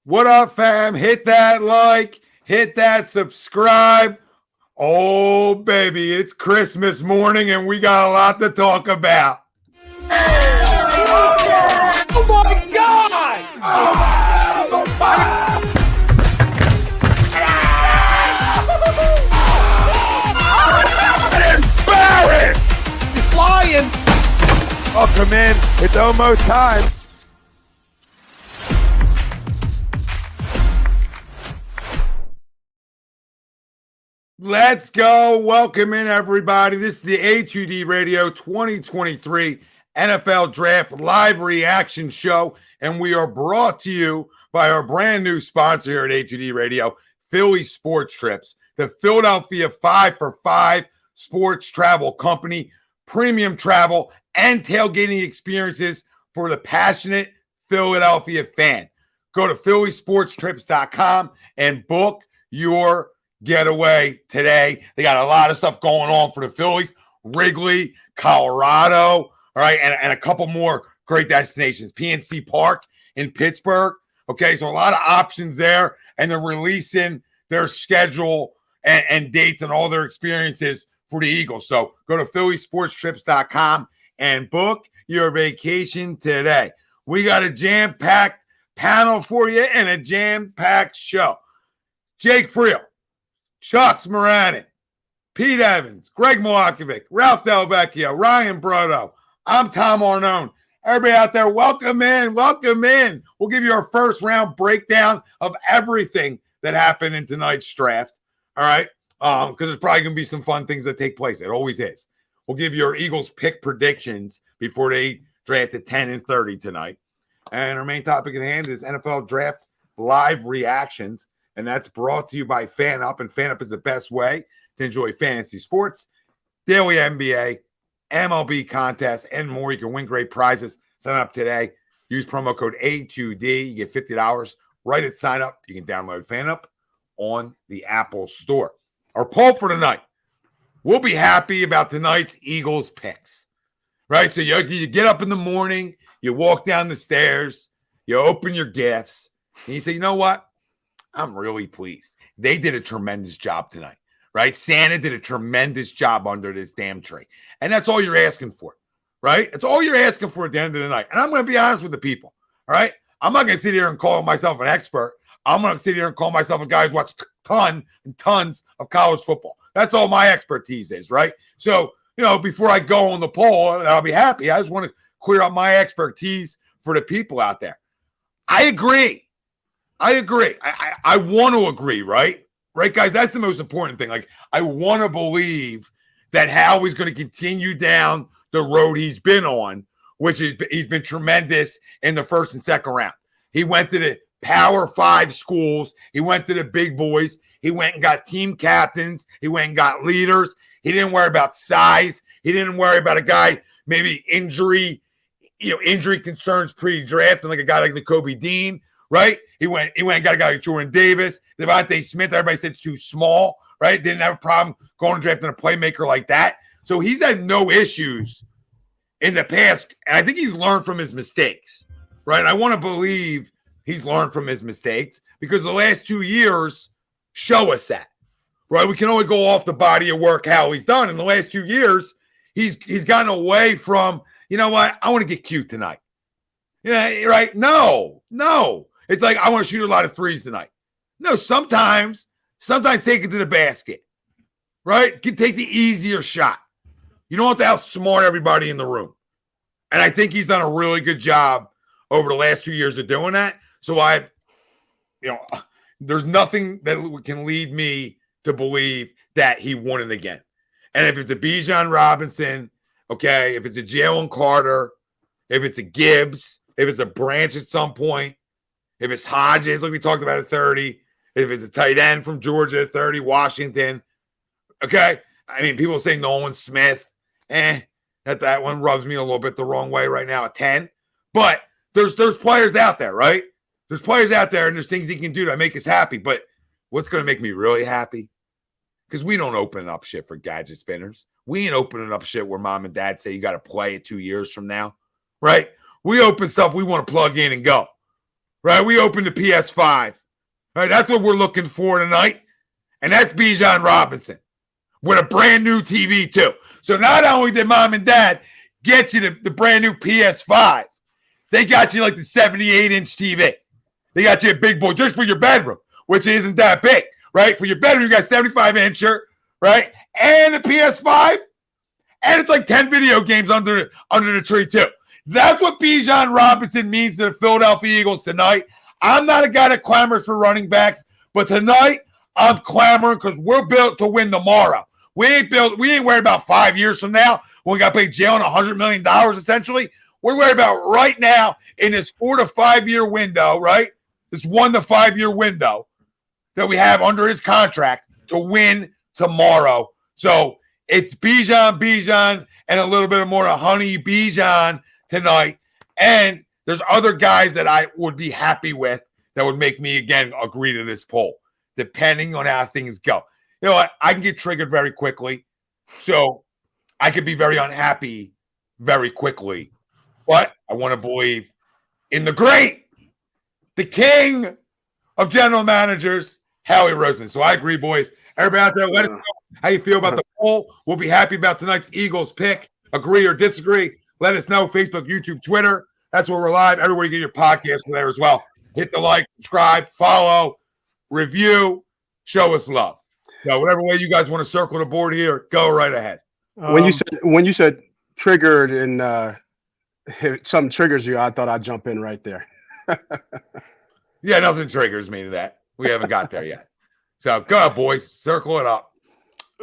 What up, fam? Hit that like, hit that subscribe. Oh, baby, it's Christmas morning and we got a lot to talk about. Oh my God! I'm embarrassed! He's flying! Welcome in. It's almost time. Let's go. Welcome in, everybody. This is the A2D Radio 2023 NFL Draft Live Reaction Show, and we are brought to you by our brand new sponsor here at A2D Radio, Philly Sports Trips, the Philadelphia 5 for 5 sports travel company, premium travel and tailgating experiences for the passionate Philadelphia fan. Go to phillysportstrips.com and book your getaway today. They got a lot of stuff going on for the Phillies, Wrigley, Colorado, all right, and a couple more great destinations, PNC Park in Pittsburgh. Okay, so a lot of options there, and they're releasing their schedule and dates and all their experiences for the Eagles. So go to phillysportstrips.com and book your vacation today. We got a jam-packed panel for you and a jam-packed show. Jake Friel, Chucks Moranin, Pete Evans, Greg Milakovic, Ralph Del Vecchio, Ryan Brodo. I'm Tom Arnone. Everybody out there, welcome in, welcome in. We'll give you our first round breakdown of everything that happened in tonight's draft, all right? Because there's probably going to be some fun things that take place. It always is. We'll give you our Eagles pick predictions before they draft at 10 and 30 tonight. And our main topic at hand is NFL Draft Live Reactions. And that's brought to you by FanUp. And FanUp is the best way to enjoy fantasy sports, daily NBA, MLB contests, and more. You can win great prizes. Sign up today. Use promo code A2D. You get $50 right at sign up. You can download FanUp on the Apple Store. Our poll for tonight. We'll be happy about tonight's Eagles picks. Right? So you get up in the morning, you walk down the stairs, you open your gifts, and you say, you know what? I'm really pleased. They did a tremendous job tonight, right? Santa did a tremendous job under this damn tree. And that's all you're asking for, right? That's all you're asking for at the end of the night. And I'm going to be honest with the people, all right? I'm not going to sit here and call myself an expert. I'm going to sit here and call myself a guy who's watched tons and tons of college football. That's all my expertise is, right? So, before I go on the poll, I'll be happy. I just want to clear up my expertise for the people out there. I agree. I want to agree, right? Right, guys? That's the most important thing. Like, I want to believe that Howie's going to continue down the road he's been on, which is he's been tremendous in the first and second round. He went to the Power 5 schools. He went to the big boys. He went and got team captains. He went and got leaders. He didn't worry about size. He didn't worry about a guy, maybe injury concerns pre-draft, and like a guy like Nakobe Dean. Right? He went and got a guy like Jordan Davis, Devontae Smith. Everybody said it's too small, right? Didn't have a problem going and drafting a playmaker like that. So he's had no issues in the past. And I think he's learned from his mistakes, right? I want to believe he's learned from his mistakes because the last 2 years show us that, right? We can only go off the body of work how he's done. In the last 2 years, he's gotten away from, you know what? I want to get cute tonight. Yeah, right? No. It's like, I want to shoot a lot of threes tonight. No, sometimes take it to the basket, right? Take the easier shot. You don't have to outsmart everybody in the room. And I think he's done a really good job over the last 2 years of doing that. So there's nothing that can lead me to believe that he won it again. And if it's a Bijan Robinson, okay, if it's a Jalen Carter, if it's a Gibbs, if it's a Branch at some point, if it's Hodges, like we talked about at 30, if it's a tight end from Georgia at 30, Washington, okay? I mean, people say Nolan Smith, that one rubs me a little bit the wrong way right now at 10. But there's players out there, right? There's players out there, and there's things he can do to make us happy. But what's going to make me really happy? Because we don't open up shit for gadget spinners. We ain't opening up shit where mom and dad say you got to play it 2 years from now, right? We open stuff we want to plug in and go. right? We opened the PS5. Right, that's what we're looking for tonight. And that's Bijan Robinson with a brand new TV, too. So not only did mom and dad get you the brand new PS5, they got you like the 78-inch TV. They got you a big boy just for your bedroom, which isn't that big, right? For your bedroom, you got 75-incher, right? And the PS5. And it's like 10 video games under the tree, too. That's what Bijan Robinson means to the Philadelphia Eagles tonight. I'm not a guy that clamors for running backs, but tonight I'm clamoring because we're built to win tomorrow. We ain't worried about 5 years from now when we got to pay Jalen $100 million, essentially. We're worried about right now in this 4 to 5 year window, right? This 1 to 5 year window that we have under his contract to win tomorrow. So it's Bijan, and a little bit more of Honey Bijan tonight. And there's other guys that I would be happy with that would make me, again, agree to this poll, depending on how things go. You know what? I can get triggered very quickly. So I could be very unhappy very quickly. But I want to believe in the king of general managers, Howie Roseman. So I agree, boys. Everybody out there, let us know how you feel about the poll. We'll be happy about tonight's Eagles pick. Agree or disagree. Let us know. Facebook, YouTube, Twitter. That's where we're live. Everywhere you get your podcast, we're there as well. Hit the like, subscribe, follow, review, show us love. So whatever way you guys want to circle the board here, go right ahead. When you said triggered and something triggers you, I thought I'd jump in right there. Yeah, nothing triggers me to that. We haven't got there yet. So go ahead, boys. Circle it up.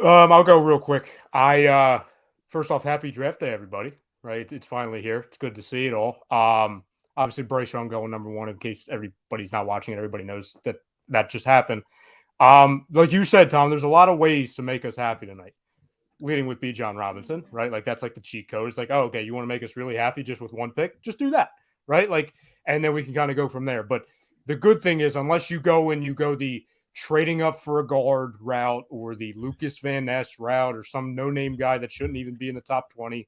I'll go real quick. First off, happy draft day, everybody. Right, it's finally here. It's good to see it all. Obviously, Bryce Young going number one. In case everybody's not watching it, everybody knows that just happened. Like you said, Tom, there's a lot of ways to make us happy tonight. Leading with Bijan Robinson, right? Like that's like the cheat code. It's like, oh, okay, you want to make us really happy just with one pick? Just do that, right? Like, and then we can kind of go from there. But the good thing is, unless you go the trading up for a guard route or the Lucas Van Ness route or some no-name guy that shouldn't even be in the top 20,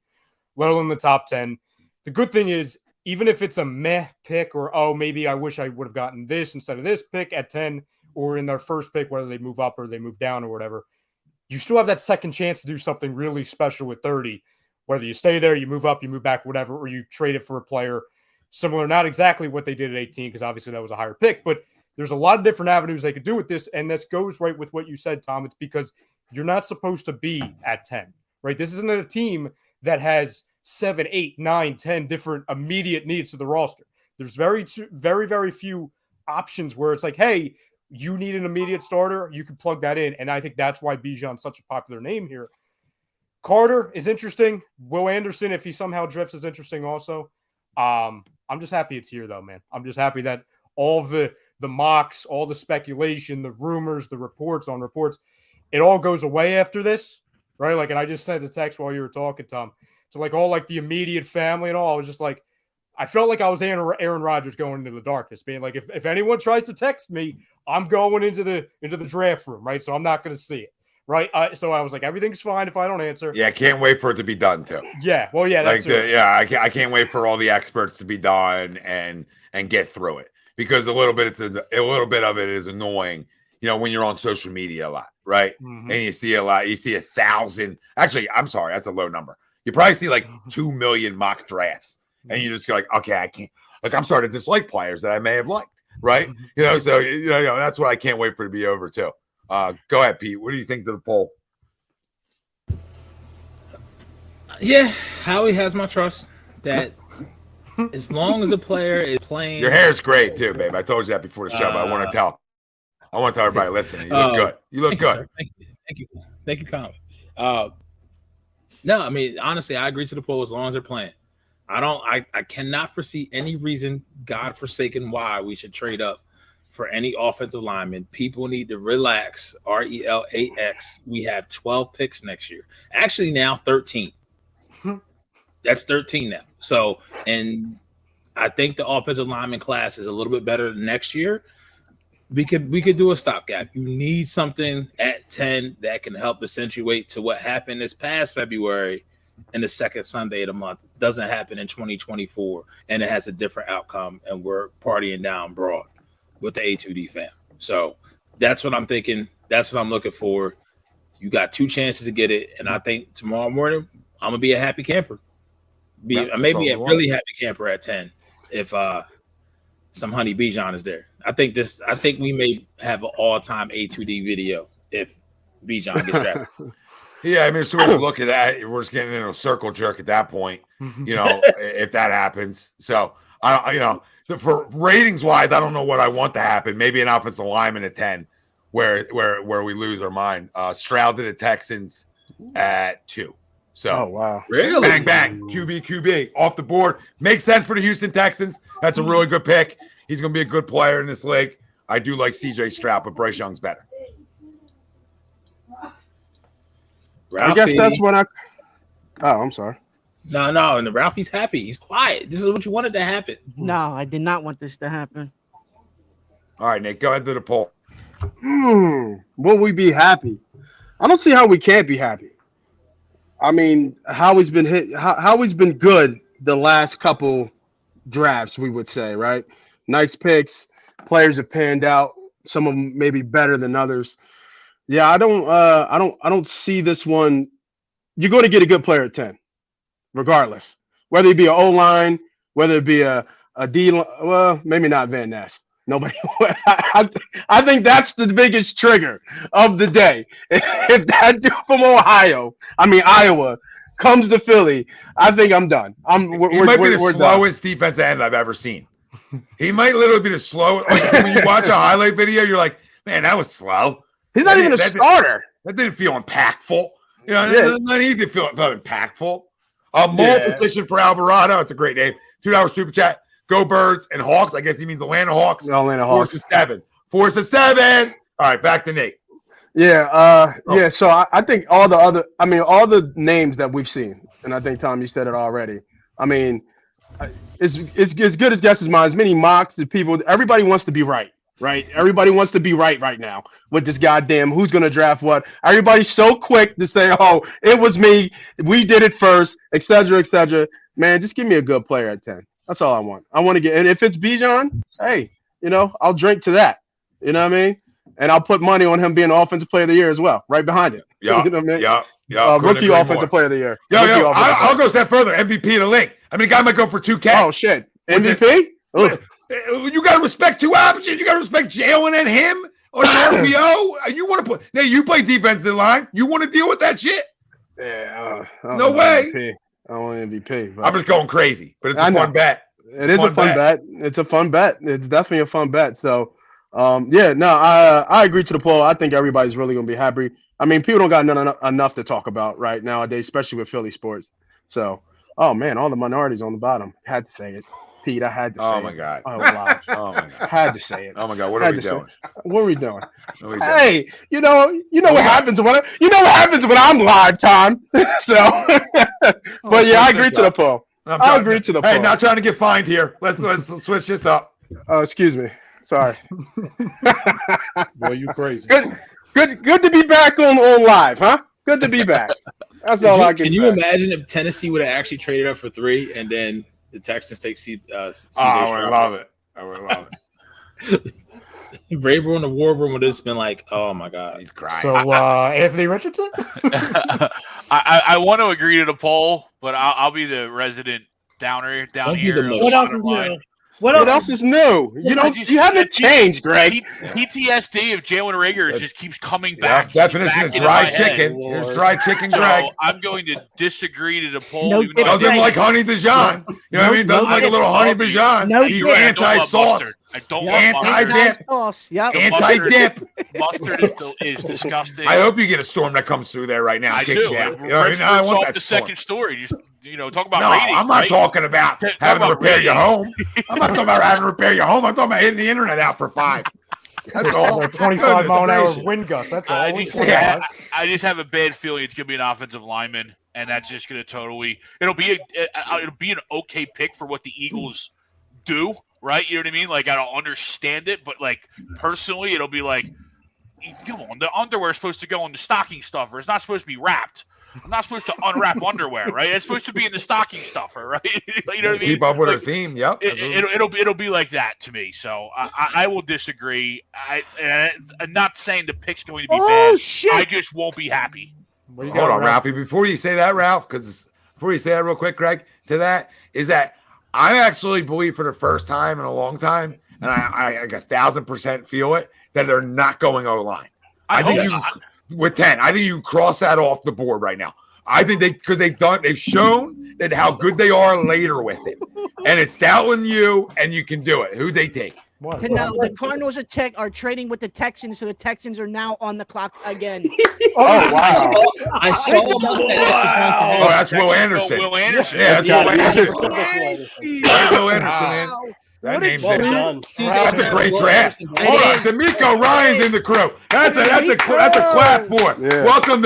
let alone the top 10. The good thing is, even if it's a meh pick or, oh, maybe I wish I would have gotten this instead of this pick at 10 or in their first pick, whether they move up or they move down or whatever, you still have that second chance to do something really special with 30, whether you stay there, you move up, you move back, whatever, or you trade it for a player similar, not exactly what they did at 18, because obviously that was a higher pick, but there's a lot of different avenues they could do with this, and this goes right with what you said, Tom. It's because you're not supposed to be at 10, right? This isn't a team that has 7, 8, 9, 10 different immediate needs to the roster. There's very, very few options where it's like, hey, you need an immediate starter, you can plug that in. And I think that's why Bijan's such a popular name here. Carter is interesting. Will Anderson, if he somehow drifts, is interesting also. I'm just happy it's here, though, man. I'm just happy that all the mocks, all the speculation, the rumors, the reports on reports, it all goes away after this, right? Like, and I just sent a text while you were talking, Tom. So, like, all, like, the immediate family and all, I was just like, I felt like I was Aaron Rodgers going into the darkness, being like, if anyone tries to text me, I'm going into the draft room, right? So I'm not going to see it, right? So I was like, everything's fine if I don't answer. Yeah, I can't wait for it to be done, too. Yeah, well, yeah. Like, I can't wait for all the experts to be done and get through it, because a little bit of it is annoying, you know, when you're on social media a lot, right? Mm-hmm. And you see a lot. You see 1,000. Actually, I'm sorry, that's a low number. You probably see like 2 million mock drafts, and you just go like, okay, I can't. Like, I'm starting to dislike players that I may have liked, right? You know, so you know that's what I can't wait for it to be over too. Go ahead, Pete. What do you think of the poll? Yeah, Howie has my trust that as long as a player is playing. Your hair's great too, babe. I told you that before the show, but I want to tell everybody listening. You look good. You look good. Thank you, Colin. No, I mean, honestly, I agree to the poll as long as they're playing. I cannot foresee any reason, godforsaken, why we should trade up for any offensive lineman. People need to relax. RELAX. We have 12 picks next year. Actually, now 13. That's 13 now. So, and I think the offensive lineman class is a little bit better next year. We could do a stopgap. You need something at 10 that can help accentuate to what happened this past February and the second Sunday of the month doesn't happen in 2024, and it has a different outcome, and we're partying down broad with the A2D fam. So that's what I'm thinking. That's what I'm looking for. You got 2 chances to get it, and I think tomorrow morning I'm gonna be a happy camper. Maybe a really happy camper at 10 if some honey Bijan is there. I think we may have an all-time A2D video if Bijan gets drafted. Yeah, I mean, it's too early to look at that. We're just getting into a circle jerk at that point, if that happens. So, for ratings wise, I don't know what I want to happen. Maybe an offensive lineman at 10, where we lose our mind. Stroud to the Texans at 2. So, oh wow, really? Bang bang, QB off the board. Makes sense for the Houston Texans. That's a really good pick. He's going to be a good player in this league. I do like CJ Stroud, but Bryce Young's better. Ralphie. I guess that's when I. Oh, I'm sorry. No, and Ralphie's happy. He's quiet. This is what you wanted to happen. No, I did not want this to happen. All right, Nick, go ahead to the poll. Will we be happy? I don't see how we can't be happy. I mean, Howie's been good the last couple drafts, we would say, right? Nice picks. Players have panned out. Some of them maybe better than others. Yeah, I don't see this one. You're going to get a good player at 10, regardless. Whether it be an O-line, whether it be a D, well, maybe not Van Ness. Nobody. I think that's the biggest trigger of the day. If that dude from Iowa, comes to Philly, I think I'm done. He might be the slowest defensive end I've ever seen. He might literally be the slowest. Like when you watch a highlight video, you're like, man, that was slow. He's not even a starter. That didn't feel impactful. He didn't feel impactful. Petition for Alvarado. It's a great name. $2 super chat. Go Birds and Hawks. I guess he means Atlanta Hawks. Atlanta Hawks. Force a 7. All right, back to Nate. Yeah. Yeah. So I think all the names that we've seen, and I think Tom, you said it already. I mean, it's as good as guesses mine. As many mocks as people. Everybody wants to be right. Right. Everybody wants to be right now with this goddamn who's going to draft what. Everybody's so quick to say, oh, it was me. We did it first, et cetera, et cetera. Man, just give me a good player at 10. That's all I want. I want to get – and if it's Bijan, hey, I'll drink to that. You know what I mean? And I'll put money on him being the offensive player of the year as well, right behind it. Yeah, you know what I mean? Yeah. Rookie offensive player of the year. I'll go a step further. MVP to link. I mean, a guy might go for 2K. Oh, shit. MVP? You got to respect 2 options. You got to respect Jalen and him on an RPO. You want to put – now, you play defensive line. You want to deal with that shit? Yeah. No way. MVP. I want MVP. I'm just going crazy, but it's a fun bet. It is a fun bet. It's a fun bet. It's definitely a fun bet. So, I agree to the poll. I think everybody's really going to be happy. I mean, people don't got enough to talk about right nowadays, especially with Philly sports. So, oh, man, all the minorities on the bottom. Had to say it. Pete, I had to say it. Oh, my God. Oh, my God. Had to say it. Oh, my God. What are we doing? What are we doing? Hey, you know what happens when I'm live, Tom. So, but yeah, I agree to the poll. I agree to the poll. Hey, not trying to get fined here. Let's switch this up. Excuse me. Sorry. Boy, you crazy. Good to be back on live, huh? Good to be back. That's all I can say. Can you imagine if Tennessee would have actually traded up for 3 and then the Texans take I would love it. If Ray were in the war room, would have just been like, oh my God, he's crying. So Anthony Richardson? I want to agree to the poll, but I'll be the resident downer down here. What else is new? What else is new? You haven't changed, Greg. PTSD of Jalen Rager just keeps coming back. Definition of dry chicken. Here's dry chicken, Greg. So I'm going to disagree to the poll. No, doesn't like honey Dijon. You know what I mean? Doesn't like a little honey Dijon. No, he's yeah. anti-sauce. I don't want anti-dip. Yep. Anti-dip. Mustard is disgusting. I hope you get a storm that comes through there right now. I do. You know what I mean? I want that the storm. second story. Just talk about no, ratings. I'm not talking about having to repair your home. I'm not talking about having to repair your home. I'm talking about hitting the internet out for 5. That's all. 25 mile an hour wind gust. That's all. I just have a bad feeling it's going to be an offensive lineman, and that's just going to totally. It'll be an okay pick for what the Eagles do, right? You know what I mean? Like I don't understand it, but like personally, it'll be like, come on, the underwear's supposed to go in the stocking stuffer. It's not supposed to be wrapped. I'm not supposed to unwrap underwear, right? It's supposed to be in the stocking stuffer, right? You know what I mean? Keep up with Like, her theme. Yep. It'll be like that to me. So I will disagree. I'm not saying the pick's going to be bad. Shit. I just won't be happy. Hold on, Ralphie. Before you say that, Ralph, before you say that real quick, Greg, to that is that I actually believe for the first time in a long time, and I 1,000% feel it, that they're not going O-line. I think with 10, I think you cross that off the board right now. I think they've shown that how good they are later with it. And it's telling you, and you can do it. Who'd they take? Now, the Cardinals are trading with the Texans, so the Texans are now on the clock again. Oh, wow. I saw that. Oh, that's Will Anderson. Will Anderson. Yeah, that's Will Anderson. Wow. Will Anderson. That name's Well in. That's a great draft. Hold on, D'Amico Ryan's in the crew. That's a clap for it. Yeah. Welcome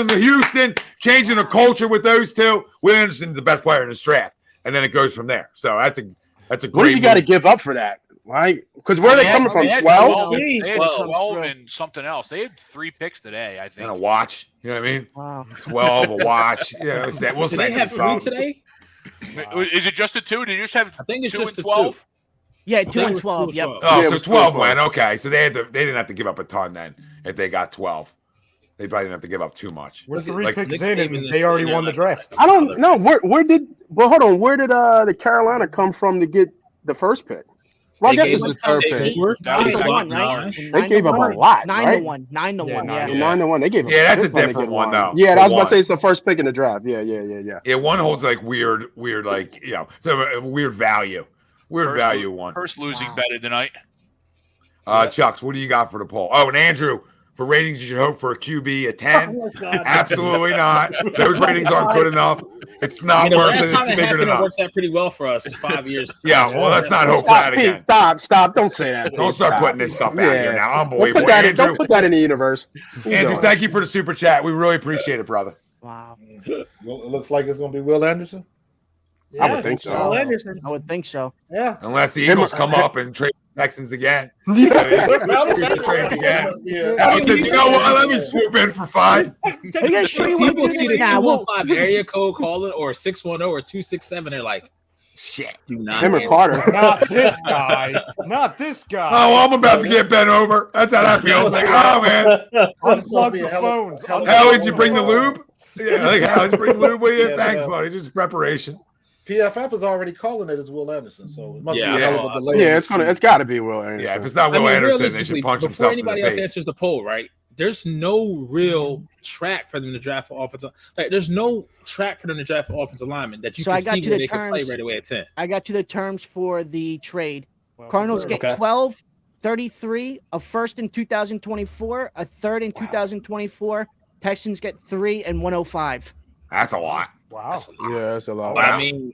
to Houston. Changing the culture with those two. Will Anderson's the best player in this draft, and then it goes from there. So that's a great. What do you got to give up for that? Right? Because where are they coming from? 12? They had 12 and something else. They had 3 picks today, I think. And a watch. You know what I mean? Wow. 12, a watch. Yeah, we'll Did say they have 3 today? Is it just a 2? Did you just have I think it's 2 just and the 12? 2. Yeah, 2 and 12. Yep. Oh, Yeah, it so was 12 12. went. Okay, so they didn't have to give up a ton then. If they got 12, they probably didn't have to give up too much. We're 3 Like, picks Nick in, Saban and is they already in there won the like- draft. I don't know. Where did the Carolina come from to get the first pick? Well, I They guess gave it's the up- third they- pick. That was 9-1, like right? 9. They gave up a lot, 9 right? to 1. 9 to 1. Yeah. 9-1. They gave up. Yeah, that's a shit ton to different get one, though. Yeah, For I was about one. to say it's the first pick in the draft. Yeah. Yeah, one holds like weird, like so a weird value, value one. First losing bet of the night. Chucks, what do you got for the poll? Oh, and Andrew, for ratings, you should hope for a QB at 10. Oh, God. Absolutely not. Those ratings aren't good enough. It's not The worth last time it. it It's bigger happened, than it us. worked out pretty well for us 5 years. Yeah, well, let's not hope for Stop, that again. Pete, stop. Don't say that. Don't Pete, start stop. putting this stuff out here now. Don't Unbelievable. put, that, Andrew, don't put that in the universe. Andrew, thank you for the super chat. We really appreciate it, brother. Wow. Well, it looks like it's going to be Will Anderson. I would think so. Will Anderson. I would think so. Yeah. Unless the Eagles come up and trade the Texans again. Trade again. Alex says, you know what? Let me swoop in for 5. We're gonna show you what People to see do the now. 215 area code calling or 610 or 267. They're like, Shit. do not. Him or answer. Carter. Not this guy. Not this guy. Oh, I'm about to get bent over. That's how that feels. Like, oh, man. Unplug the phones. Howie, did you bring the lube? Yeah, like, Howie, did you bring the lube with you? Yeah, Thanks, yeah. buddy. Just preparation. PFF is already calling it as Will Anderson, so it must Yeah, be I a hell saw- of a I delay. Yeah, it's got to be Will Anderson. Yeah, if it's not I Will mean, Anderson, they realistically, should punch before themselves in anybody the else face. answers the poll, right? There's no real track for them to draft for offensive. Like, there's no track for them to draft for offensive linemen that you So can I got see you where the they can play terms. right away at 10. I got you the terms for the trade. Cardinals get 12, 33, a first in 2024, a third in 2024. Texans get 3 and 105. That's a lot. Wow. That's a lot. Yeah, that's a lot. But I mean,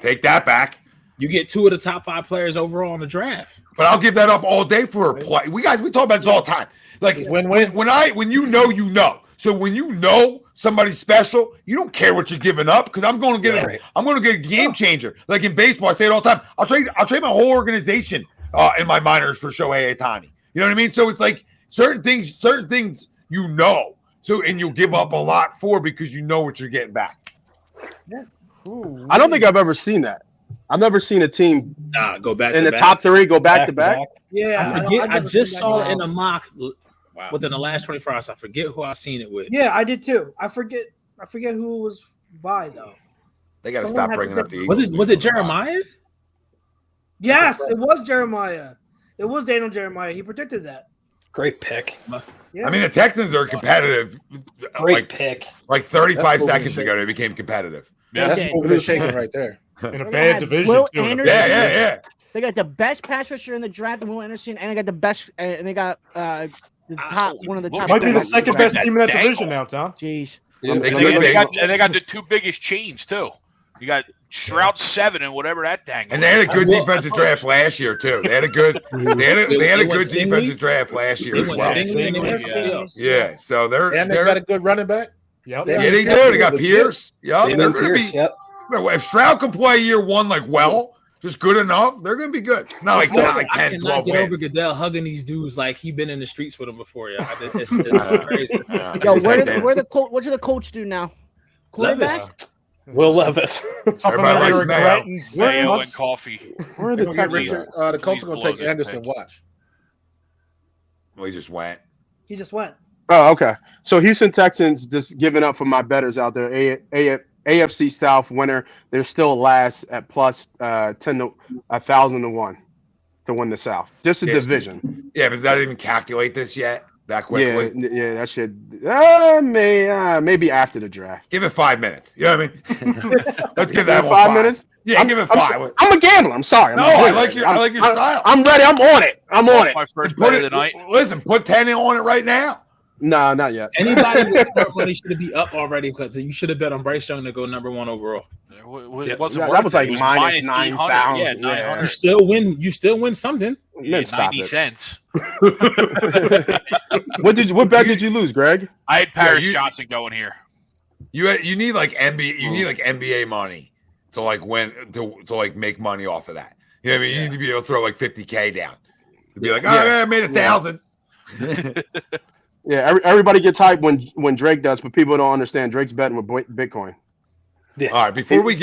Take that back. you get 2 of the top 5 players overall in the draft. But I'll give that up all day for a play. We talk about this all the time. Like Win-win. when you know. So when you know somebody's special, you don't care what you're giving up because I'm going to get a game changer. Like in baseball, I say it all the time. I'll trade my whole organization in my minors for Shohei Ohtani. You know what I mean? So it's like certain things you know. So and you'll give up a lot for because you know what you're getting back. Ooh, I don't think I've ever seen that. I've never seen a team Nah, go back in to the back. top 3 go back to back. Yeah. I forget. I've I never just seen saw that. it in a mock within the last 24 hours. I forget who I've seen it with. Yeah, I did too. I forget who it was by though. They got to Someone stop had bringing to up the Was Eagles. it Jeremiah? Yes, it was Jeremiah. It was Daniel Jeremiah. He predicted that. Great pick. Yeah. I mean, the Texans are competitive. Great pick. Like 35 That's seconds moving ago, they became competitive. Yeah. That's Yeah. moving and shaking right there. in a We're bad gonna have division. Will too, in a Anderson. bad- Yeah. They got the best pass rusher in the draft, Will Anderson, and they got the best. And they got the top one of the top. Might be the guys in second draft. best team in that Dangle. division now, Tom. Jeez. They And could be. they got the 2 biggest chains too. You got Stroud 7 and whatever that dang. And they had a good Well, defensive draft last year too. They had a good They went good Stingley? defensive draft last year They as went well. Stingley and they went Yeah. somebody else. Yeah, so they're And they got a good running back. Yep. Yeah. yeah, they do. They got Legit. Pierce. Yep, they're David going to Pierce, be. yep. If Stroud can play year 1 like well, just good enough, they're going to be good. Not like I 10, cannot 12 get over wins. Goodell hugging these dudes like he been in the streets with them before. Yeah, it's so crazy. Yo, where do the Colts do now? quarterback. Will Levis. Something Everybody that I likes regret mayo. in 6 Mayo and months. coffee. Where are They're the gonna get Texans? Richard, the Colts are going to Please take blow this Anderson. pick. Watch. Well, he just went. He just went. Oh, okay. So Houston Texans just giving up for my bettors out there. AFC South winner. They're still last at plus 1,000 to 1 to win the South. Just a Yes. division. Yeah, but that didn't even calculate this yet that Yeah, quickly. yeah, that should maybe after the draft. Give it 5 minutes. You know what I mean? Let's give that one 5 minutes. Yeah, give it 5. I'm a gambler. I'm sorry. No, I like your style. I'm ready. I'm on it. I'm on it. My first Put bet it of the night. Listen, put 10 on it right now. No, not yet. Anybody with smart money should be up already because you should have bet on Bryce Young to go number 1 overall. It Yeah, wasn't that worth was it. like It was minus minus 9,000. 800. Yeah, Yeah. 900. You still win something. Man, stop 90 it. cents. What bet did you lose, Greg? I had Paris you- Johnson going here. You need like NBA money to like win to like make money off of that. You know what I mean? You need to be able to throw like 50K down. To be like, oh yeah, I made 1,000. Yeah, everybody gets hyped when Drake does, but people don't understand Drake's betting with Bitcoin. All right, before we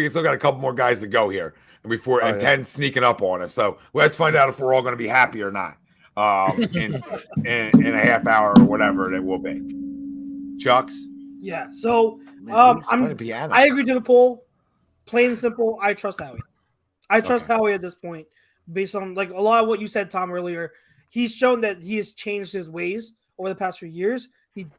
still got a couple more guys to go here, and 10 sneaking up on us. So let's find out if we're all going to be happy or not in a half hour or whatever it will be. Chucks, Yeah. So Man, I agree to the poll. Plain and simple. I trust Howie. I trust Howie at this point, based on like a lot of what you said, Tom, earlier. He's shown that he has changed his ways over the past few years.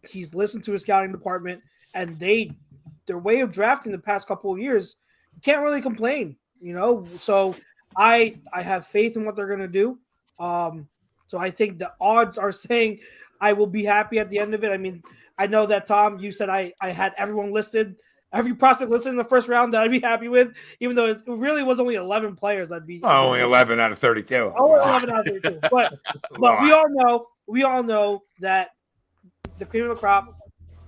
He's listened to his scouting department, and their way of drafting the past couple of years, you can't really complain, you know. So I have faith in what they're gonna do. So I think the odds are saying I will be happy at the end of it. I mean, I know that Tom, you said I had everyone listed, every prospect listed in the first round that I'd be happy with, even though it really was only 11 players I'd be. only 11 out of 32. Only 11 out of 32. But we all know that the cream of the crop,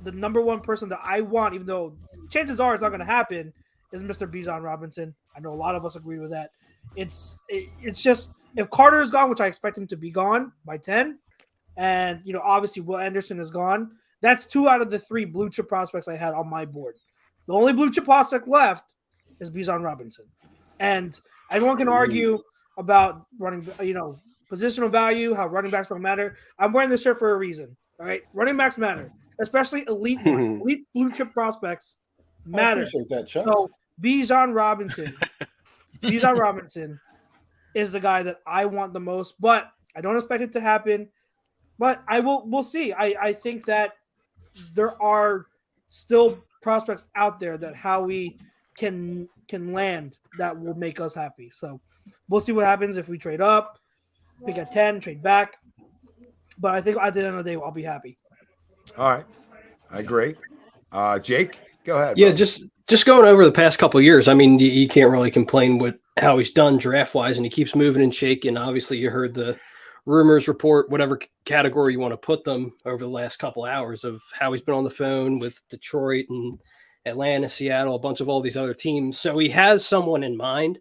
the number one person that I want, even though chances are it's not going to happen, is Mr. Bijan Robinson. I know a lot of us agree with that. It's just if Carter is gone, which I expect him to be gone by 10, and you know obviously Will Anderson is gone. That's 2 out of the 3 blue chip prospects I had on my board. The only blue chip prospect left is Bijan Robinson, and everyone can argue about running, positional value, how running backs don't matter. I'm wearing this shirt for a reason. All right, running backs matter, especially elite blue chip prospects matter. I appreciate that, Chuck. So Bijan Robinson is the guy that I want the most, but I don't expect it to happen. But we'll see. I think that there are still prospects out there that Howie can land that will make us happy. So we'll see what happens if we trade up, pick at 10, trade back. But I think at the end of the day, I'll be happy. All right, I agree. Jake, go ahead. Yeah, bro. just going over the past couple of years. I mean, you can't really complain with how he's done draft wise, and he keeps moving and shaking. Obviously, you heard the rumors report, whatever category you want to put them, over the last couple of hours of how he's been on the phone with Detroit and Atlanta, Seattle, a bunch of all these other teams. So he has someone in mind,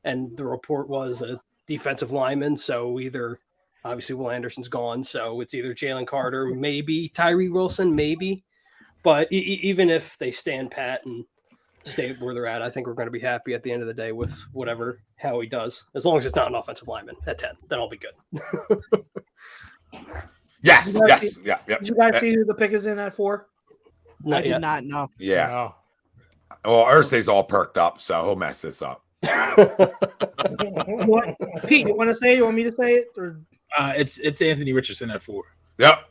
and the report was a defensive lineman. So either obviously Will Anderson's gone, so it's either Jalen Carter, maybe Tyree Wilson, maybe. But even if they stand pat and stay where they're at, I think we're going to be happy at the end of the day with whatever Howie does, as long as it's not an offensive lineman at 10. Then I'll be good. Yes. Yeah. Did you guys see who the pick is in at 4? I did not know. Yeah. No. Well, Irsay's all perked up, so he'll mess this up. Pete, you want to say it? You want me to say it? Or It's Anthony Richardson at 4. Yep.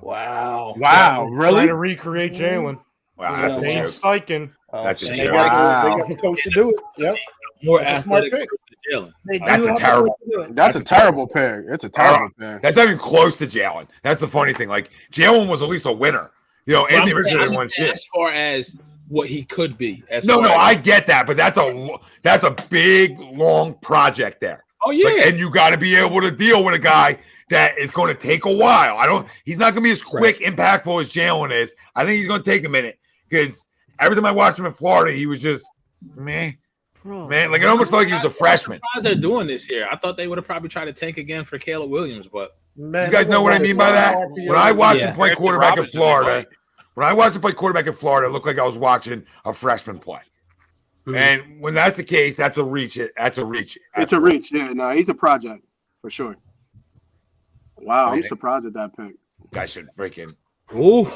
Wow. Wow, Trying really? to recreate Jalen. Wow, that's a James joke. Steichen. That's a They joke. got the coach to do it. Yep. More That's a smart athletic pick. than Jalen. they do That's a have terrible- to do it. That's a terrible pick. It's a terrible pick. That's not even close to Jalen. That's the funny thing. Like Jalen was at least a winner. You know, Anthony Richardson won shit. As far as what he could be. No, I get that, but that's a big, long project there. Oh yeah, Like, and you got to be able to deal with a guy that is going to take a while. He's not going to be as quick, impactful as Jalen is. I think he's going to take a minute because every time I watched him in Florida, he was just man. Like it almost felt like he was a freshman. I'm surprised they're doing this here. I thought they would have probably tried to tank again for Caleb Williams, but Man, You guys know what I mean by that? When I watched him play Anthony quarterback in Robinson, Florida, right? When I watched him play quarterback in Florida, it looked like I was watching a freshman play. Mm-hmm. And when that's the case, that's a reach. It's a reach. Yeah, no, he's a project for sure. Wow, I'm surprised at that pick. Guy should freaking. Ooh,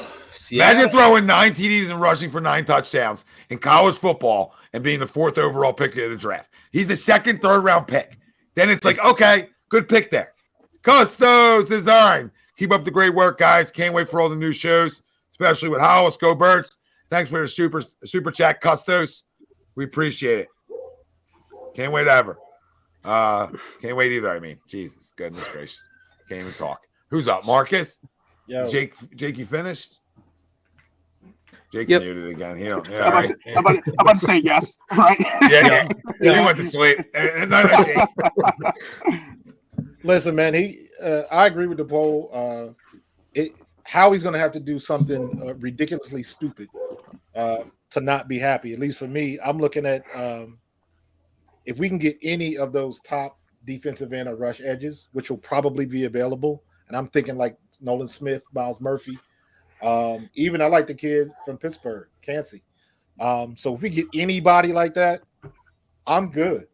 imagine throwing 9 TDs and rushing for 9 touchdowns in college football and being the 4th overall pick of the draft. He's the 2nd, 3rd round pick. Then it's like, okay, good pick there. Custos Design. Keep up the great work, guys. Can't wait for all the new shows, especially with Hollis. Go Birds. Thanks for the super chat, Custos. We appreciate it. Can't wait ever. Can't wait either. I mean, Jesus, goodness gracious. Can't even talk. Who's up? Marcus? Yo. Jake, you finished? Jake's muted again. I'm about to say yes, right? Yeah. He went to sleep. No, Jake. Listen, man, I agree with the poll. How he's going to have to do something ridiculously stupid to not be happy. At least for me, I'm looking at if we can get any of those top defensive end or rush edges, which will probably be available. And I'm thinking like Nolan Smith, Miles Murphy. Even I like the kid from Pittsburgh, Cansey. So if we get anybody like that, I'm good.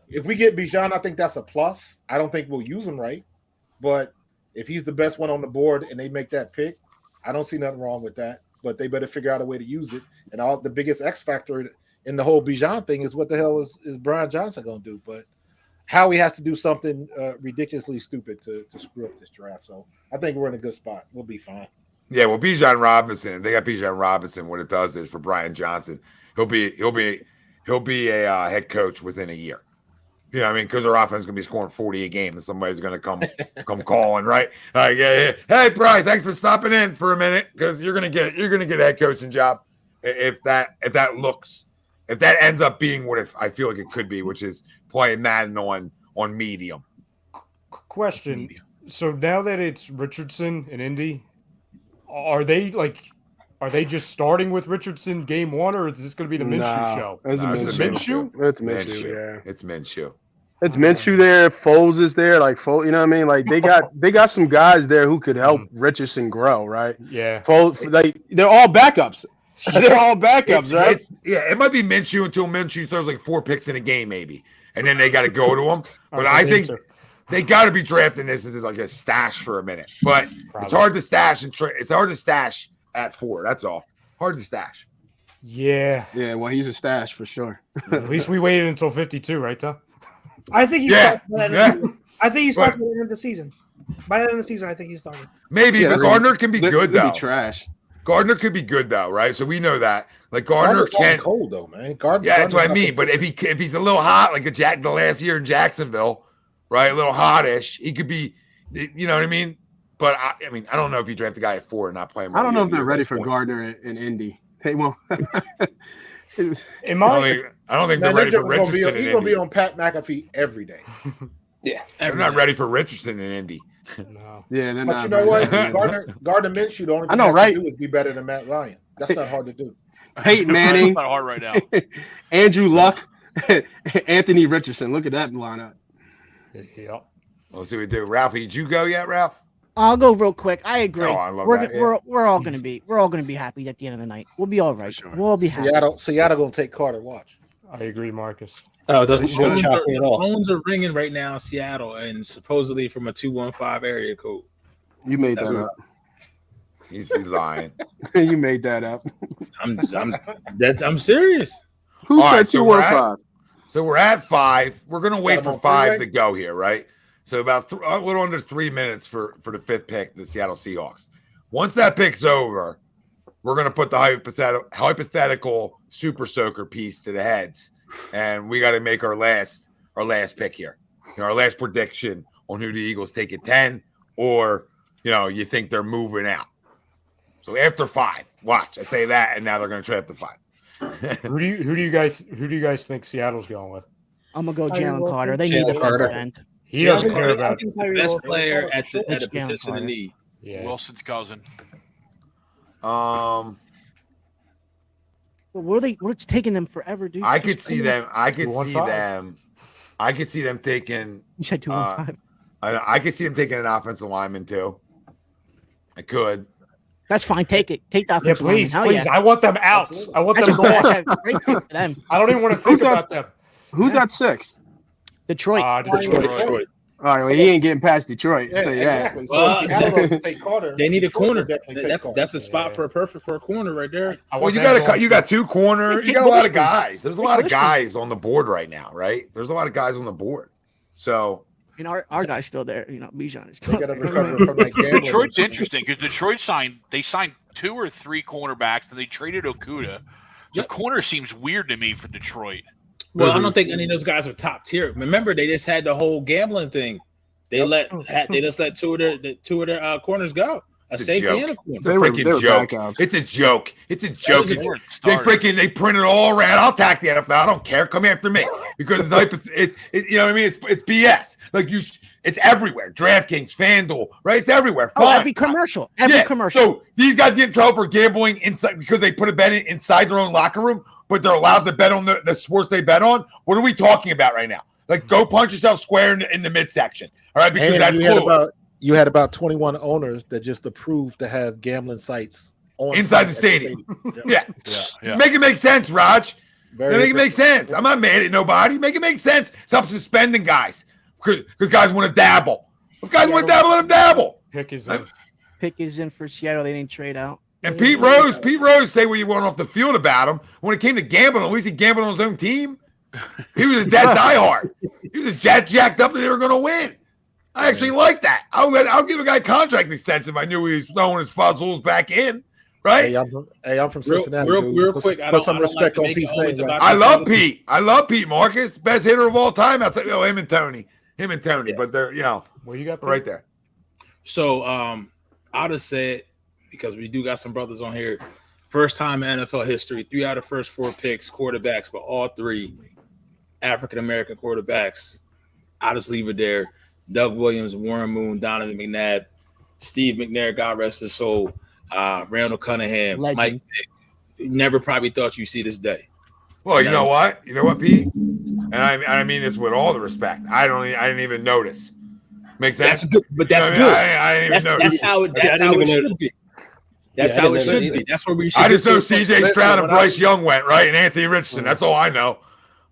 If we get Bijan, I think that's a plus. I don't think we'll use him right. But if he's the best one on the board and they make that pick, I don't see nothing wrong with that. But they better figure out a way to use it. And the biggest X factor in the whole Bijan thing is what the hell is Brian Johnson going to do? But Howie has to do something ridiculously stupid to screw up this draft. So I think we're in a good spot. We'll be fine. Yeah, well, Bijan Robinson. They got Bijan Robinson. What it does is for Brian Johnson, he'll be a head coach within a year. You know what I mean? Because our offense is going to be scoring 40 a game, and somebody's going to come calling, right? Yeah. Hey, Brian, thanks for stopping in for a minute because you're going to get a head coaching job if that ends up being what I feel like it could be, which is playing Madden on medium. Question. So now that it's Richardson and Indy, are they just starting with Richardson game 1, or is this going to be the Minshew show? It's Minshew. It's Minshew. Yeah, it's Minshew. It's Minshew there. Foles is there. Like Foles, you know what I mean? Like they got some guys there who could help Richardson grow, right? Yeah. Foles, they're all backups. They're all backups, right? It might be Minshew until Minshew throws like 4 picks in a game, maybe, and then they got to go to him. But I think they got to be drafting this as like a stash for a minute. But it's hard to stash it's hard to stash at 4. That's all. Hard to stash. Yeah. Yeah. Well, he's a stash for sure. At least we waited until 52, right, Tom? I think he's I think he starts by the end of the season. By the end of the season, I think he's starting. Maybe, but Gardner can be good though. Be trash. Gardner could be good though, right? So we know that. Like Gardner can't cold though, man. Gardner, that's what I mean. But if he's a little hot, like the last year in Jacksonville, right? A little hottish, he could be. You know what I mean? But I don't know if you draft the guy at 4 and not play him. I don't know if they're ready for Gardner in Indy. Hey, well, I don't think they're ready for Richardson. He's gonna be on Pat McAfee every day. Yeah, they're not ready for Richardson in Indy. No. Yeah, they're but not. You know what? Gardner Minshew, the only thing to do is be better than Matt Ryan. That's not hard to do. Peyton Manning. That's not hard right now. Andrew Luck, Anthony Richardson. Look at that lineup. Yeah. We'll see what we do. Ralphie, did you go yet, Ralph? I'll go real quick. I agree. Oh, I love we're all gonna be happy at the end of the night. We'll be all right. Sure. We'll be happy. Seattle gonna take Carter. Watch. I agree, Marcus. Oh, it doesn't shock me at all. Phones are ringing right now in Seattle, and supposedly from a 215 area code. You made that up. He's lying. You made that up. I'm serious. Who said 215? So we're at 5. We're gonna wait for 5 to go here, right? So about a little under 3 minutes for the 5th pick, the Seattle Seahawks. Once that pick's over, we're going to put the hypothetical super soaker piece to the heads, and we got to make our last pick here. Our last prediction on who the Eagles take at 10, or you think they're moving out. So after 5, watch. I say that, and now they're going to trade up to 5. Who do you guys think Seattle's going with? I'm gonna go Jalen Carter. They need a defensive end. He doesn't care about the best player at the position of need. Yeah. Wilson's cousin. What's taking them forever, dude? I could see them taking. You said 215. I could see them taking an offensive lineman too. I could. That's fine. Take it. Take the Yeah, offensive lineman. please, Hell please. yeah. I want them out. I want That's them a great, gone. great pick for them. I don't even want to think Who's about that? them. Who's at 6? Detroit. Detroit. All right, well, he ain't getting past Detroit. Yeah, So, yeah. exactly. So Well, Seattle doesn't take Carter. They need a Detroit corner. will definitely take Carter. That's a spot for a corner right there. Well, you got 2 corner. You got a lot of guys. There's a lot of Witherspoon. guys on the board right now, right? There's a lot of guys on the board. So And our guy's still there. Bijan is They still got to there. recover from that gambling. Detroit's interesting because Detroit signed 2 or 3 cornerbacks, and they traded Okuda. The corner seems weird to me for Detroit. Well, I don't think any of those guys are top tier. Remember, they just had the whole gambling thing. They just let two of their corners go. A It's a safety joke. and a corner. it's a freaking joke. It's a joke. It's a joke. That was They print it all around. I'll attack the NFL. I don't care. Come after me because it's you know what I mean. It's BS. Like it's everywhere. DraftKings, FanDuel, right? It's everywhere. Oh, Fine. every commercial. Every commercial. So these guys get in trouble for gambling inside because they put a bet inside their own locker room, but they're allowed to bet on the sports they bet on. What are we talking about right now? Like, go punch yourself square in the midsection. All right, because And that's cool. you had about 21 owners that just approved to have gambling sites Inside the stadium. Yeah. Yeah. Make it make sense, Raj. Very Make it make sense. I'm not mad at nobody. Make it make sense. Stop suspending guys because guys want to dabble. If guys want to dabble, let them dabble. Pick is Pick is in for Seattle. They didn't trade out. And Pete Rose say what you want off the field about him. When it came to gambling, at least he gambled on his own team. He was a dead diehard. He was just jacked up that they were going to win. I actually like that. I'll give a guy a contract extension if I knew he was throwing his fuzzles back in. Right? Hey, I'm from Cincinnati. Real quick, Put some respect on Pete's name. Right? I love Pete. I love Pete Marcus, best hitter of all time. Outside, him and Tony, but they're Well, you got right there. So I'll just say it because we do got some brothers on here. First time in NFL history, 3 out of the first 4 picks, quarterbacks, but all 3 African-American quarterbacks. I'll just leave it there. Doug Williams, Warren Moon, Donovan McNabb, Steve McNair, God rest his soul, Randall Cunningham, Legend. Mike Vick. Never probably thought you'd see this day. Well, you know what? You know what, Pete? And I mean this with all the respect. I didn't even notice. Makes sense? That's good, but that's You know what I mean? good. I didn't even notice. That's how it should be. That's how it should be. That's where we should. I just get know to. C.J. Stroud and Bryce Young went, right? And Anthony Richardson. That's all I know.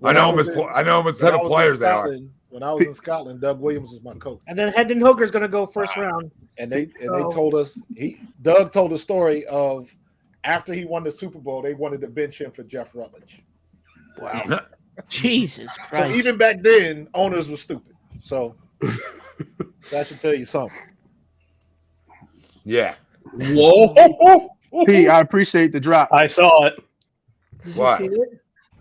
I know him as the type of players they are. When I was in Scotland, Doug Williams was my coach. And then Hendon Hooker's going to go first round. And they told us Doug told the story of after he won the Super Bowl, they wanted to bench him for Jeff Rutledge. Wow. Jesus So Christ. even back then, owners were stupid. So that should tell you something. Yeah. Whoa. Pete, I appreciate the drop. I saw it. Did What? you see it?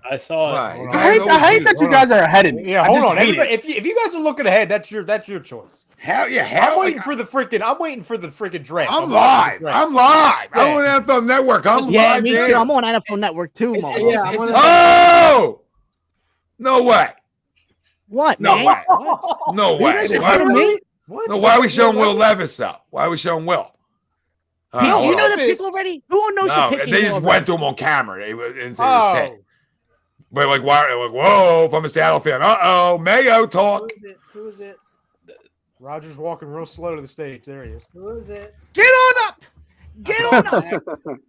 I saw it. Right. I hate that you guys are ahead of me. Yeah, I hold just on. hate Everybody, it. if you guys are looking ahead, that's your choice. Hell yeah. I'm waiting for the freaking draft. I'm live. I'm live. I'm on NFL Network. I'm Yeah, live me there. too. I'm on NFL Network too, Mo. Yeah, I'm on Oh! No way. What, No man? way. No You way. guys Why, ahead of me? What? no, why are we showing Will Levis though? Why are we showing Will? Pete, you hold know on. the people already? Who knows No, the picking? they just order? went to him on camera. They didn't say Oh, his pick. But like, why? Like, whoa! If I'm a Seattle fan, Mayo talk. Who is it? Roger's walking real slow to the stage. There he is. Who is it? Get on up! Get on up!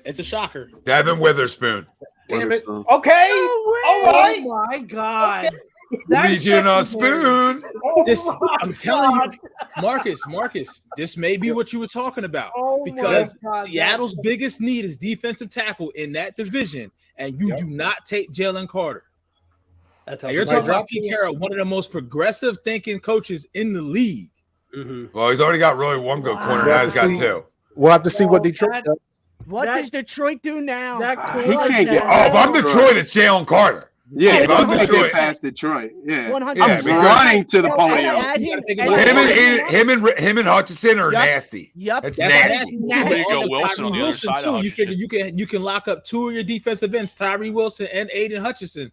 It's a shocker. Devon Witherspoon. Damn it. Okay. All right. Oh my God! Legion of Spoon. This, I'm telling you, Marcus, this may be what you were talking about Oh my because God, Seattle's biggest need is defensive tackle in that division, and you do not take Jalen Carter. That's And you're talking about Pete Carroll, one of the most progressive thinking coaches in the league. Mm-hmm. Well, he's already got really one good corner. Now he's got 2. We'll have to see what Detroit does. What That- does Detroit do now? That He can't get- Oh, if I'm Detroit, it's Jalen Carter. Yeah, Yeah, if I'm Detroit. Detroit past Detroit. Yeah. 100. Yeah, I'm because- running to the Yo, podium. add him- Him add Him and Hutchinson are Yup. nasty. Yup. That's That's nasty. nasty. You go Also, Wilson on the Tyree other side of too. Hutchinson. You can lock up 2 of your defensive ends, Tyree Wilson and Aiden Hutchinson.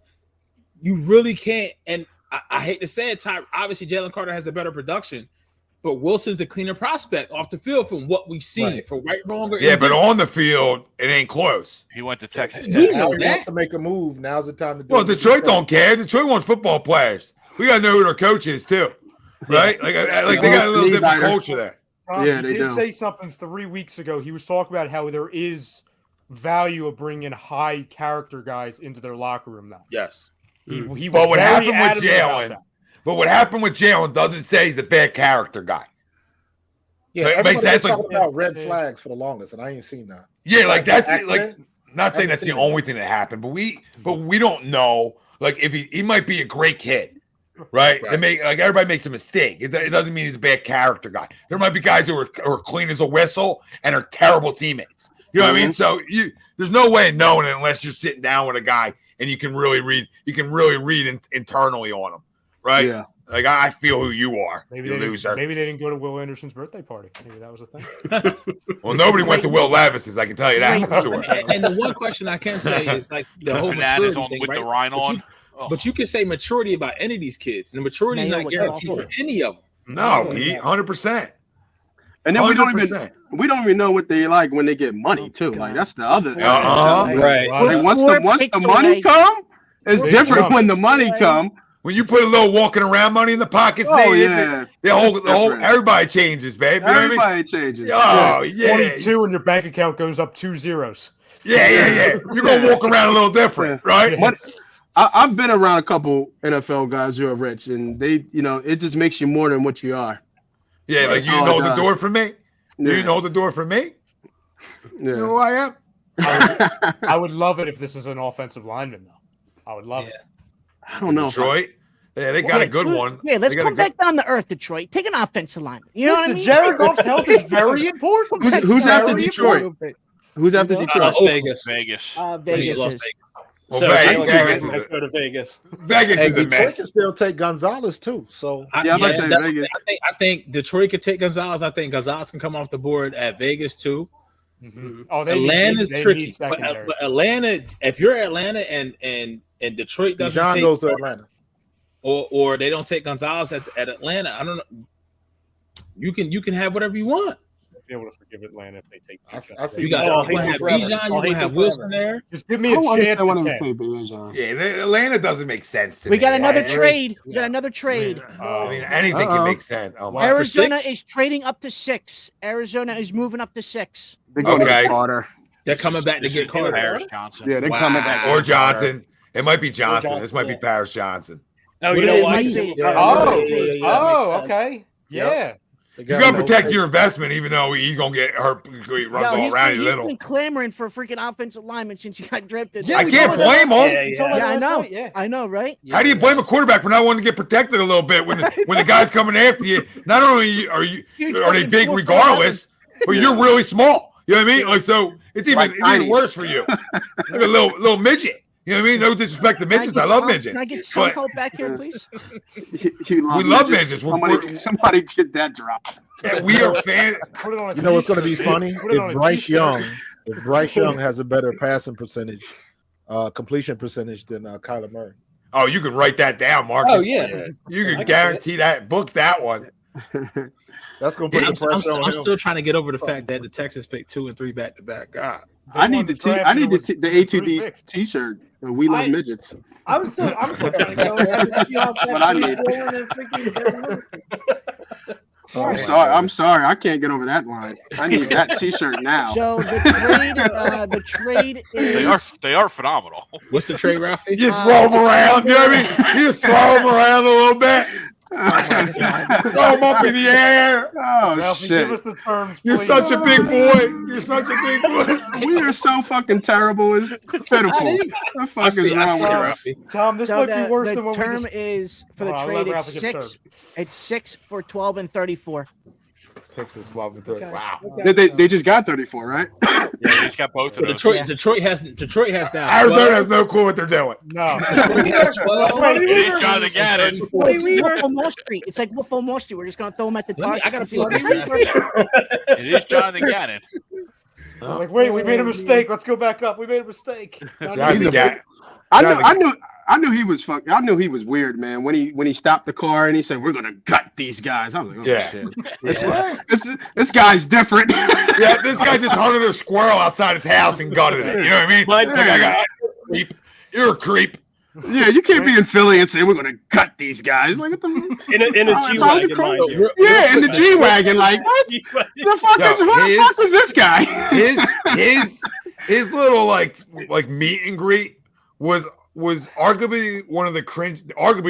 You really can't. And I hate to say it, obviously Jalen Carter has a better production, but Wilson's the cleaner prospect off the field from what we've seen. Right. For right, wrong, or Yeah, but indifferent. on the field, it ain't close. He went to Texas We Tech. know Now he that. wants to make a move. Now's the time to do Well, it. Detroit don't care. Detroit wants football players. We gotta know who their coach is too, right? Like they got a little different culture there. Yeah, he they did do. say something 3 weeks ago. He was talking about how there is value of bringing high character guys into their locker room now. Yes. He was But what very happened with adamant about Jalen? that. But what happened with Jalen doesn't say he's a bad character guy. Yeah, Like, it everybody makes sense, was like- talking about red flags for the longest, and I ain't seen that. Yeah, like that's Accident? like not saying that's the only thing that happened, but we don't know. Like if he might be a great kid, right? They make like everybody makes a mistake. It doesn't mean he's a bad character guy. There might be guys who are clean as a whistle and are terrible teammates. You know what I mean? So there's no way of knowing it unless you're sitting down with a guy and you can really read. You can really read internally on him, right? Yeah. Like I feel who you are, Maybe you they loser. Maybe they didn't go to Will Anderson's birthday party. Maybe that was a thing. Well, nobody went to Will Levis's. I can tell you that for sure. And the one question I can say is like the whole Bananas maturity on thing, with right? the rind on. But you can say maturity about any of these kids. And the maturity is Now, not you know guaranteed what for any of them. No, Pete, 100%. And then we don't 100%. even know what they like when they get money too. Like that's the other thing. Right. Like once Before the picks money away- come, it's Big different jump. when the money come. When you put a little walking around money in the pockets, Oh, they, yeah. the whole different. everybody changes, babe. You know what I mean? Everybody changes. Oh, yeah. 22 and your bank account goes up 2 zeros. Yeah. You're going to walk around a little different, right? Money- I've been around a couple NFL guys who are rich, and they, it just makes you more than what you are. Yeah, like That's you all know it the does. door for me? Yeah. You know the door for me? You know Yeah. who I am? I would love it if this is an offensive lineman, though. I would love it. I don't know. Detroit? Yeah, they got a good one. Yeah, let's They got a come good- back down to earth, Detroit. Take an offensive lineman. You know what I mean? Jared Goff's health is very important. Who's after Very Detroit? important. Who's after Detroit? Las Vegas. Vegas. Vegas Las is. Well, So Vegas, Jalen Vegas Carter is might go to Vegas. Vegas is a Detroit mess. can still take Gonzalez too. So Yeah, I'm about to say that's- Vegas. I think Detroit could take Gonzalez. I think Gonzalez can come off the board at Vegas too. Oh, Atlanta's they tricky, need secondary. but Atlanta. If you're Atlanta and Detroit doesn't Bijan take, goes to Atlanta. or they don't take Gonzalez at Atlanta, I don't know. You can have whatever you want. Be able to forgive Atlanta if they take. I see. You got I'll you gonna hate have them forever. Bijan, I'll you're hate gonna have them Wilson forever. there. Just give me I a don't chance understand why to they take. take Bijan. Yeah, Atlanta doesn't make sense to We me. got another I mean, trade. We got another trade. I mean, anything can make sense. Oh, my. For Arizona 6? is trading up to 6. Arizona is moving up to 6. They go Okay. to Carter. They're coming back to This get is Carter. Paris Johnson. Yeah, they're coming back. Or Johnson. It might be Johnson. Johnson, This might be yeah. Paris Johnson. Oh, What you know is why? it? Yeah. Oh, That makes sense. okay. Yeah. They You got got to no protect trade. your investment, even though he's going to get hurt. He runs all he's around been, you he's little. been clamoring for a freaking offensive lineman since he got drafted. I can't blame him. Yeah, I know. Yeah. I know, right? How do you blame a quarterback for not wanting to get protected a little bit when the guy's coming after you? Not only are they big regardless, but you're really small. You know what I mean? Like so, it's even tiny. worse for you. Like a little midget. You know what I mean? No disrespect to midgets. I love midgets. Can I get some But help back here, please? We love midgets. Somebody get that drop. we are fan. Put it on a You know what's going to be t-shirt. funny? Put it on If a Bryce t-shirt. Young, has a better passing percentage, completion percentage than Kyler Murray. Oh, you can write that down, Marcus. Oh, yeah. You I can can guarantee that. Book that one. That's going to put the pressure on I'm him. still trying to get over the fact that the Texans picked 2 and 3 back to back. God, They I won need the the draft I and need it was the 3 ATD picks. T-shirt. We love I- midgets. I'm still trying to go. But I need- I'm sorry. I can't get over that line. I need that T-shirt now. So the trade is They are phenomenal. what's the trade, Ralphie? You just throw them around. You know what I mean? You just throw them around a little bit. Throw them up in the air. Oh Ralphie, shit! give us the terms. You're please. such a big boy. You're such a big boy. We are so fucking terrible. It's pitiful. What the fuck I is see, wrong with us? Ralphie. Tom, this so might be worse the than what we term just. is for the I'll trade. let It's Ralphie get 6. It's 6 for 12 and 34. 6 for 12 and 30. Wow. They just got 34, right? Yeah, he's got both of So those. Detroit has now. Arizona 12. has no clue what they're doing. No. Detroit has 12. It is Jonathan Gannon. It's Wolf on Wall Street. It's like Wolf on Wall Street. We're just gonna throw them at the Let me- target. I gotta and see pull what this they draft. It is Jonathan Gannon. Like, wait, we made a mistake. Let's go back up. We made a mistake. Jonathan Gannon. I knew he was fuck. I knew he was weird, man. When he stopped the car and he said, "We're gonna gut these guys," I was like, "Oh Yeah. shit, this guy's different." Yeah, this guy just hunted a squirrel outside his house and gutted it. You know what I mean? Like, I got creep. You're a creep. Yeah, you can't be in Philly and say we're gonna cut these guys. Like what the In a G-Wagon, mind you. Yeah, in the G-Wagon. Like what? The fuck Yo, is? Who the fuck is this guy? his little like meet and greet was arguably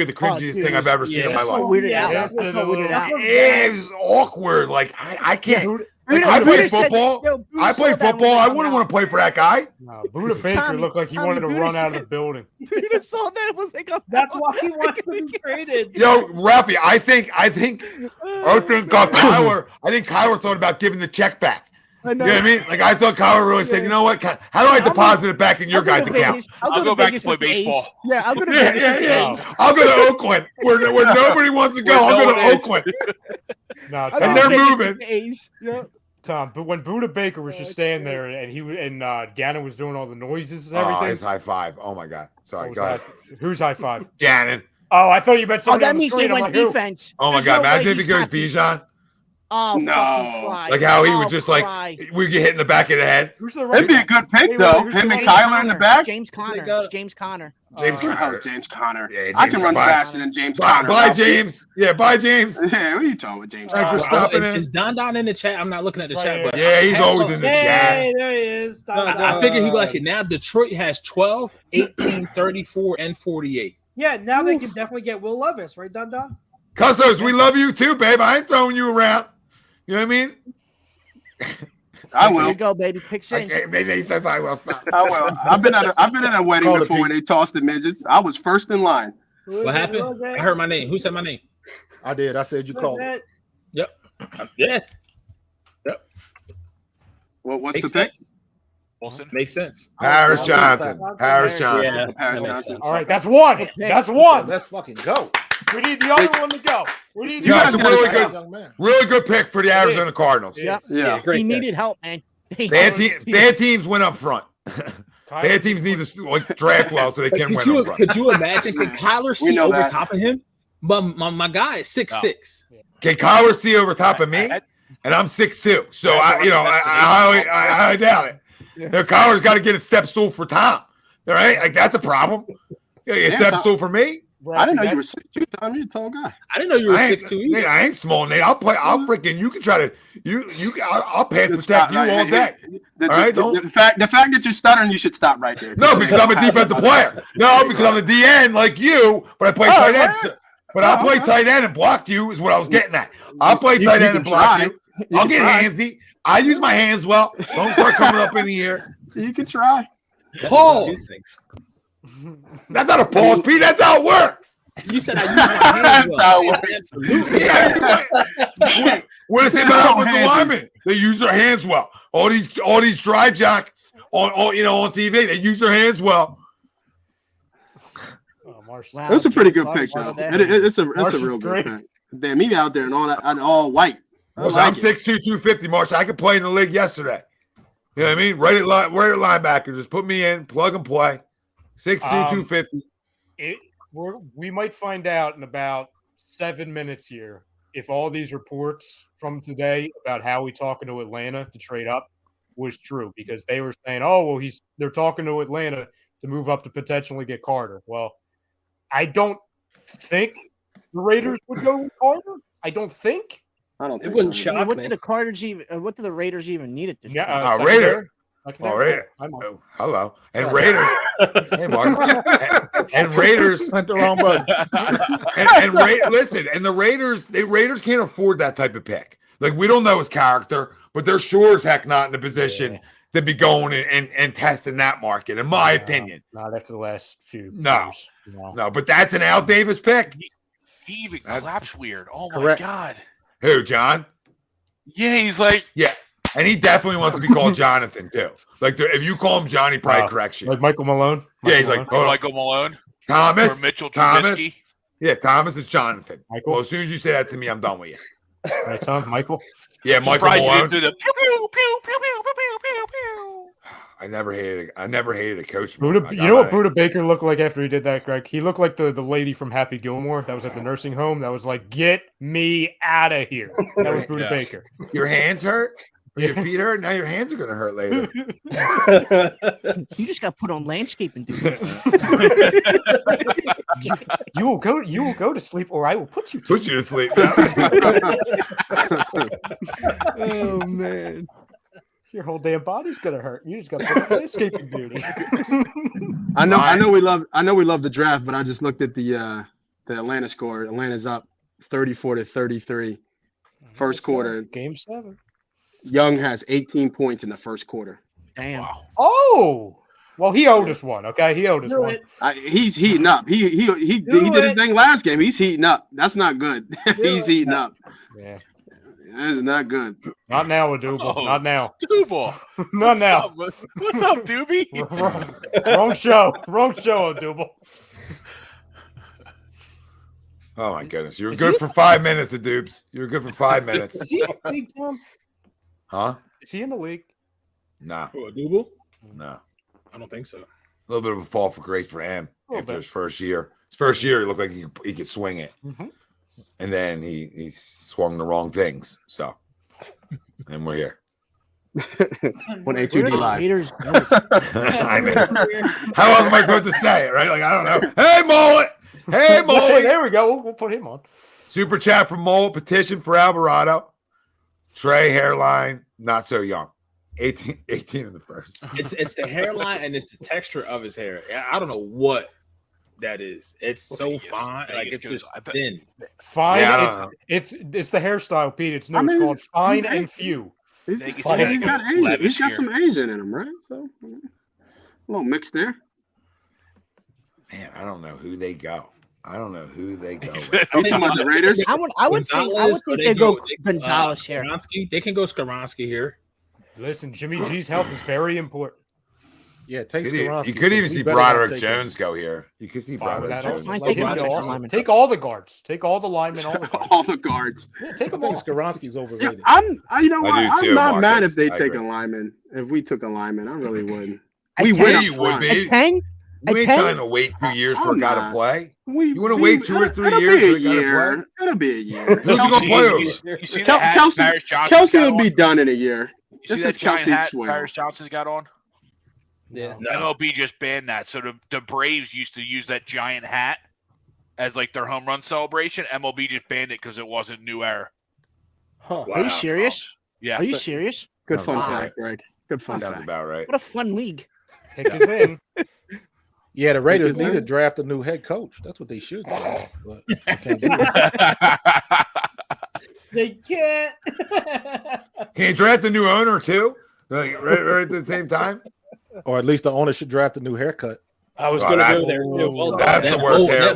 the cringiest thing I've ever seen in my life. Weirded out. Yeah, That's so weirded out. It was awkward. Like I can't. Like, Buddha I play said- football. yo, Buddha I play saw that football. when I they wouldn't come want to play for that guy. No, Buddha Baker Tommy- looked like he Tommy wanted to Buddha run out of the said- building. Buddha saw that it was like a. That's why he wants to be traded. Yo, Rafi, I think Kyler thought about giving the check back. I know. You know what I mean? Like I thought Kyler really said, you know what? How do I deposit it back in your guys' account? I'll go back to play baseball. Yeah, I'll go to Vegas with the A's. I'll go to Oakland where nobody wants to go. I'll go to Oakland. No, I'll And go to they're Vegas with moving. the A's. Yeah. Tom, but when Buddha Baker was just standing there and Gannon was doing all the noises and Oh, everything. his high five. Oh my God. Sorry, go ahead. Who's high five? Gannon. Oh, I thought you meant Oh, somebody that on the means they screen. I'm went like, who? defense. Oh my There's God. no way Imagine if he he's goes happy. Bijan. Oh, No. fucking cry. Like how he Oh, would just cry. we get hit in the back of the head. Who's the That'd be a good pick though. who's Him the and running Kyler in the back. James Conner. got- It's James Conner. James Conner. Oh, James Conner. Yeah, I James can run Conner. faster than James Bye, Conner. bye, James. Yeah, bye, James. Yeah, what are you talking about, James Thanks for Conner? stopping in. Is Don in the chat? I'm not looking at the chat, but Yeah, he's always in the chat. Hey, there he is. I figured he'd be like it. Now Detroit has 12, 18, 34, and 48. Yeah, now they can definitely get Will Levis, right, Don? Cussos, we love you too, babe. I ain't throwing you around. You know what I mean? I There you will. go, baby. Picks in. Maybe he says I will stop. I will. I've been at a wedding Call it before Pete. where they tossed the midgets. I was first in line. What happened? I heard my name. Who said my name? I did. I said you called. Yep. Yeah. Well, what's Makes the pick? sense. Wilson. Makes sense. Harris Johnson. Harris Johnson. Yeah, Harris that makes Johnson. sense. All right, that's one. That's one. Let's fucking go. We need the other one to go. We need Yeah, the it's a other really one. good, Young man. really good pick for the Arizona Cardinals. Yep. Yeah. Great He pick. needed help, man. Bad teams win up front. Bad teams need to draft well so they can win up front. Could you imagine? Could Kyler see know over that. top of him? But my guy is 6'6". Can Kyler see over top of me? And I'm 6'2". So I highly doubt it. Now, Kyler's got to get a step stool for Tom. All right, like that's a problem. You gotta get a step Tom. stool for me. I didn't know you were 6'2", Tom. You're a tall guy. I didn't know you were I ain't, 6'2" either. Nate, I ain't small, Nate. I'll play. I'll freaking. You can try to. I'll pass Just stop protect you right all there. day. The, All right, the, don't- the fact that you're stuttering, you should stop right there. No, because I'm a defensive player. No, because I'm a DN like you, but I play tight end. right. But I'll play tight end and block you is what I was getting at. I'll play You- tight you end can and block try. you. You I'll can get try. handsy. I use my hands well. Don't start coming up in the air. You can try. Paul, That's not a pause, Pete. That's how it works. you said I use my hands That's how well. it Absolutely. Yeah. What is it about with the linemen? They use their hands well. All these dry jackets on TV. They use their hands well. Oh, Marsh. Wow, That's a pretty good Marsh pick, though. out there. It's a Marsh is real good great. pick. Damn, he out there and all that, and all white. I Well, like I'm it. 6'2", 250, Marsh. I could play in the league yesterday. You know what I mean? Right at linebacker. Just put me in, plug and play. 6'2", 250. We might find out in about 7 minutes here if all these reports from today about Howie talking to Atlanta to trade up was true, because they were saying, "Oh, well, they're talking to Atlanta to move up to potentially get Carter." Well, I don't think the Raiders would go with Carter. I don't think. I don't It think wouldn't so. shock What me. did the Carters even? What do the Raiders even need it to? Yeah, Raider. secondary. Oh, Raider. I'm on. Oh, hello. And Raiders. Hey, Mark. and Raiders. Went the wrong button. Listen, and the Raiders can't afford that type of pick. Like, we don't know his character, but they're sure as heck not in the position to be going and testing that market, in my opinion. Not after the last few No. years. No. No, but that's an Al Davis pick. He even claps weird. Oh my Correct. god. Who, John? Yeah, he's like, Yeah. And he definitely wants to be called Jonathan, too. Like, if you call him John, he probably corrects you. Like Michael Malone. Yeah, he's like, Malone? hold on. Michael Malone Thomas. or Mitchell Thomas. Trubisky. Yeah, Thomas is Jonathan. Michael. Well, as soon as you say that to me, I'm done with you. Right, Tom? Michael. Yeah, Michael Surprised you Malone. didn't do the pew pew pew pew pew pew pew pew. I never hated a coach. Buddha, I you got know what my- Buddha Baker looked like after he did that, Greg? He looked like the lady from Happy Gilmore that was at the nursing home that was like, "Get me out of here." That was Buddha Yeah. Baker. Your hands hurt? Or your feet hurt, now your hands are gonna hurt later. You just got put on landscaping duties. You will go to sleep, or I will put you to sleep. Oh man. Your whole damn body's gonna hurt. You just got to put on landscaping duty. I know we love the draft, but I just looked at the Atlanta score. Atlanta's up 34-33 first quarter. Game 7. Young has 18 points in the first quarter. Damn. Wow. Oh, well, he owed us one. Okay, he owed us Do one. it. He's heating up. He did his thing last game. He's heating up. That's not good. He's heating up. Yeah, That is not good. not now, Adubel. Oh. Not now. Dubal. Not now. What's up, Doobie? Wrong show. Wrong show, Adubel. Oh my goodness. You were good for 5 minutes, Dubes. You were good for 5 minutes. Is he in the league, Tom? Huh? Is he in the league? Nah. Who, a Double? No. I don't think so. A little bit of a fall for grace for him Little after bit. his first year. His first year, he looked like he could swing it. Mhm. And then he swung the wrong things. So, and we're here. On Where A2D did the Live. Raiders go? I mean, how else am I supposed to say it, right? Like, I don't know. Hey, Mullet. Hey, Hey, Mullet. there we go. We'll put him on. Super chat from Mullet. Petition for Alvarado. Trey, hairline, not so young. 18 in the first. It's the hairline and it's the texture of his hair. I don't know what that is. It's so Vegas. fine. Like Vegas it's goes- just I bet- thin. Fine. Yeah, I don't know. it's the hairstyle, Pete. It's new. I mean, it's called fine he's and Asian. few. He's Vegas got gotta Asian. go Levis He's got here. some Asian in him, right? So a little mix there. Man, I don't know who they go. I don't know who they go with. You talking about the Raiders? I would think Gonzalez, or they go they Gonzalez here. Skaronski. They can go Skaronski here. Listen, Jimmy G's health is very important. Yeah, take You Skoronski. could even We see better not Broderick take Jones go here. You could see Fine with Broderick that Jones. also. I Let think him I'd go take also. lineman. Take all the guards. Take all the linemen. All the guards. All the guards. Yeah, take I them think all. Skoronski's Yeah, overrated. you know I what? do I'm too, not mad Marcus. if they I take agree. a lineman. If we took a lineman, I really wouldn't. At We 10? win Yeah, up you would front. be. At 10? You ain't At 10? trying to wait 2 years for a I'm guy to not. play. We You wanna wait 2 or 3 it'll years be for a the guy to year. play? It'll be a year. Who's gonna You see- play you over? see- you see Kel- that hat Kelsey- Paris Johnson's Kelsey got will be on? done in a year. You This see that is giant Kelsey's hat swing. Paris Johnson's got on? Yeah. No. MLB just banned that. So the Braves used to use that giant hat as like their home run celebration. MLB just banned it because it wasn't new era. Huh. Are you serious? Yeah. Are you serious? Good fun Wow. fact, Greg. Good fun Sounds fact. about right. What a fun league. Take us in. Yeah, the Raiders Think need it's to draft a new head coach. That's what they should do. But they can't do it. They can't. Can you draft a new owner too? Like, right at the same time? Or at least the owner should draft a new haircut. I was Oh, going to that- go there too. Well done. That's the worst hair.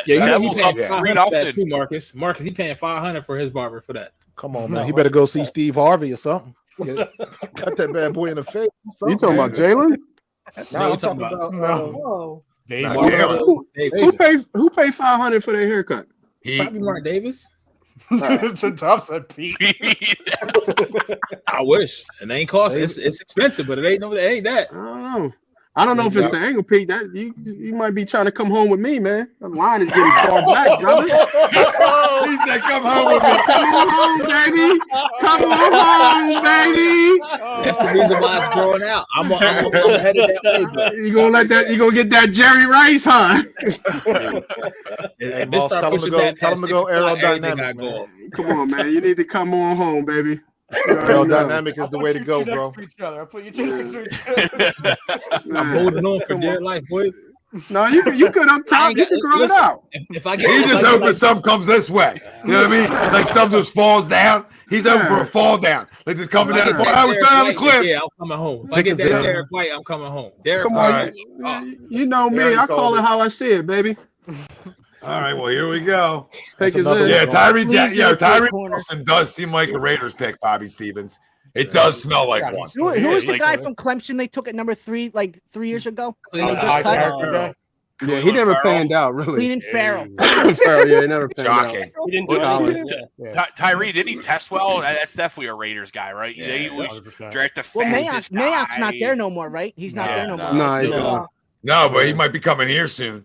Yeah, Devil's up yeah. 3 that nothing. too, Marcus. Marcus, he paying $500 for his barber for that. Come on, man. He better go see Steve Harvey or something. Cut that bad boy in the face. You talking about Jalen? No, we're I'm talking talking about Whoa. Dave Nah, Martin. Jalen. Who paid $500 for their haircut? He, Probably Mark Davis. It's a tough set, Pete. I wish. And they ain't cost. It's expensive, but it ain't that. I don't know. I don't know if it's the angle, Pete. That you might be trying to come home with me, man. The line is getting far back, brother. he said, "Come home with me." Come on home, baby. Come on home, baby. That's the reason why it's growing out. I'm headed that way, but You gonna get that Jerry Rice, huh? if boss, it start tell him to pushing go- back tell past him to go 6 o'clock, everything aerodynamic, gotta go man. up. Come on, man. You need to come on home, baby. You already know. Aerodynamic is the way to go, bro. I'll put you two next to each other. I'm Man. holding on for Come dear on. life, boy. No, you could up I top. ain't You got- can grow it listen, out. If I get, He if just I get hoping like, some comes this way. You know what I mean? Like some just falls down. He's hoping for a fall down. Like just coming if I down. get that I was Derek down on the White, cliff. yeah, I'm coming home. If I Think get it's that him. Derek White, I'm coming home. Derek Come White. on. You know me. already I call called it it. how I see it, baby. All right, well, here we go. Take his another in. Yeah, Tyree Please look to the corner. Wilson does seem like a Raiders pick, Bobby Stevens. It does smell like one. Who was the like- guy from Clemson they took at number 3 like 3 years ago? Cleveland just High cut. character guy. Yeah, he never panned out, Clean really. and Farrell. Farrell, yeah, he never panned out. Shocking. He didn't do Colin. anything. Yeah. Tyree, didn't he test well? That's definitely a Raiders guy, right? Yeah, They always 100%. draft the Well, fastest Mayock's not guy. there no more, right? He's not No, there no no. more. No, he's No. gone. No, but he might be coming here soon.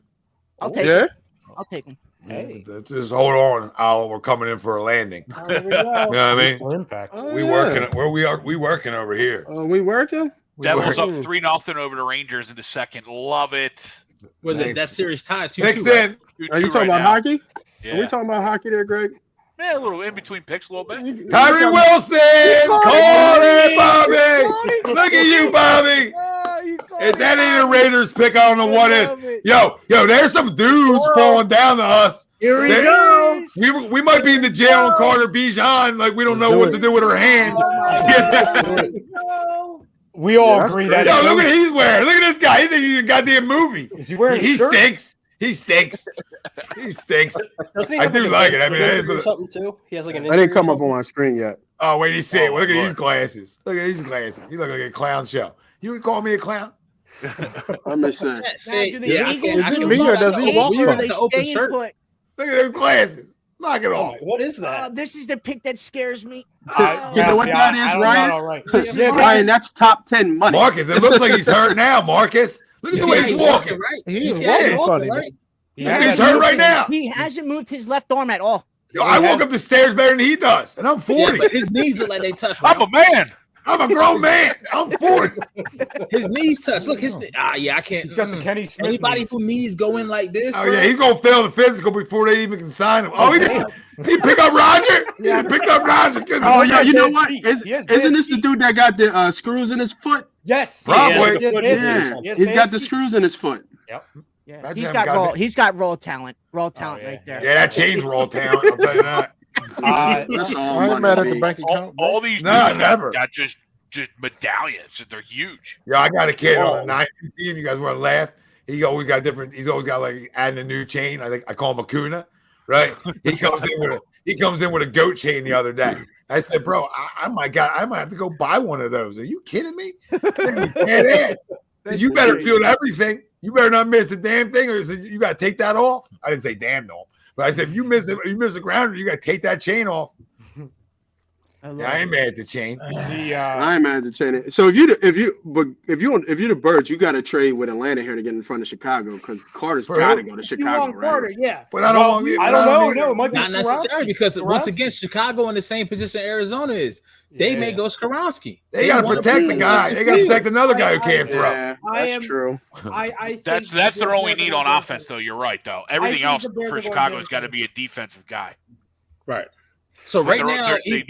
I'll take Yeah? him. I'll take him. Hey. Just hold on. We're coming in for a landing. Oh, there we You go. know what I mean? For impact. We working where we are. We working over here. We working? Devils up 3-0 over the Rangers in the second. Love it. Was it that series tied 2-2? Mix in. Are you talking about hockey? Yeah. Are we talking about hockey there, Greg? Yeah, a little in between picks, a little bit. Tyree Wilson, call it, Bobby. Look at you, Bobby. If that ain't a Raiders pick, I don't know what is. Yo, there's some dudes falling down to us. Here we go. We might be in the Jalen Carter Bijan, like we don't know what to do with our hands. We all agree that. Yo, look at what he's wearing. Look at this guy. He thinks he's in a goddamn movie. Is he wearing? He stinks. He stinks. He stinks. I do like it. I mean, something too. He has like an. I didn't come up on my screen yet. Oh, wait, he's saying. Look at these glasses. Look at these glasses. You look like a clown show. You would call me a clown? I'm just saying. Is it me or does he walk or around they the open stay shirt? put? Look at those glasses. Knock it off. What is that? This is the pick that scares me. You know what that is, Ryan? Right. Ryan, that's top 10 money. Marcus, it looks like he's hurt now, Marcus. Look at the way he's walking. right? He is walking funny, right? He's hurt right now. He hasn't moved his left arm at all. Yo, I walk up the stairs better than he does, and I'm 40. Yeah, but his knees look like they touch. I'm a man. I'm a grown man. I'm 40. His knees touch. Look, I can't. He's got the Kenny Smith. Anybody knees. who knees go in like this. Oh, bro, yeah, he's going to fail the physical before they even can sign him. Oh, he picked up Roger? Yeah, he picked up Roger. Oh, yeah, you know what? Yes, Isn't this the dude that got the screws in his foot? Yes. Probably. Yeah, he's got the screws in his foot. Yep. Yeah, Imagine he's having got raw. gotten- He's got raw talent. Raw talent yeah. right there. Yeah, that changed raw talent. I'll tell you that. That's all I ain't money mad to at the me. bank account. All these No, dudes never. got just medallions. They're huge. Yeah, I got a kid on the 9 team. You guys want to laugh? He's always got like adding a new chain. I call him a Kuna, right? He comes in with a goat chain the other day. I said, bro, I might have to go buy one of those. Are you kidding me? You better feel everything. You better not miss a damn thing, or you got to take that off. I didn't say damn no, but I said if you miss the grounder, you got to take that chain off. I ain't mad at the chain. I ain't mad at the chain. So if you're the Birds, you got to trade with Atlanta here to get in front of Chicago because Carter's got to go to Chicago, right? Carter, yeah. But I don't want. I don't know. No, it might be not necessarily because once again, Chicago in the same position Arizona is. They may go Skaronski. They got to protect the guy. They got to protect another guy who can't throw. Yeah, that's true. I think That's their only need on offense, though. You're right, though. Everything else for Chicago has got to be a defensive guy. Right. So right now use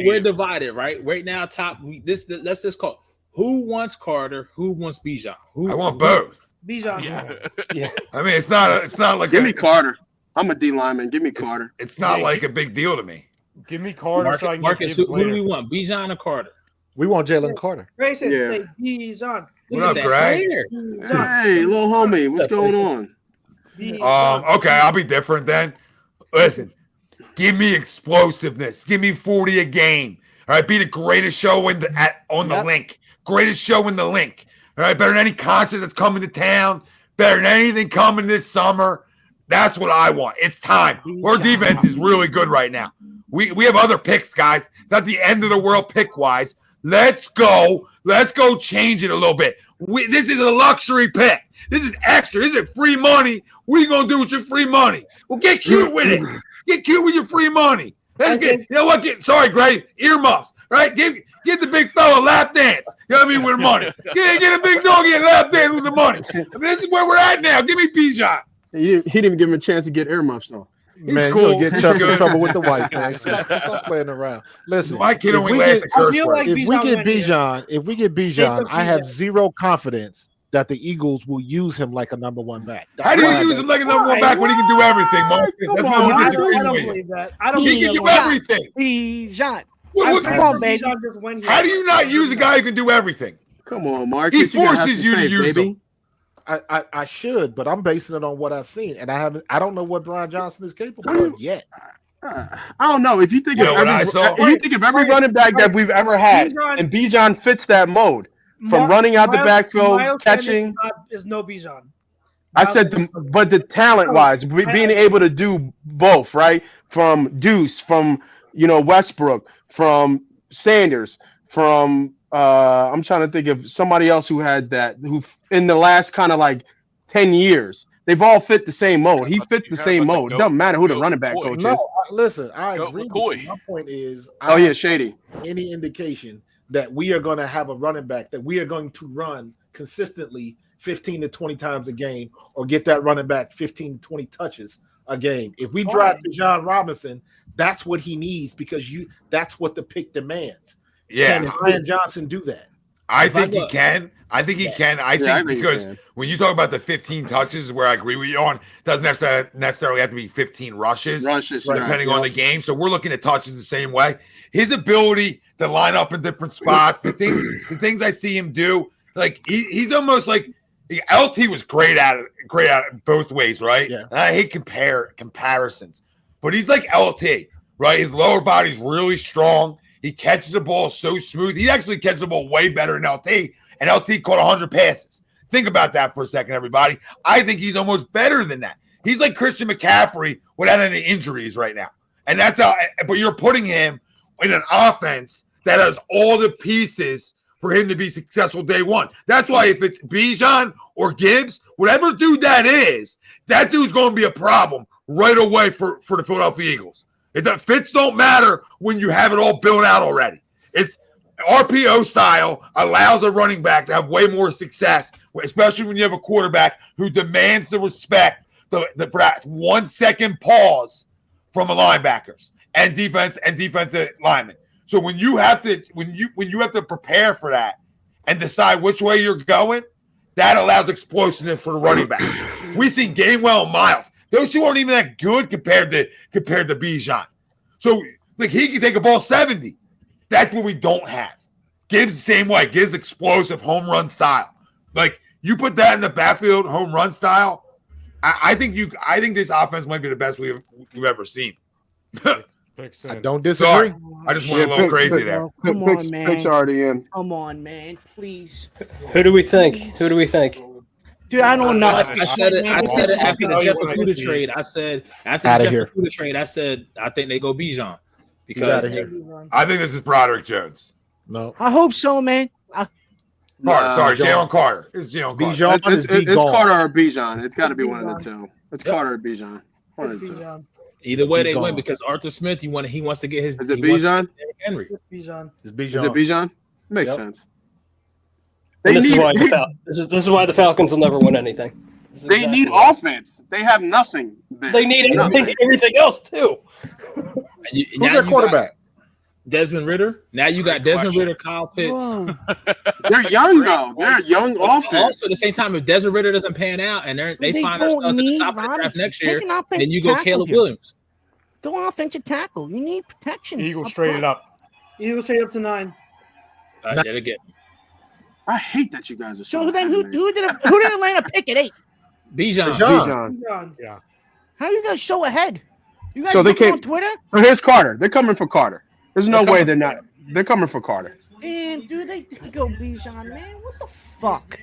we're divided. Right now, let's just call. Who wants Carter? Who wants Bijan? I want both. Bijan. Yeah. I mean, it's not like Give me Carter. I'm a D lineman. Give me Carter. It's not like a big deal to me. Give me Carter. So I can Marcus, who do we want? Bijan or Carter? We want Jalen Carter. Grayson, Yeah. say Bijan. What up, Greg? Hey, little homie, what's going on? Okay, I'll be different then. Listen, give me explosiveness. Give me 40 a game. All right, be the greatest show on the link. Greatest show in the link. All right, better than any concert that's coming to town. Better than anything coming this summer. That's what I want. It's time. Our defense is really good right now. We have other picks, guys. It's not the end of the world pick-wise. Let's go. Let's go change it a little bit. This is a luxury pick. This is extra. This is free money. What are you going to do with your free money? Well, get cute with it. Get cute with your free money. You know what? Sorry, Greg. Earmuffs, right? Give the big fella a lap dance. You know what I mean? With money. Get a big dog get a lap dance with the money. I mean, this is where we're at now. Give me Bijan. He didn't even give him a chance to get earmuffs though. Man, cool. you'll get Chuck in trouble with the wife, man. Stop playing around. Listen, My kid only lasts a curse word. like if we get Bijan Bijan, I have zero confidence that the Eagles will use him like a number one back. How do you use him like a number one back when he can do everything, Marcus? That's Come not on, what I disagreeing don't with. believe that. I don't He believe can do that. everything. Bijan. What- Come on, baby. How do you not use a guy who can do everything? Come on, Marcus. He forces you to use him. I should, but I'm basing it on what I've seen, and I don't know what Brian Johnson is capable of yet. I don't know. If you think You know what I saw? every running back that we've ever had, and Bijan fits that mode from running out the backfield, catching. Is no Bijan. I said, but the talent-wise, being able to do both, right? From Deuce, from Westbrook, from Sanders, from I'm trying to think of somebody else who had that, who in the last kind of like 10 years they've all fit the same mold. He fits the You're same about to mold. go- Doesn't matter who the go running back boy. coach No, is. listen, I Go agree. McCoy. With you. My point is, Oh yeah, Shady. any indication that we are going to have a running back that we are going to run consistently 15 to 20 times a game, or get that running back 15 to 20 touches a game. If we draft Bijan Robinson, that's what he needs, because that's what the pick demands. Yeah. Can Ryan Johnson do that? I think he can. I think he can. I think because can. when you talk about the 15 touches, where I agree with you on, doesn't necessarily have to be 15 rushes, depending on the game. So we're looking at touches the same way. His ability to line up in different spots, the things I see him do, like he's almost like LT was great at it both ways, right? Yeah. And I hate comparisons, but he's like LT, right? His lower body's really strong. He catches the ball so smooth. He actually catches the ball way better than LT, and LT caught 100 passes. Think about that for a second, everybody. I think he's almost better than that. He's like Christian McCaffrey without any injuries right now. And that's how, but you're putting him in an offense that has all the pieces for him to be successful day one. That's why if it's Bijan or Gibbs, whatever dude that is, that dude's going to be a problem right away for the Philadelphia Eagles. Fits don't matter when you have it all built out already. It's RPO style allows a running back to have way more success, especially when you have a quarterback who demands the respect for that 1 second pause from a linebackers and defensive linemen. So when you have to prepare for that and decide which way you're going, that allows explosiveness for the running backs. We see Gainwell and Miles. Those two aren't even that good compared to Bijan. So like he can take a ball 70. That's what we don't have. Gibbs the same way. Gibbs explosive home run style. Like you put that in the backfield, home run style. I think this offense might be the best we've ever seen. I don't disagree. Sorry. I just went a little crazy there. Come on, man. Picks already in. Come on, man. Please. Who do we think? Dude, I don't know. I said it after the Jeff Okudah trade. I said after the Jeff Okudah trade, I said I think they go Bijan because I think this is Broderick Jones. No, I hope so, man. Jalen Carter. It's Jalen Carter. It's Carter or Bijan. It's got to be one of the two. It's Carter or Bijan. One of the two. Either way, they win because Arthur Smith. He wants to get his. Is it Bijan? Henry. Bijan. Is it Bijan? Makes sense. This is why the Falcons will never win anything. They need offense. They have nothing. They need everything else too. Who's their quarterback? Desmond Ridder. Now you got Desmond Ritter, Kyle Pitts. They're young though. They're a young offense. Also, at the same time, if Desmond Ritter doesn't pan out and they find themselves at the top of the draft next year, then you go Caleb Williams. Go offensive tackle. You need protection. Eagles traded up. Eagles traded up to 9. All right, there again. I hate that you guys are so. Then who did Atlanta pick at 8? Bijan. Yeah. How are you guys so ahead? You guys so they came on Twitter? Oh, here's Carter. They're coming for Carter. There's no way they're not. They're coming for Carter. And do they go Bijan, man? What the fuck?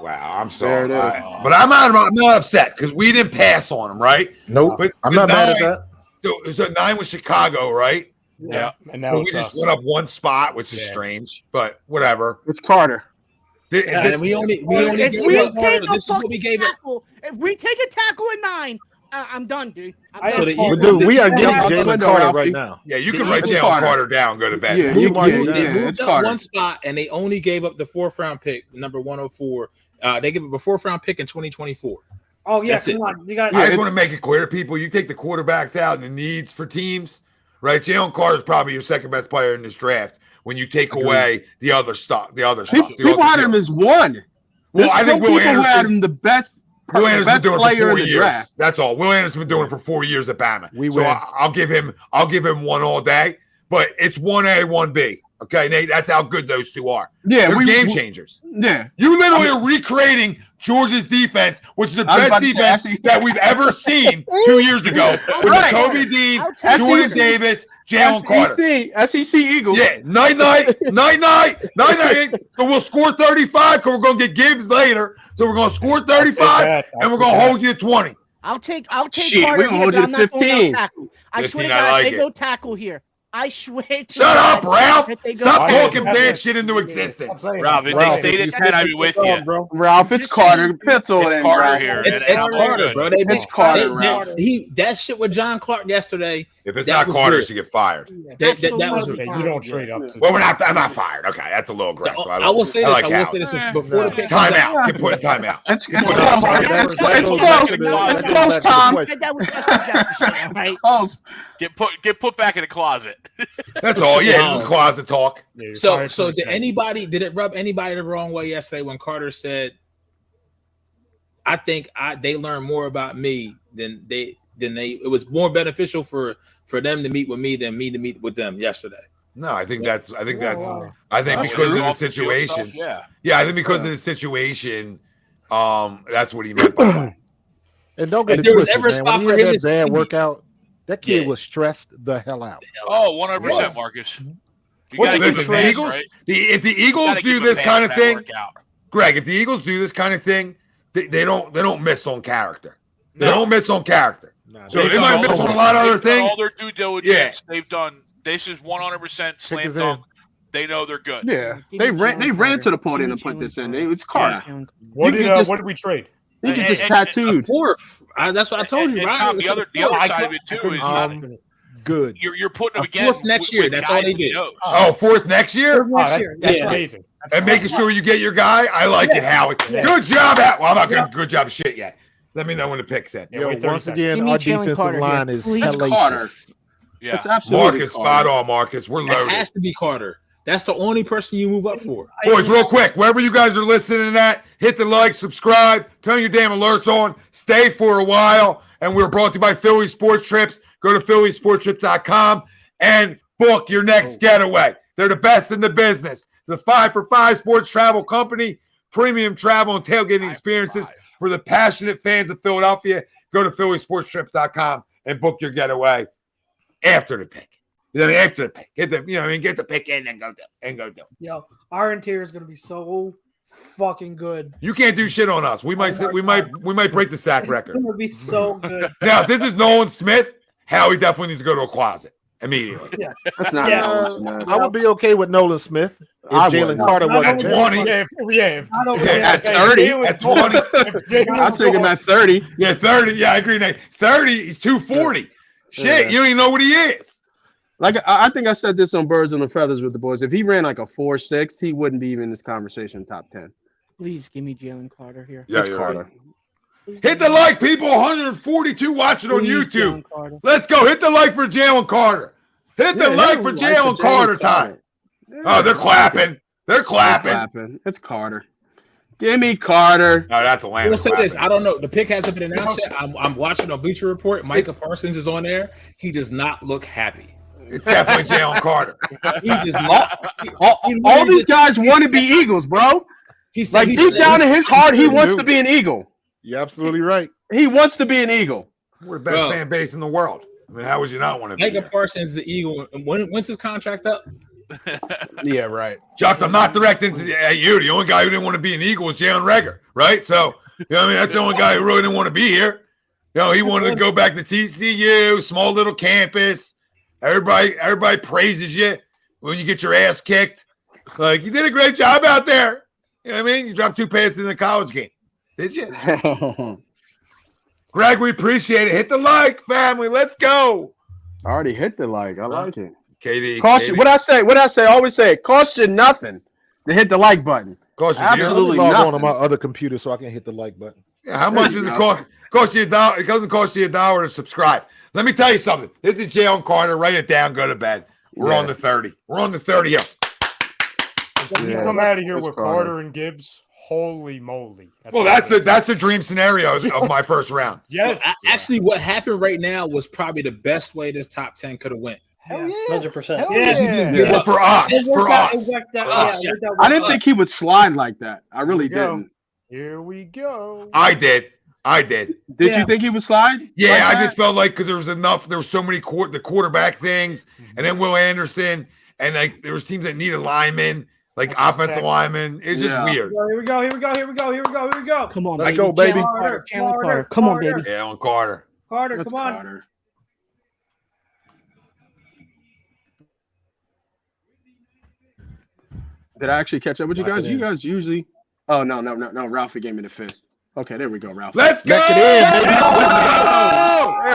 Wow, I'm sorry. But I'm not upset because we didn't pass on him, right? Nope. But I'm not mad at that. So 9 was Chicago, right? Yeah. And now we just went up one spot, which is strange, but whatever. It's Carter. If we take a tackle at 9, I'm done, dude. We are getting Jalen Carter right now. Yeah, you can write Jalen Carter down, go to bed. They moved up one spot, and they only gave up the 4th round pick, number 104. They gave up a 4th round pick in 2024. Oh yeah, That's come on. You got. I just want to make it clear to people: you take the quarterbacks out and the needs for teams, right? Jalen Carter is probably your second best player in this draft. When you take away the other stuff, people had him as 1. Well, I think Will Anderson had him the best. Will Anderson's been doing it for 4 years. Draft. That's all. Will Anderson's been doing it for 4 years at Bama. I'll give him 1 all day. But it's 1A, 1B. Okay, Nate, that's how good those two are. Yeah, they're game changers. Yeah, you literally are recreating Georgia's defense, which is the best defense that we've ever seen 2 years ago with Kobe Dean, Jordan Davis, Jalen Carter. SEC Eagles. Yeah, night. So we'll score 35 because we're going to get Gibbs later. So we're going to score 35 and we're going to hold you to 20. I'll take Carter here, but I'm not going to tackle. I swear to God, they go tackle here. I swear to Shut God, up, Ralph. that they go Stop back. talking bad shit into existence. Ralph, if they Ralph, stayed if in you 10, I'd be with you. bro. Ralph, it's Just Carter. saying. Pencil It's in, Carter Ralph. here. It's and we're Carter, good. bro. It's Carter, Ralph. That shit with John Clark yesterday. If it's That not was Carter, good. she get fired. That was Absolutely. Okay, you don't trade up to. Well, I'm not fired. Okay, that's a little aggressive. I will say this. like I will Howard. say this before the pick comes Time out. out. Get put in time out. It's That- close. that- It's close. It's close, Tom. That was what Jack said, all right? Close. Get put back in the closet. That's all. Yeah, this is closet talk. Yeah, you're So fired for did it rub anybody the wrong way yesterday when Carter said, "I think they learned more about me than they it was more beneficial for them to meet with me than me to meet with them yesterday." No, I think that's Wow. because of the Off the field situation. stuff, yeah. Yeah, I think because of the situation, that's what he meant by that. And don't get If it there was twisted, ever a man. spot When for he had him that to bad see- workout, that kid Yeah. was stressed the hell out. Oh, 100%, Yeah. Marcus. You Well, gotta listen, give the fans, Eagles, right? if the You Eagles gotta do give this fans kind of that thing, workout. Greg, if the Eagles do this kind of thing, they don't miss on character. They No. don't miss on character. Nah, So They've they might done miss all- on a lot of other they've done things. All their due diligence. Yeah. They've done. This is 100% Check slam this in. dunk. They know they're good. Yeah, Give they me ran Jalen to the Carter. podium Give to me put this Jalen in. Carter. It's Carter. What You did could just- what did we trade? He could just And- tattooed. Fourth. That's what I told you, And right? Tom, the other I side of couldn't- it too I couldn't is Um, Good. you're putting them a again fourth next year. with That's all guys they he did. knows. Oh, fourth next year? Next that's year. that's Yeah. amazing. That's And fine. making sure you get your guy? I like it, Howie. Yeah. Good job, Howie. Well, I'm not going to good job shit yet. Let me know when the pick's in. Yeah, Yo, wait 30 once seconds. again, Give me our Jalen defensive Carter line here, is please. That's hellacious. Yeah. It's absolutely Marcus, Carter. spot on, Marcus. We're It loaded. has to be Carter. That's the only person you move up for. Boys, real quick, wherever you guys are listening to that, hit the like, subscribe, turn your damn alerts on, stay for a while. And we're brought to you by Philly Sports Trips. Go to phillysportstrips.com and book your next getaway. They're the best in the business. The 5 for 5 sports travel company, premium travel and tailgating experiences for the passionate fans of Philadelphia. Go to phillysportstrips.com and book your getaway after the pick. After the pick. Get the pick in and go do it. Yo, our interior is gonna be so fucking good. You can't do shit on us. We might break the sack It's record. gonna be so good. Now, if this is Nolan Smith, Howie definitely needs to go to a closet immediately. That's not Yeah. Nolan Smith. I would be okay with Nolan Smith if I Jalen wouldn't. Carter Not wasn't only- there. 20. If Not over Yeah, there. that's if 30. Jalen That's Carter- 20. if Jalen I'll take him at 30. Yeah, 30. Yeah, I agree, Nate. 30, he's 240. Shit, you don't even know what he is. Like I think I said this on Birds and the Feathers with the boys. If he ran like a 4.6, he wouldn't be even in this conversation top 10. Please give me Jalen Carter here. Yeah, It's you're Carter. right. Hit the like, people. 142 watching on Please, YouTube. Jalen Carter. Let's go. Hit the like for Jalen Carter. Hit the Yeah, like hit for the Jalen Carter time. Yeah, Oh, they're clapping. They're clapping. It's Carter. Give me Carter. Oh, that's a I land. will say this. I don't know. The pick hasn't been announced yet. I'm watching on Bleacher Report. Micah Parsons is on there. He does not look happy. It's definitely Jalen Carter. He does not. All these guys want to be Eagles, bro. He's Like deep down in his heart, he wants to be an Eagle. You're absolutely right. He wants to be an Eagle. We're the best Bro. fan base in the world. I mean, how would you not want to be? Micah there? Parsons is the Eagle. When's his contract up? Yeah, right. Chuck, I'm not directing at you. The only guy who didn't want to be an Eagle was Jalen Reagor, right? So, you know what I mean? That's the only guy who really didn't want to be here. You know, he wanted to go back to TCU, small little campus. Everybody praises you when you get your ass kicked. Like, you did a great job out there. You know what I mean? You dropped 2 passes in the college game. Did you? Greg, we appreciate it. Hit the like, family. Let's go. I already hit the like. I like it. KD. Cost you, what I say? I always say it costs you nothing to hit the like button. Cost you Absolutely Let me log on nothing. my other computer so I can hit the like button. Yeah, how much does it cost? Cost you $1. It doesn't cost you $1 to subscribe. Let me tell you something. This is Jalen Carter. Write it down. Go to bed. We're Yeah. on the 30. We're on the 30 here. You Yeah, come out of here that's with Carter. Carter and Gibbs. Holy moly! Well, that's a dream scenario of my first round. yes. Actually, what happened right now was probably the best way this top 10 could have went. Hell yeah. 100%. Hell Yeah. yeah. Well, for us, It worked for out- us. it worked out- For us. yeah, it worked out I didn't well. think he would slide like that. I really Here we go. didn't. Here we go. I did. Did Yeah. you think he would slide? Yeah, like I that? just felt like because there was enough. There were so many the quarterback things, and then Will Anderson, and like there was teams that needed linemen, like That's just offensive tackle. linemen. It's just Yeah. weird. Here we go. Here we go. Here we go. Here we go. Here we go. Come on, Let's baby. go, baby. Jalen Carter. Jalen Carter. Come on, baby. Yeah, on Carter. Carter, That's come on. Carter. Did I actually catch up with you guys? You guys usually. Oh no, Ralphie gave me the fist. Okay, there we go, Ralphie. Let's go!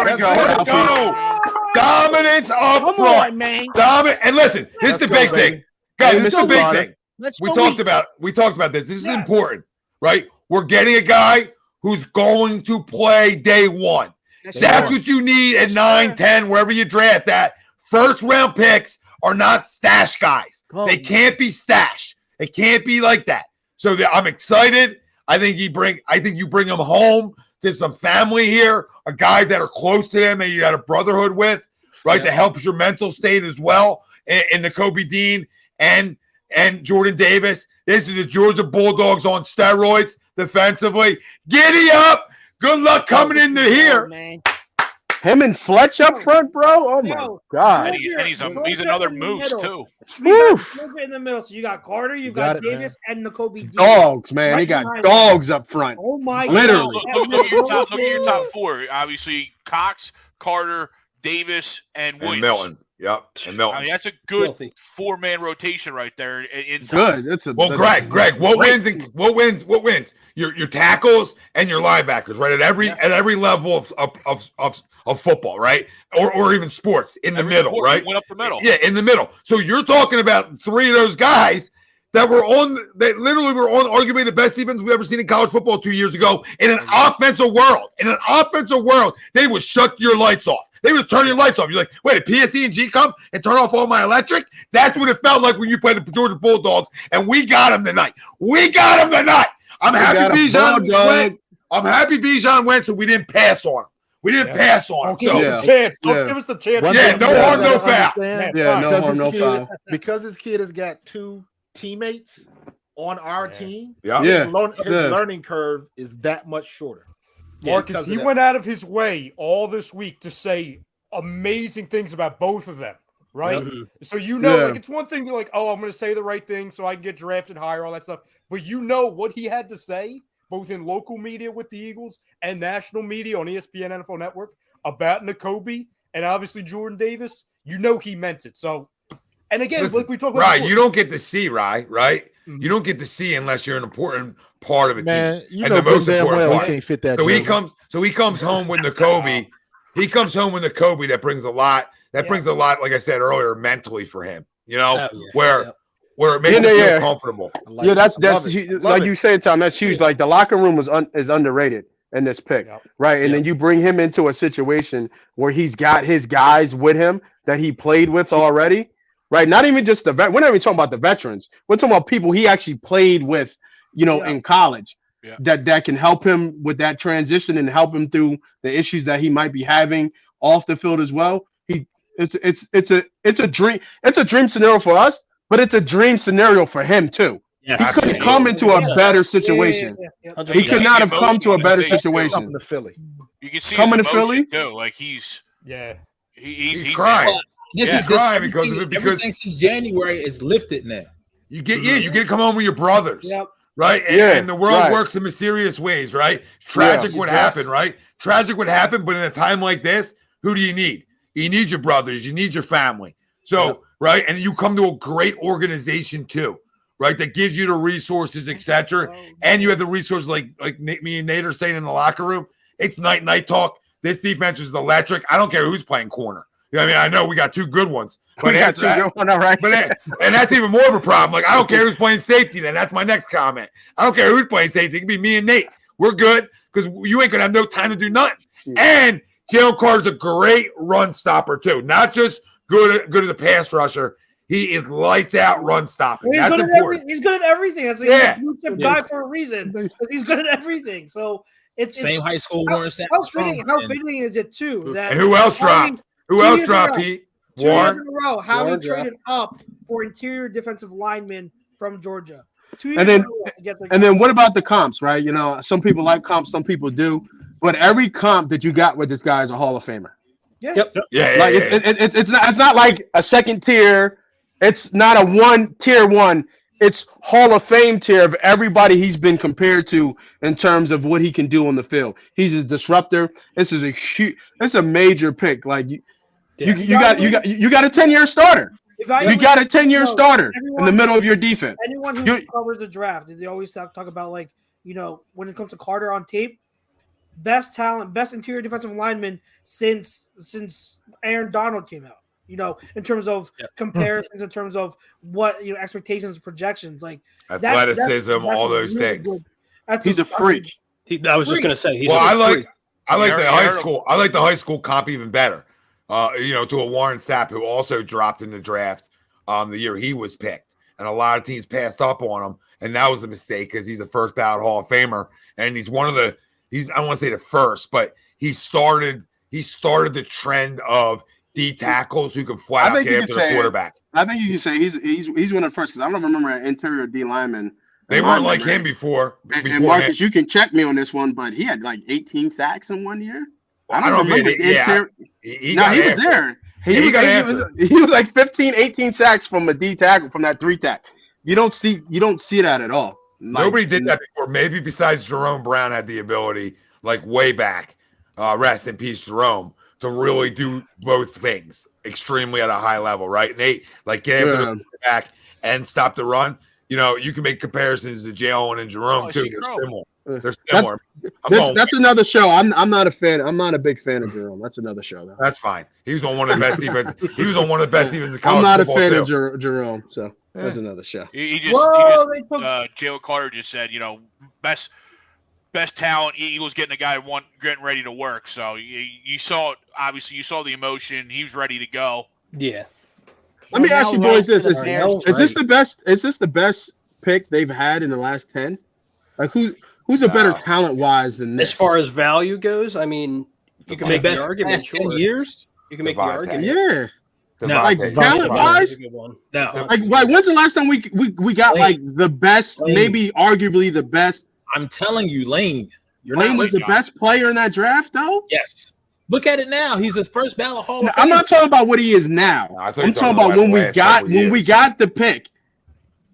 Let's go! Dominance up Come front. on, man. And listen, this is the big thing. Guys, this is the big thing. We talked about this. This is important, right? We're getting a guy who's going to play day one. That's what you need at 9, 10, wherever you draft at. First round picks are not stash guys. They can't be stash. It can't be like that. So I'm excited. I think you bring him home to some family here, or guys that are close to him and you got a brotherhood with, right? That helps your mental state as well. In the Kobe Dean and Jordan Davis. This is the Georgia Bulldogs on steroids defensively. Giddy up. Good luck coming into here. Man. Him and Fletch up front, bro. Oh my God! And he's another moose too. In the middle, so you got Carter, you've got Davis, and Nakobe. Dogs, man. He got dogs up front. Oh my literally. God! Look at your top four. Obviously, Cox, Carter, Davis, and Williams. And Milton. Yep. And Milton. I mean, that's a good 4-man rotation right there. Inside. Good. Greg, what wins? Your tackles and your linebackers, right? At every level of football, right? Or even sports in the middle, sport, right? Went up the middle. Yeah, in the middle. So you're talking about 3 of those guys that literally were on arguably the best defense we've ever seen in college football 2 years ago in an offensive world. In an offensive world, they would shut your lights off. They would turn your lights off. You're like, wait, did PSE and G come and turn off all my electric? That's what it felt like when you played the Georgia Bulldogs, and we got them tonight. I'm happy Bijan went, so we didn't pass on him. Don't give us the chance. Don't give us the chance. No harm, no foul. No harm, no foul. Because his kid has got 2 teammates on our team. Yeah. His learning curve is that much shorter. Marcus, he went out of his way all this week to say amazing things about both of them, right? So like it's one thing to like, oh, I'm going to say the right thing so I can get drafted higher, all that stuff. But what he had to say, both in local media with the Eagles and national media on ESPN NFL Network about Nakobe and obviously Jordan Davis, he meant it. So, and again, listen, like we talked about before, you don't get to see, right? Mm-hmm. You don't get to see unless you're an important part of a team. You know the most important part. Can't fit that. So he comes home with Nakobe. He comes home with Nakobe. That brings a lot. Brings a lot, like I said earlier, mentally for him. Where it makes him feel comfortable. That's like you said, Tom. That's huge. Like the locker room is underrated in this pick, right? And then you bring him into a situation where he's got his guys with him that he played with already, right? Not even just we're not even talking about the veterans. We're talking about people he actually played with, in college. That can help him with that transition and help him through the issues that he might be having off the field as well. It's a dream scenario for us, but it's a dream scenario for him too. Yes. He couldn't come into a better situation. He could not have come to a better situation. To Philly. You can see coming to Philly too. Like he's crying. He's crying because of it. Because everything since January is lifted now. You get to come home with your brothers. Yep. Right? And the world works in mysterious ways, right? Tragic would happen, right? Tragic would happen, but in a time like this, who do you need? You need your brothers. You need your family. So, right? And you come to a great organization too, right? That gives you the resources, etc. And you have the resources like me and Nate are saying in the locker room. It's night talk. This defense is electric. I don't care who's playing corner. I mean, I know we got 2 good ones, but and that's even more of a problem. Like, I don't care who's playing safety. Then that's my next comment. I don't care who's playing safety. It can be me and Nate. We're good because you ain't gonna have no time to do nothing. And Jalen Carter's a great run stopper too. Not just good as a pass rusher. He is lights out run stopping. That's important. He's good at everything. That's a blue chip guy for a reason. He's good at everything. So it's same high school Warren. How fitting is it too? That and who else dropped? Who else dropped, Pete? 2 years in a row. How he traded up for interior defensive linemen from Georgia. 2 years in a row. And then what about the comps, right? Some people like comps, some people do. But every comp that you got with this guy is a Hall of Famer. It's not like a second tier. It's not a tier one. It's Hall of Fame tier of everybody he's been compared to in terms of what he can do on the field. He's a disruptor. This is a major pick. Like you got a 10-year starter. You got a 10-year starter in the middle of your defense. Anyone who covers the draft, they always talk about like, when it comes to Carter on tape, best talent, best interior defensive lineman since Aaron Donald came out. In terms of comparisons, in terms of what expectations, projections, like athleticism, all those really things. He's a freak. I was just going to say. I like the high school. I like the high school comp even better. To a Warren Sapp who also dropped in the draft the year he was picked, and a lot of teams passed up on him, and that was a mistake because he's a first ballot Hall of Famer, and he's one of the. I don't want to say the first, but he started the trend of D tackles who can flat out get after the quarterback. I think you can say he's one of the first because I don't remember an interior D lineman. They weren't like him before. And Marcus, you can check me on this one, but he had like 18 sacks in 1 year. I don't remember. He was there. He was like 15, 18 sacks from a D tackle from that 3-tack. You don't see that at all. Nobody did that before. Maybe besides Jerome Brown had the ability, like way back, rest in peace, Jerome, to really do both things extremely at a high level, right? And they like get after the back and stop the run. You can make comparisons to Jalen and Jerome too. They're similar. That's another show. I'm not a fan. I'm not a big fan of Jerome. That's another show, though. That's fine. He was on one of the best defenses. He was on one of the best defenses in college. I'm not a fan of Jerome, so that's another show. Jalen Carter just said, best talent. Eagles getting a guy getting ready to work. So you saw it. Obviously, you saw the emotion. He was ready to go. Yeah. Let me ask you boys this: Is this the best? Is this the best pick they've had in the last 10? Like who's a better talent wise than this? As far as value goes, I mean, you can make the argument. 10 years, you can make the argument. Yeah. No, like talent wise. No. Like when's the last time we got Lane, like the best, maybe arguably the best? I'm telling you, Lane. Lane was the best player in that draft, though. Yes. Look at it now. He's his first ballot Hall of Fame. I'm not talking about what he is now. I'm talking about when we got the pick.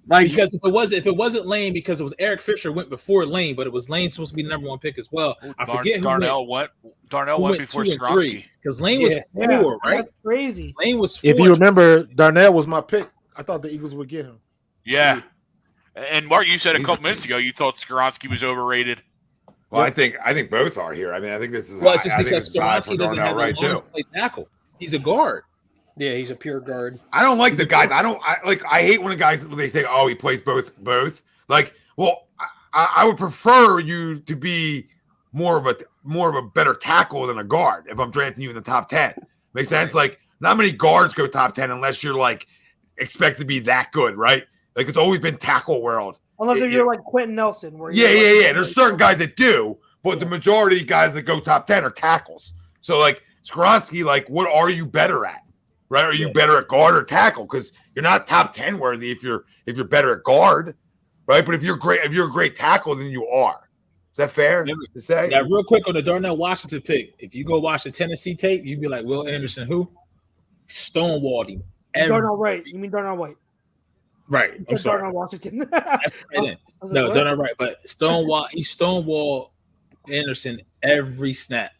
Like because if it wasn't Lane, because it was Eric Fisher went before Lane, but it was Lane supposed to be the number one pick as well. I forget who Darnell went. Darnell went before Skronsky because Lane was 4, right? That's crazy. Lane was 4. If you remember, Darnell was my pick. I thought the Eagles would get him. Yeah. And Mark, you said a couple minutes ago you thought Skronsky was overrated. Well, I think both are here. I mean, I think this is it's just because Skronsky doesn't have the arms to play tackle. He's a guard. Yeah, he's a pure guard. I don't like the guys. I hate when they say, "Oh, he plays both." Like, well, I would prefer you to be more of a better tackle than a guard if I'm drafting you in the top 10. Makes sense? Like, not many guards go top 10 unless you're like expect to be that good, right? Like, it's always been tackle world. Unless you're like Quentin Nelson. Yeah. There's certain guys that do, but the majority of guys that go top 10 are tackles. So, like, Skronsky, like, what are you better at? Right? Are you better at guard or tackle? Because you're not top 10 worthy if you're better at guard, right? But if you're a great tackle, then you are. Is that fair to say? Now, real quick on the Darnell Washington pick, if you go watch the Tennessee tape, you'd be like, Will Anderson, who? Stonewalled him. Darnell Wright. You mean Darnell White? Right. I'm sorry. Darnell Washington. No, Darnell Wright. But he stonewalled Anderson every snap.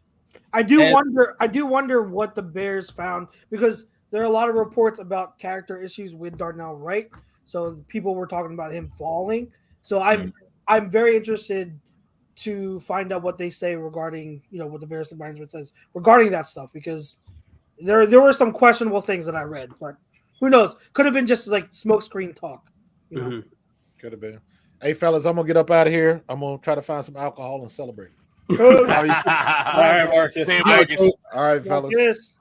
I do wonder what the Bears found because there are a lot of reports about character issues with Darnell Wright. So people were talking about him falling. So I'm very interested to find out what they say regarding, what the Bears management says regarding that stuff because there were some questionable things that I read, but who knows? Could have been just like smokescreen talk. Could have been. Hey fellas, I'm gonna get up out of here. I'm gonna try to find some alcohol and celebrate. All right, Marcus. Hey, Marcus. All right, fellas. Marcus.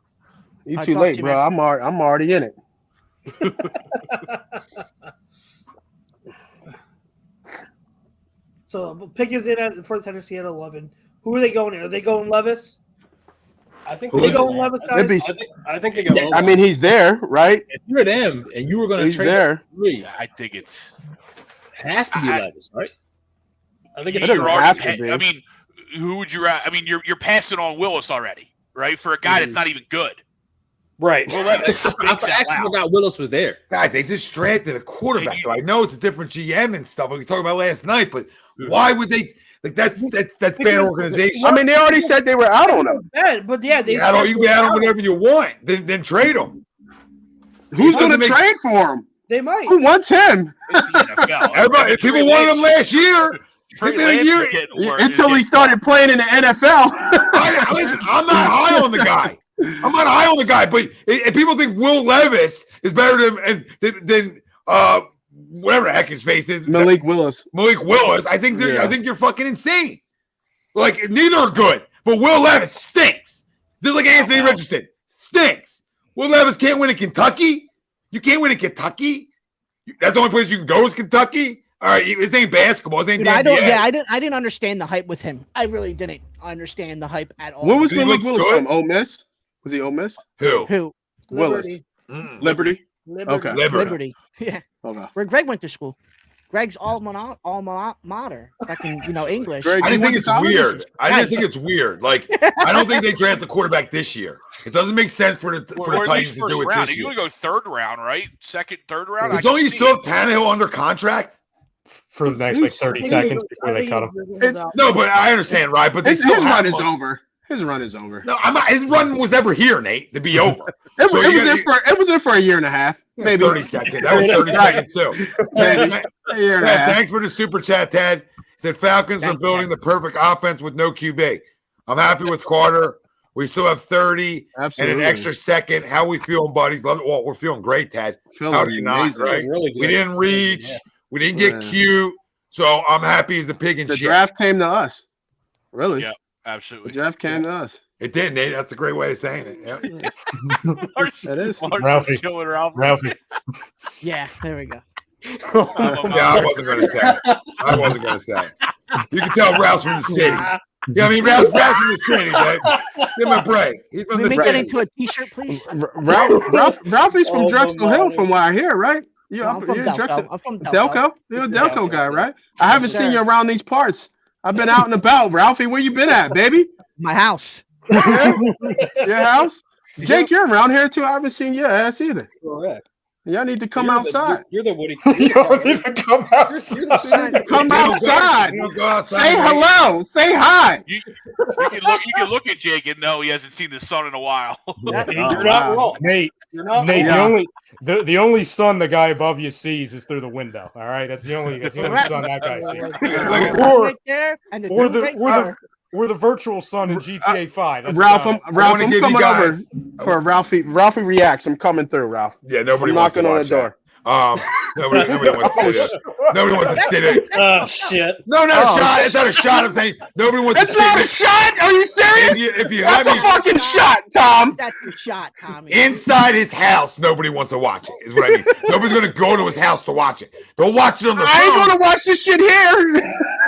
You too late, bro. I'm already in it. So pick is in for Tennessee at 11. Who are they going in? Are they going Levis? I think they going Levis, guys. I think they go. I mean, he's there, right? If you're them and you were going to trade there, 3, I think it has to be Levis, right? I think it doesn't have to be. I mean, who would you? I mean, you're passing on Willis already, right? For a guy that's not even good, right? Well, I actually forgot Willis was there, guys. They just drafted a quarterback. I know it's a different GM and stuff like we talked about last night, but why would they? Like that's bad organization. I mean, they already said they were out on him. But yeah, you can be out on whatever you want. Then trade them. Who's going to trade for him? They might. Who wants him? It's the NFL. Everybody, people wanted him last year. Until he started playing in the NFL. I'm not high on the guy. I'm not high on the guy, but if people think Will Levis is better than whatever the heck his face is, Malik Willis. I think you're fucking insane. Like neither are good, but Will Levis stinks. Just like Anthony Richardson stinks. Will Levis can't win in Kentucky. You can't win in Kentucky. That's the only place you can go is Kentucky. All right, this ain't basketball. This ain't Dude, I didn't understand the hype with him. I really didn't understand the hype at all. What was Malik Willis from? Ole Miss? Was he Ole Miss? Who? Willis. Liberty. Okay. Liberty. Yeah. Okay. Where Greg went to school. Greg's alma mater. Fucking, English. Greg, I just think it's weird. I just think it's weird. Like, I don't think they draft the quarterback this year. It doesn't make sense for the Titans to do it round. this year. You're going to go third round, right? Second, third round? Don't you still have Tannehill under contract? For the next 30 seconds before they cut him. No, but I understand, right? But his run is over. His run is over. No, his run was never here, Nate, to be over. It was there for a year and a half. Maybe 30 seconds. That was 30 seconds too. Maybe a year and a half. Thanks for the super chat, Ted. Said Falcons are building the perfect offense with no QB. I'm happy with Carter. We still have 30 and an extra second. How we feeling, buddies? Well, we're feeling great, Ted. How do you not, right? Really good. We didn't reach. Yeah. We didn't get cute. So I'm happy as a pig in shit. The draft came to us. Really? Yeah, absolutely. The draft came to us. It did, Nate. That's a great way of saying it. Yeah. That is. Ralphie. Yeah, there we go. I wasn't going to say it. You can tell Ralph's from the city. Yeah, I mean, Ralph's from the city, babe. Give him a break. He's from Can we make that into a T-shirt, please? Ralphie's from Drexel Hill, from what I hear, right? I'm from Delco. I'm from Delco. You're a Delco guy, right? I haven't seen you around these parts. I've been out and about. Ralphie, where you been at, baby? My house. Yeah? Your house? Jake, you're around here too. I haven't seen your ass either. Correct. Y'all need to come outside. You're the Woody. You don't even come outside. Come outside. Say hello. Say hi. You can look at Jake and know he hasn't seen the sun in a while. You're not wrong. Nate, the only sun the guy above you sees is through the window. All right, that's the only sun that guy sees. Or the virtual sun in GTA 5. That's Ralph, I'm coming over for Ralphie Reacts. I'm coming through, Ralph. Yeah, nobody wants to watch that. Nobody wants to sit it. Nobody wants to sit it. Oh shit! No, not a shot. It's not a shot. I'm saying nobody wants to sit it. It's not a shot. Are you serious? That's a fucking shot, Tom. That's a shot, Tommy. Inside his house, nobody wants to watch it. Is what I mean. Nobody's gonna go to his house to watch it. They'll watch it on the phone. I ain't gonna watch this shit here.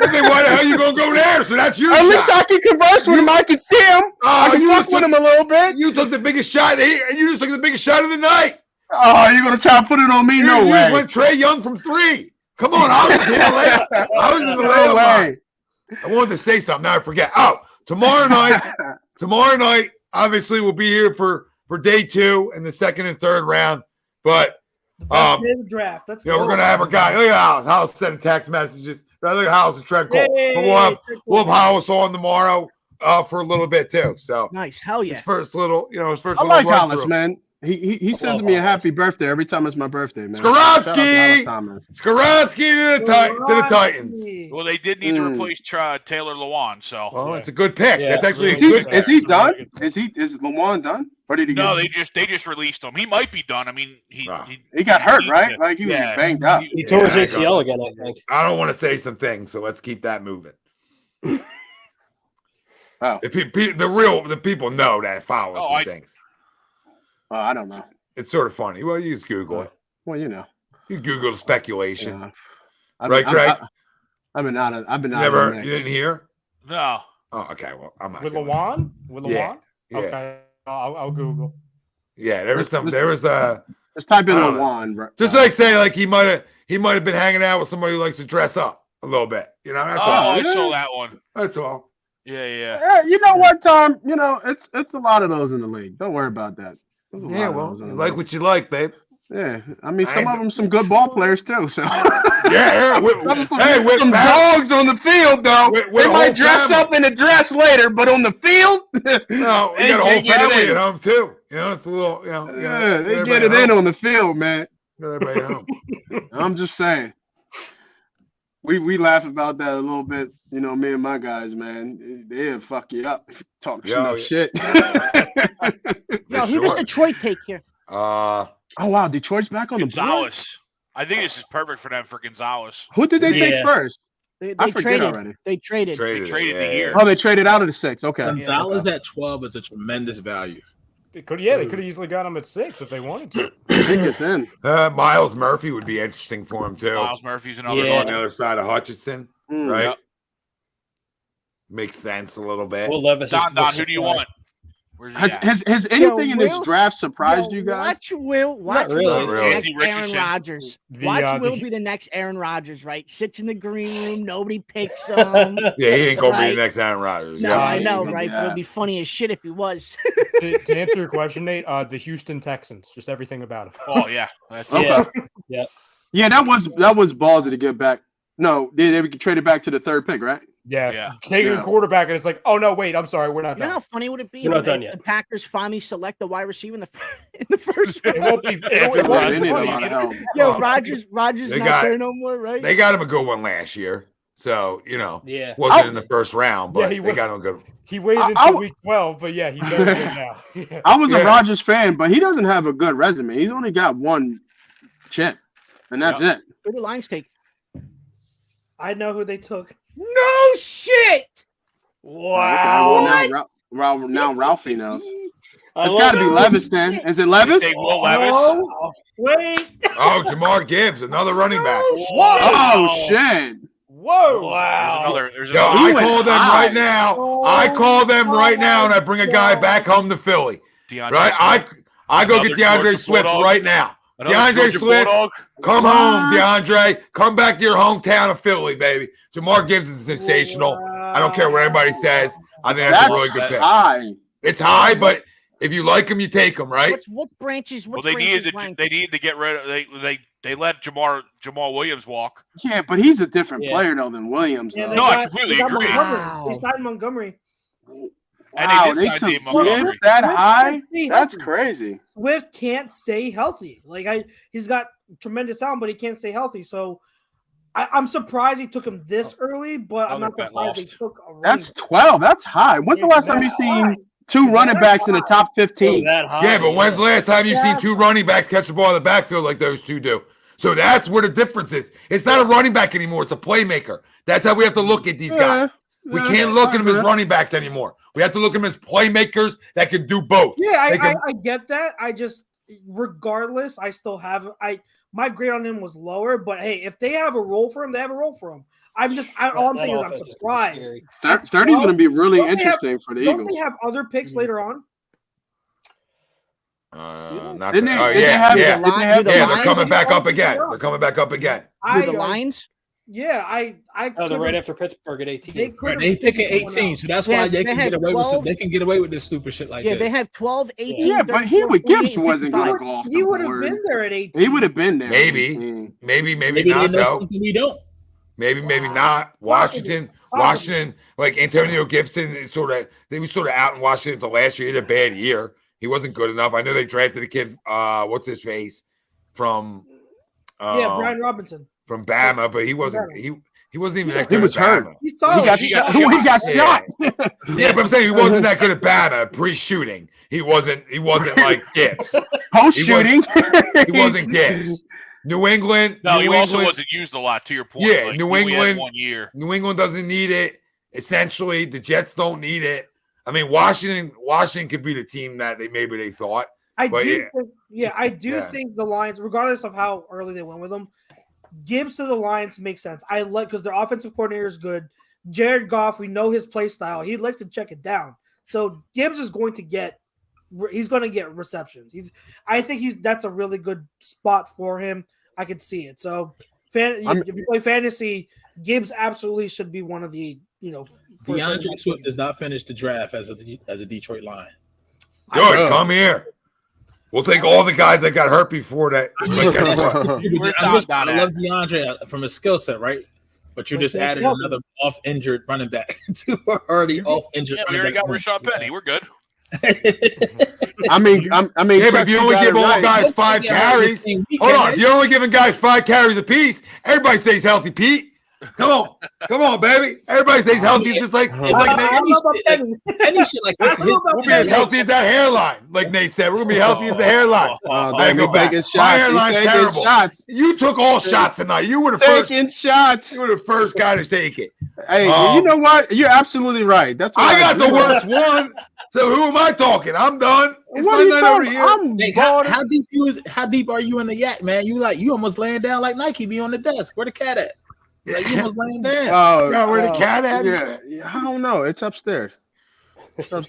Then why the hell you gonna go there? So that's your shot. At least I can converse with him. I can see him. I can fuck with him a little bit. You took the biggest shot, and you just took the biggest shot of the night. Oh, you're going to try to put it on me? No way. You went Trey Young from 3. Come on, I was in the layup. I wanted to say something. Now I forget. Oh, tomorrow night, obviously, we'll be here for day 2 and the second and third round. But the draft. we're going to have a guy. Look at House sending text messages. Look at House and Trent Cole. We'll have House on tomorrow for a little bit, too. So nice. Hell yeah. His first little. I like Hollis, man. He sends me a happy birthday every time it's my birthday, man. Skaronski to the Titans. Well, they did need to replace Taylor Lewan, so it's a good pick. Yeah. That's actually a good pick. Is he done? Is Lewan done? Or did he? No, they just released him. He might be done. I mean, he got hurt, right? Like he was banged up. He tore his ACL again, I think. I don't want to say some things, so let's keep that moving. Oh, the people know that follow some things. I don't know. It's sort of funny. Well, you just Google it. Well, you Google the speculation, right, Greg? I've been out. Never. You didn't hear? No. Oh, okay. Well, I'm not. With Lewan? Yeah. Okay. I'll Google. Yeah, there was a. Just type in Lewan. Just like say like he might have been hanging out with somebody who likes to dress up a little bit. That's all. I saw that one. That's all. Yeah. You know what, Tom? It's a lot of those in the league. Don't worry about that. Yeah, well, you like what you like, babe. Yeah, I mean, some of them some good ball players too. So yeah, some dogs on the field though. They might dress up in a dress later, but on the field, no, you got a whole family at home too. It's a little, Yeah, they get it in on the field, man. Everybody home. I'm just saying. We laugh about that a little bit, me and my guys, man. They'll fuck you up if you talk enough shit. Yo, who does Detroit take here? Oh wow, Detroit's back on Gonzalez. the board. I think this is perfect for them for Gonzalez. Who did they take first? They I forget traded. already. They traded. They traded the year. Oh, they traded out of the 6. Okay. Gonzalez at 12 is a tremendous value. They could have easily got him at 6 if they wanted to. I think it's in. Miles Murphy would be interesting for him too. Miles Murphy's another on one. the other side of Hutchinson, right? Yep. Makes sense a little bit. Will Levis Don, who do you want? Has anything in this draft surprised you guys? Watch Will be the next Aaron Rodgers. Watch Will be the next Aaron Rodgers, right? Sits in the green room, nobody picks him. Yeah, he ain't gonna be the next Aaron Rodgers. No, I know, right? But it'd be funny as shit if he was. To answer your question, Nate, the Houston Texans, just everything about him. Oh yeah, that's Yeah, that was ballsy to get back. No, they traded back to the 3rd pick, right? Yeah. Taking a quarterback, and it's like, oh no, wait, I'm sorry, we're not done. You know how funny would it be? We're not done yet. The Packers finally select the wide receiver in the first round. It won't be. They need a lot of help. Yo, Rodgers not there no more, right? They got him a good one last year, so wasn't in the first round, but they got him a good. He waited until week 12, but he's very good now. I was a Rodgers fan, but he doesn't have a good resume. He's only got 1 chip, and that's it. Who the Lions take? I know who they took. No shit! Wow. Now Ralphie knows. It's got to be Levis then. Is it Levis? Will Levis. Oh, wait. Oh, Jamar Gibbs, another running back. Oh, shit. Whoa! Wow. There's Yo, another. I call them right now. I call them right now, and I bring a guy back home to Philly. Right? I go get DeAndre Swift right now. DeAndre Swift, come home, DeAndre. Come back to your hometown of Philly, baby. Jamar Gibbs is sensational. I don't care what anybody says. I think that's a really good pick. It's high, but if you like him, you take him, right? What branches? Well, they needed to get rid of. They let Jamal Williams walk. Yeah, but he's a different player though than Williams. Yeah, though. I completely agree. They signed Montgomery. And they took Gibbs that high? That's crazy. Swift can't stay healthy. He's got tremendous talent, but he can't stay healthy. So I'm surprised he took him this early, but I'm not surprised they took a running That's 12. That's high. When's the last time you seen 2 running backs in the top 15? Yeah, but when's the last time you seen 2 running backs catch the ball in the backfield like those 2 do? So that's where the difference is. It's not a running back anymore. It's a playmaker. That's how we have to look at these guys. We can't look at them as running backs anymore. We have to look at them as playmakers that can do both. Yeah, I get that. I just, regardless, I still have my grade on him was lower. But hey, if they have a role for him, they have a role for him. All I'm saying is I'm surprised. 30 is going to be really interesting for the Eagles. Don't they have other picks later on? They're coming back up again. They're coming back up again. The Lions? Yeah, they're right after Pittsburgh at 18. They pick at 18, so that's why they can get away with they can get away with this stupid shit like this. Yeah, they have 12, 18. Yeah, but Gibbs wasn't going to go off the board. He would have been there at 18. He would have been there. Maybe not though. We don't. Maybe not. Washington, like Antonio Gibson is they were sort of out in Washington the last year. He had a bad year. He wasn't good enough. I know they drafted a kid, what's his face, from Brian Robinson. From Bama, but he wasn't even that good. He was hurt. He got shot. Yeah, but I'm saying he wasn't that good at Bama pre-shooting. He wasn't like Gibbs. Post-shooting. He wasn't Gibbs. New England. He also wasn't used a lot, to your point. Yeah, New England. 1 year. New England doesn't need it. Essentially, the Jets don't need it. I mean, Washington could be the team that they thought. I do think the Lions, regardless of how early they went with them, Gibbs to the Lions makes sense. I like because their offensive coordinator is good. Jared Goff, we know his play style. He likes to check it down. So Gibbs is going to get receptions. I think that's a really good spot for him. I could see it. So if you play fantasy, Gibbs absolutely should be one of the DeAndre Swift does not finish the draft as a Detroit Lion. Good, come here. We'll take all the guys that got hurt before that. I love DeAndre from his skill set, right? But you just added another off-injured running back to already off-injured. Yeah, we already got Rashad Penny. We're good. I mean, yeah, but if you only give all guys 5 carries, hold on. If you're only giving guys 5 carries apiece, everybody stays healthy, Pete. Come on, baby. Everybody stays healthy. It's just like any shit like this. We'll be as healthy as that hairline, like Nate said. We're gonna be healthy as the hairline. I go back. My hairline's terrible. You took all shots tonight. You were the first taking shots. You were the first guy to take it. Hey, you know what? You're absolutely right. That's what I got the worst one. So who am I talking? I'm done. It's what are you over talking? here. How deep are you in the yak, man? You almost laying down like Nike be on the desk. Where the cat at? Like you almost laying down. Where the cat at? Yeah, I don't know. It's upstairs.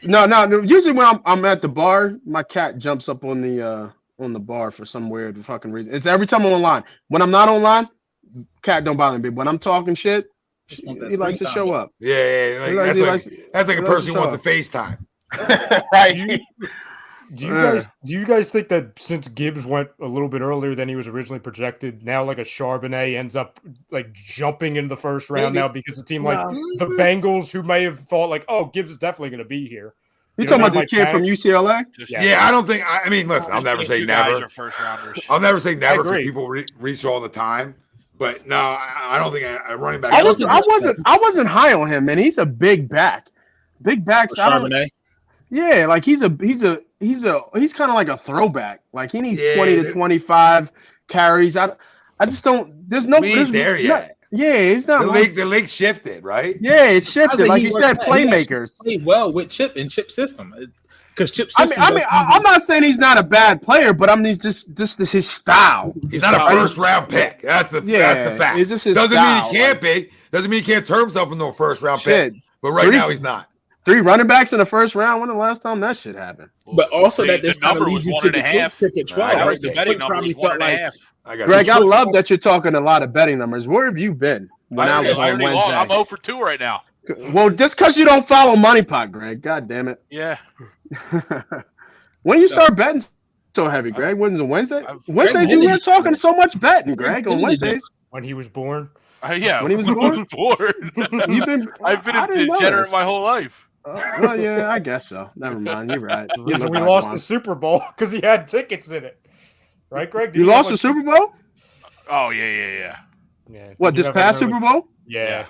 No. Usually when I'm at the bar, my cat jumps up on the bar for some weird fucking reason. It's every time I'm online. When I'm not online, cat don't bother me. When I'm talking shit, he likes to show up. Yeah. That's like a person who wants to FaceTime. Right. Do you guys think that since Gibbs went a little bit earlier than he was originally projected, now like a Charbonnet ends up like jumping in the first round now because a team like the Bengals, who may have thought like, oh, Gibbs is definitely going to be here. You talking about the kid from UCLA? I don't think. I mean, listen, I'll never say never. First rounders. I'll never say never because people reach all the time. But no, I don't think a running back. I wasn't high on him, man. He's a big back. Big backs. Charbonnet. Yeah, like he's kind of like a throwback. Like he needs 20 to 25 carries. I just don't. There's no. We ain't there yet. It's not. The league shifted, right? Yeah, it shifted. Like you said, playmakers. Play well with Chip system. Because Chip system. I mean, I'm not saying he's not a bad player, but he's just his style. He's not a first round pick. That's the fact. It's just his Doesn't style. mean he can't be. Doesn't mean he can't turn himself into a first round pick. But right now he's not. 3 running backs in the first round. When the last time that shit happened? But also this kind of leads you to the Chiefs pick at 12. Right? The betting number was 1.5. Greg, I love that you're talking a lot of betting numbers. Where have you been when I was on Wednesday? I'm 0 for 2 right now. Well, just because you don't follow Money Pot, Greg. God damn it. Yeah. When you start betting so heavy, Greg? When's it Wednesday? Wednesdays you were talking so much betting, Greg, on Wednesdays. When he was born. Yeah. When he was born. I've been a degenerate my whole life. Well, yeah, I guess so. Never mind. You're right. We lost the Super Bowl because he had tickets in it. Right, Greg? You lost the Super Bowl? Oh, yeah. What, this past Super Bowl? Yeah.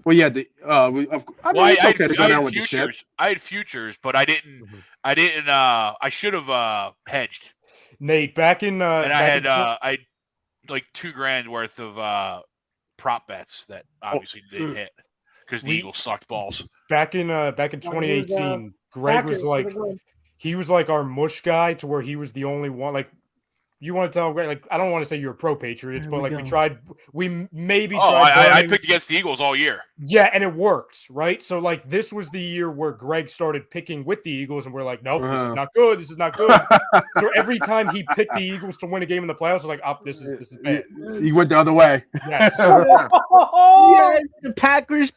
Well, yeah. It's okay to go down with the shit. I had futures, but I didn't. I should have hedged. Nate, back in. And I had like $2,000 worth of prop bets that obviously didn't hit because the Eagles sucked balls. Back in 2018, Greg was like, he was like our mush guy to where he was the only one. Like, you want to tell Greg, like, I don't want to say you're a pro Patriots, but like we maybe tried. I picked against the Eagles all year. Yeah, and it worked, right? So like this was the year where Greg started picking with the Eagles, and we're like, nope, this is not good. This is not good. So every time he picked the Eagles to win a game in the playoffs, we're like, this is bad. He went the other way. Yes. Yes, the Packers.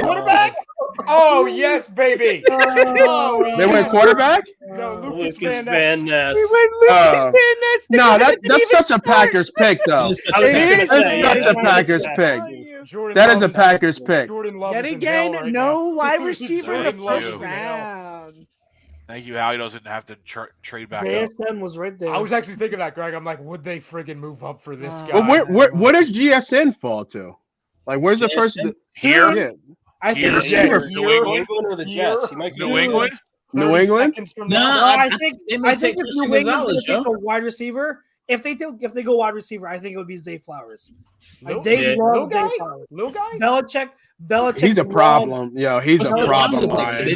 Quarterback. Oh yes, baby. They went quarterback. No, Lucas Van Ness. Ness. We went Lucas Van Ness. No, that's such a Packers pick, though. That's such a Packers pick. That is a Packers pick. Jordan Love Yet is again, in hell right no now. wide receiver in the Jordan first Love. round. Thank you, Howie doesn't have to trade back up. JSN was right there. I was actually thinking that, Greg. I'm like, would they friggin' move up for this guy? Well, where does GSN fall to? Like, where's the first? Here? Yeah. I think New England or the Jets? He might New England? New England? I think they may take if Christian New England's Gonzalez, going to take a wide receiver, if they go wide receiver, I think it would be Zay Flowers. Like, Little they love guy? Zay Flowers. Little guy? Belichick. He's a problem. Yo, he's a problem. He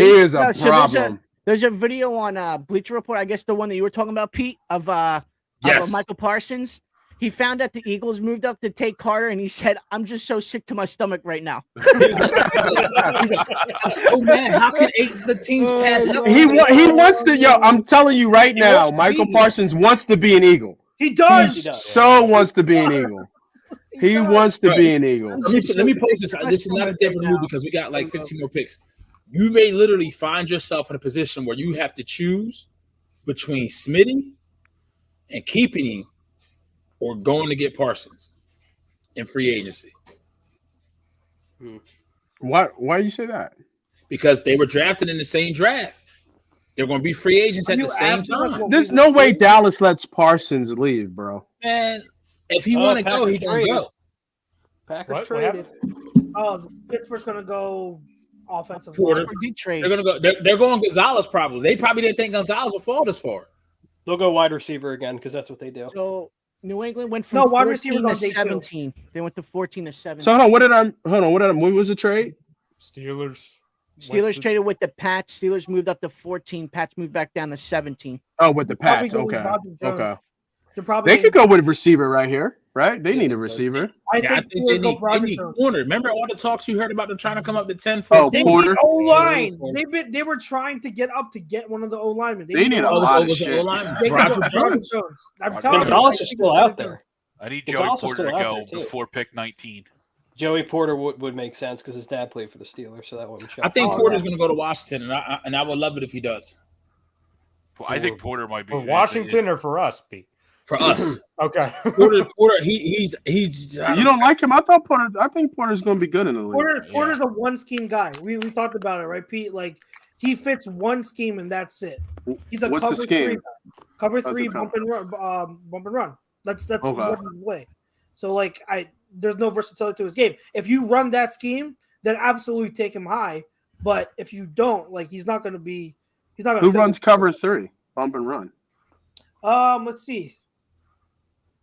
is a problem. There's a video on Bleacher Report, I guess the one that you were talking about, Pete, of Michael Parsons. He found out the Eagles moved up to take Carter, and he said, "I'm just so sick to my stomach right now." He's like, I'm so mad. How can the teams pass up? He wants to. Yo, I'm telling you right now, Michael Parsons wants to be an Eagle. He does. He so wants to be an Eagle. He wants to be an Eagle. Let me pose this. This is not a Devin move because we got like 15 more picks. You may literally find yourself in a position where you have to choose between Smitty and keeping him or going to get Parsons in free agency. Why do you say that? because they were drafted in the same draft. They're going to be free agents at the same time. There's no way Dallas lets Parsons leave, bro. Man, if he want to go, he can go. Packers traded. Oh, Pittsburgh's going to go offensive. Porter. Trade. They're going to go. They're going Gonzalez probably. They probably didn't think Gonzalez would fall this far. They'll go wide receiver again because that's what they do. So New England went from wide 14 receivers to on day 17. They went to 14 to 17. So hold on, what was the trade? Steelers traded with the Pats. Steelers moved up to 14. Pats moved back down to 17. Oh, with the Pats. Probably Okay. Okay. They could go with receiver right here, right? They need a receiver. I Yeah, I think think they need Jones. corner. Remember all the talks you heard about them trying to come up to 10 for Oh, They Porter. need O-line. They were trying to get up to get one of the O-linemen. They need a lot of shit. Roger Jones. I'm telling you, Gonzalez is still out there. I need It's Joey also Porter to still out go there, too. before pick 19. Joey Porter would make sense because his dad played for the Steelers, so that wouldn't shock. I think Porter's going to go to Washington, and I would love it if he does. I think Porter might be For Washington or for us, Pete? For us. Okay. Porter, he's. You don't like him? I think Porter's going to be good in the league. Porter's a one-scheme guy. We talked about it, right, Pete? Like, he fits one scheme, and that's it. He's a What's the cover scheme? three guy. Cover How's three, it bump and run. That's Okay. what he play. So, like, there's no versatility to his game. If you run that scheme, then absolutely take him high. But if you don't, like, he's not going to be. He's not going. Who runs cover 3? Bump and run. Let's see.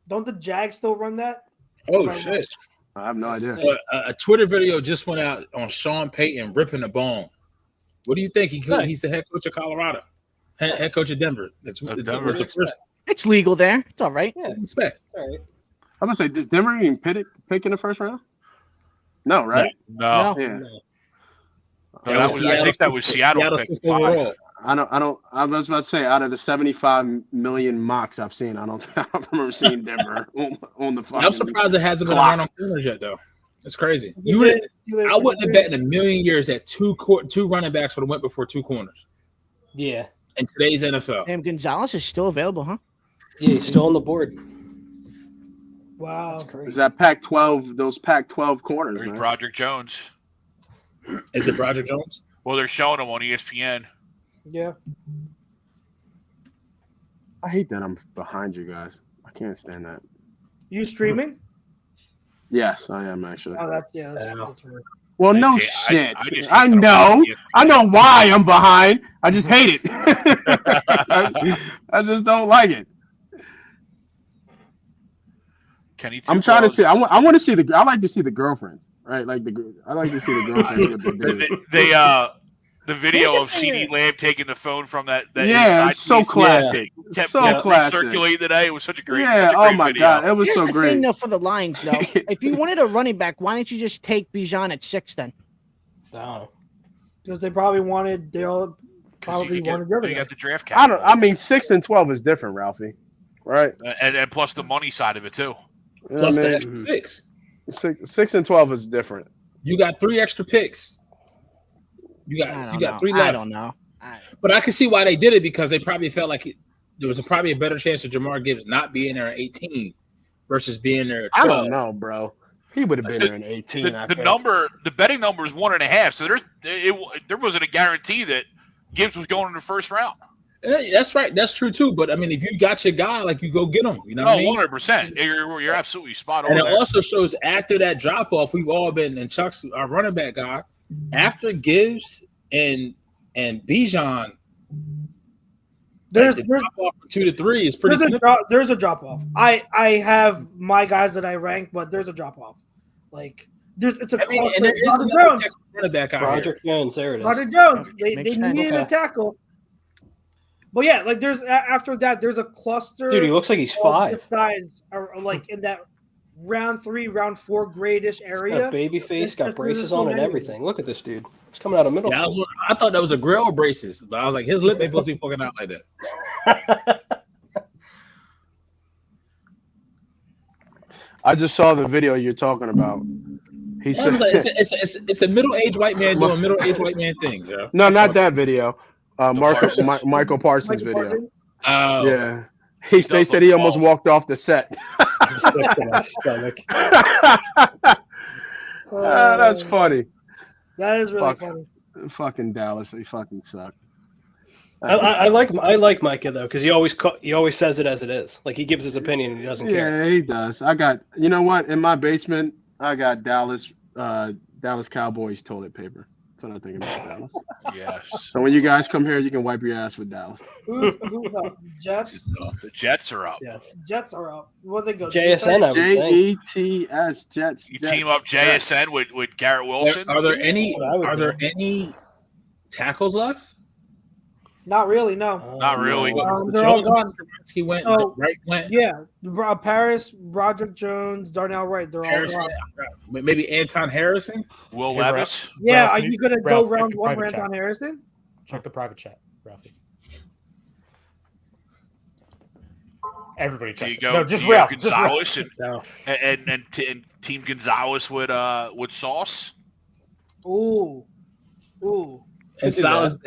Don't the Jags still run that? Oh shit! I have no idea. A Twitter video just went out on Sean Payton ripping the bone. What do you think? He's the head coach of Colorado, head coach of Denver. It's the first. It's legal there. It's all right. Yeah, respect. All right. I'm gonna say, does Denver even pick in the first round? No, right? No. Yeah. I think that was Seattle pick 5. I was about to say, out of the 75 million mocks I've seen, I don't remember seeing Denver on the fucking. I'm surprised it hasn't been around on corners yet, though. It's crazy. I wouldn't have bet in a million years that two running backs would have went before 2 corners. Yeah. In today's NFL. Damn, Gonzalez is still available, huh? Yeah, he's still on the board. Wow. That's crazy. Is that Pac-12? Those Pac-12 corners, There's man. Broderick Jones. Is it Broderick Jones? Well, they're showing him on ESPN. Yeah. I hate that I'm behind you guys. I can't stand that. You streaming? Yes, I am actually. Oh, that's weird. Well, no see, shit. I know why I'm behind. I just hate it. I just don't like it. I'm trying to see. I want to see the. I like to see the girlfriends, right? I like to see the girlfriends. The video of CD Lamb taking the phone from that yeah, it's so classic. Kept classic. circulating today. It was such a great. Yeah. Such a great Oh my video. god, it was Here's so the great. thing, though, for the Lions, though, if you wanted a running back, why didn't you just take Bijan at 6 then? Oh. Because they probably wanted. They all probably wanted the other You guy. got the draft cap. I mean, 6 and 12 is different, Ralphie. Right? And plus the money side of it too. You know Plus what I the mean? extra picks. 6 and 12 is different. You got 3 extra picks. You got 3 left. I don't know. But I can see why they did it because they probably felt like there was probably a better chance of Jamar Gibbs not being there at 18 versus being there at 12. I don't know, bro. He would have been there in 18. The betting number is 1.5. So there wasn't a guarantee that Gibbs was going in the first round. That's right. That's true too. But I mean, if you got your guy, like you go get him. You know what I mean? 100%. You're absolutely spot on. And it there. also shows after that drop off, we've all been, and Chuck's our running back guy. After Gibbs and Bijan, There's drop off from 2 to 3 is pretty. There's a drop off. I have my guys that I rank, but there's a drop off. Like it's a and there is another Texas running back out Broderick Jones, there it is. Broderick Jones. They Makes needed sense. a tackle. But yeah, like there's after that, there's a cluster. Dude, he looks like he's 5. Guys are like in that round 3, round 4 gradish area. Got baby face, got That's braces on and everything. Look at this dude. He's coming out of middle Yeah, school. I thought that was a grill braces, but I was like, his lip ain't supposed to be poking out like that. I just saw the video you're talking about. He said, it's a middle-aged white man doing middle-aged white man things. Yeah. No, not that video. Michael Parsons video. Parsons? Oh, Yeah. They said he almost walked off the set. I'm sick to my stomach. That's funny. That is really Fuck. funny. fucking Dallas. They fucking suck. I like Micah though, because he always says it as it is. Like he gives his opinion and he doesn't care. Yeah, he does. You know what? In my basement, I got Dallas Cowboys toilet paper. That's what I think about Dallas. Yes. So when you guys come here, you can wipe your ass with Dallas. Who's up? Jets. The Jets are up. Yes. Jets are up. What they go? JSN, I would think. JETS Jets. You team up JSN with Garrett Wilson. Are there any tackles left? Not really. No. Not really. They're all gone. Went. Yeah, Paris, Broderick Jones, Darnell Wright. They're all gone. Maybe Anton Harrison. Will Levis. Yeah, Ralph, are you gonna go Ralph, round check one the for private Anton chat. Harrison? Check the private chat, Ralphie. Everybody So check. you go. No, just you go Ralph. Gonzalez Just and Team Gonzalez with Sauce. Ooh. And Salas.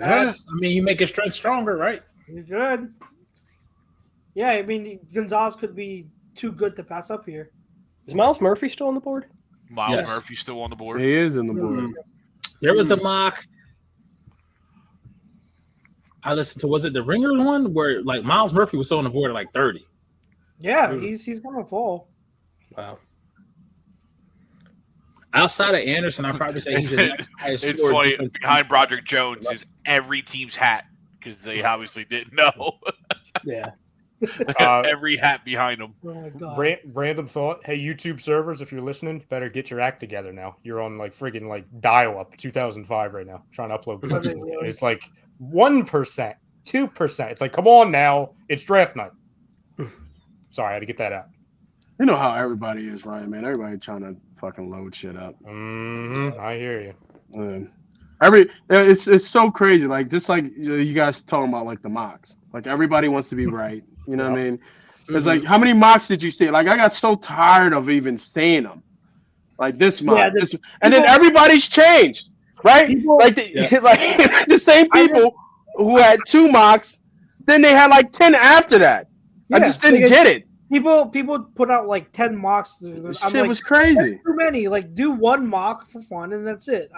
I mean, you make your strength stronger, right? You're good. Yeah, I mean Gonzalez could be too good to pass up here. Is Miles Murphy still on the board? Miles Murphy's still on the board. He is in the board. There was a mock I listened to. Was it the Ringer one where like Miles Murphy was still on the board at like 30? Yeah, he's gonna fall. Wow. Outside of Anderson, I'd probably say he's the next highest. It's scored funny. defensive Behind Broderick Jones is every team's hat because they obviously didn't know. Yeah. Every hat behind them. Oh my God. Random thought. Hey, YouTube servers, if you're listening, better get your act together now. You're on like friggin' like dial-up 2005 right now, trying to upload clips. It's like 1%, 2%. It's like, come on now. It's draft night. Sorry, I had to get that out. You know how everybody is, Ryan, man. Everybody trying to fucking load shit up. I hear you. It's so crazy. Like just like you guys talking about like the mocks. Like everybody wants to be right. You know what I mean? It's like how many mocks did you see? Like I got so tired of even seeing them. Like this mock, and then everybody's changed, right? Like the same people who had 2 mocks, then they had like 10 after that. I just didn't get it. People put out like 10 mocks. Shit was crazy. Too many. Like do one mock for fun and that's it.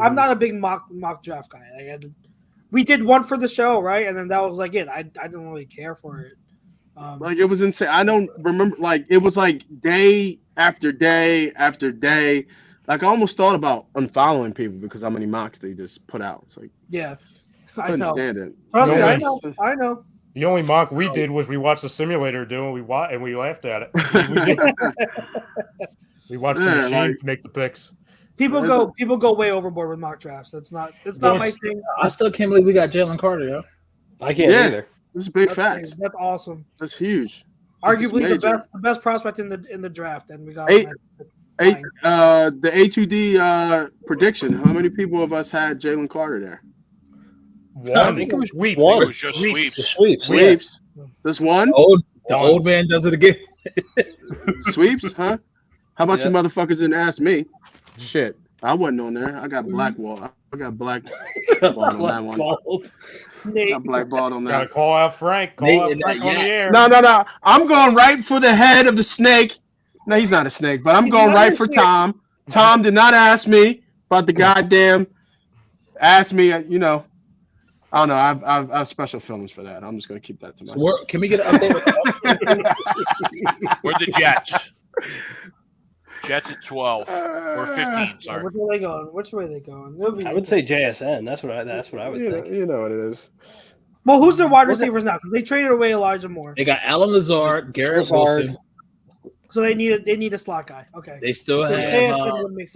I'm not a big mock draft guy. We did one for the show, right? And then that was like it. I didn't really care for it. Like it was insane. I don't remember. Like it was like day after day after day. Like I almost thought about unfollowing people because how many mocks they just put out. It's like I couldn't stand it. Trust me, I know. The only mock we did was we watched the simulator do it, and we laughed at it. We watched the machine make the picks. People go way overboard with mock drafts. It's not my thing. I still can't believe we got Jalen Carter, yo. I can't either. This is big facts. That's awesome. That's huge. Arguably the best prospect in the draft, and we got the A2D prediction. How many people of us had Jalen Carter there? One. It was just sweeps. Sweeps. This one? The old man does it again. Sweeps, huh? How about you motherfuckers didn't ask me? Shit. I wasn't on there. I got blackballed. I got blackballed on that one. I got blackballed on that. Gotta call out Frank. Call out Frank on the air. No. I'm going right for the head of the snake. No, he's not a snake, but I'm going right for Tom. Tom did not ask me about the goddamn. Ask me, I don't know. I have special feelings for that. I'm just going to keep that to myself. Can we get an update? We're the Jets. Jets at 12 or 15. Sorry. Which way they going? Which way they going? I would say JSN. That's what I would think. You know what it is. Well, who's their wide receivers now? Because they traded away Elijah Moore. They got Alan Lazard, Garrett Wilson. So they need a slot guy. Okay. They still have.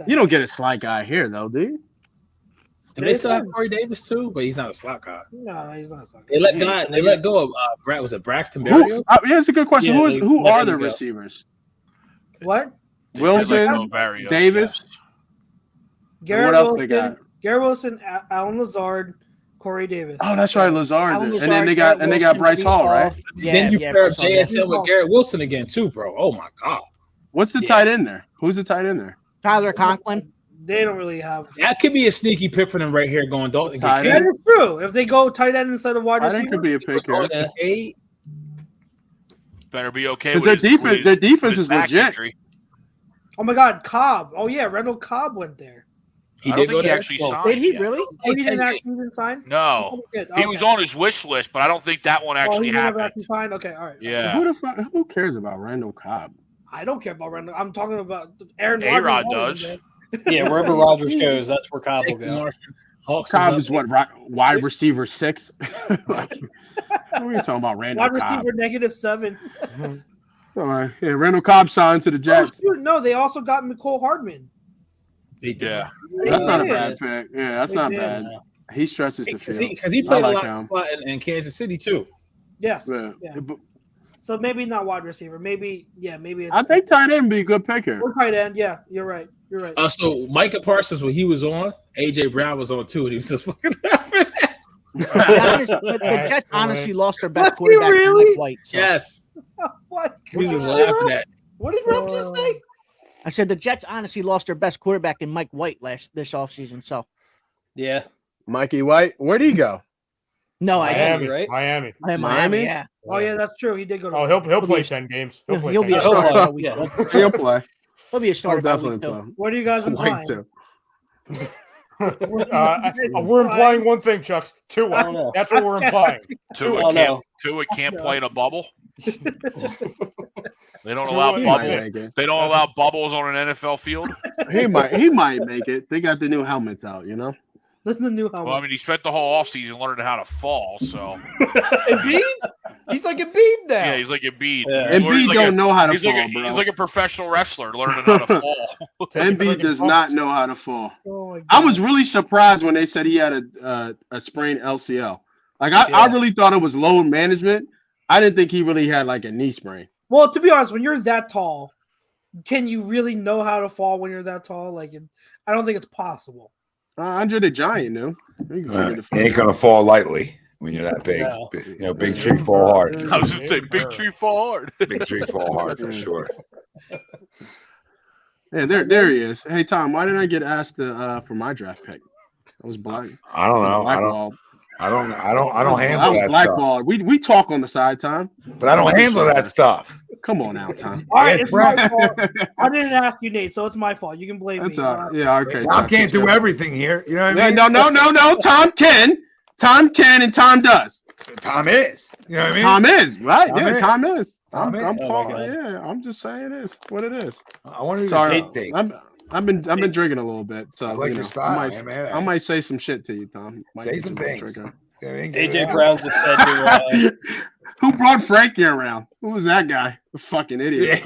You don't get a slot guy here, though, do you? Do they still have Corey Davis too? But he's not a slot guy. No, he's not a slot guy. They let go of Brad. Was it Braxton Berrios? Yeah, it's a good question. Who are the receivers? What? Wilson, Davis. Garrett what else Wilson, they got? Garrett Wilson, Alan Lazard, Corey Davis. Oh, that's right, Lazard. And then they got Bryce Hall, right? Then you pair up JSN with Garrett Wilson again too, bro. Oh my God. What's the tight end there? Who's the tight end there? Tyler Conklin. They don't really have. That could be a sneaky pick for them right here, going Dalton. That is true. If they go tight end instead of wide receiver, that could be a pick here. Better be okay with their defense is legit. Injury. Oh my God, Cobb. Oh yeah, Randall Cobb went there. I don't think he actually Oh, signed. did he yet. really? Oh, he didn't actually sign? No, he was on his wish list, but I don't think that one actually he never happened. actually signed? Okay, all right. Yeah, Who cares about Randall Cobb? I don't care about Randall. I'm talking about Aaron A-Rod Rodgers. does. Yeah, wherever Rodgers goes, that's where Cobb will go. Cobb is what, wide receiver 6? What are you talking about, Randall Wide Cobb? receiver -7. All right. Yeah, Randall Cobb signed to the Jets. No, they also got McCole Hardman. Yeah. That's not a bad pick. Yeah, that's not bad. He stretches the field. Because he played I a like lot him. of slot in Kansas City too. Yes. Yeah. Yeah. So maybe not wide receiver. Maybe maybe. It's I think tight end would be a good pick here. or tight end. Yeah, you're right. You're right. So Micah Parsons, when he was on, AJ Brown was on too, and he was just fucking laughing. The Jets honestly lost their best Was he quarterback, really? Mike White. So. Yes, What? he was just laughing at. What did Ralph just say? I said the Jets honestly lost their best quarterback in Mike White this offseason. So Yeah. Mikey White, where do you go? no, I didn't. Miami, right? Miami. Miami, Miami? yeah. Oh yeah, that's true. He did go to. Oh, he'll play 10 games. He'll play He'll 10 be a games. starter. Yeah. He'll play. He'll be a He'll starter. by definitely week two. play. What are you guys White implying? too. We're implying one thing, Chucks. I don't Tua. know. That's what we're implying. Tua Oh, no. can't play in a bubble. They don't Tua allow is might bubbles. make it. They don't allow bubbles on an NFL field. He might make it. They got the new helmets out, you know. That's the new helmet. Well, I mean, he spent the whole offseason learning how to fall. So Embiid? He's like Embiid now. yeah, he's like Embiid. Yeah. Embiid don't know how to He's fall, like bro. he's like a professional wrestler learning how to fall. Embiid does not know how to fall. Oh my God. I was really surprised when they said he had a sprained LCL. Like I really thought it was load management. I didn't think he really had like a knee sprain. Well, to be honest, when you're that tall, can you really know how to fall when you're that tall? I don't think it's possible. Andre the Giant knew. You ain't gonna fall lightly when you're that big. No. You know, big tree fall hard. I was gonna say, big tree fall hard. Big tree fall hard for sure. Yeah, there he is. Hey Tom, why didn't I get asked for my draft pick? I was black. I don't know. I don't handle that stuff. Blackballed. We talk on the side, Tom. But I don't handle that stuff. Come on now, Tom. All right, it's my fault. I didn't ask you, Nate, so it's my fault. You can blame That's me. yeah, okay. Tom can't do everything here. You know what I mean? No. Tom can, and Tom does. Tom is. You know what I mean? Tom is right. Tom yeah, is. Tom is. Tom is. I'm Oh, Paul. my God. Yeah, I'm just saying it is what it is. I want to Sorry, take. I've been drinking a little bit, so I like you your know, style, man. I might say some shit to you, Tom. Might Say be some too much things. drinking. AJ Brown just said to Who brought Frankie around? Who was that guy? A fucking idiot.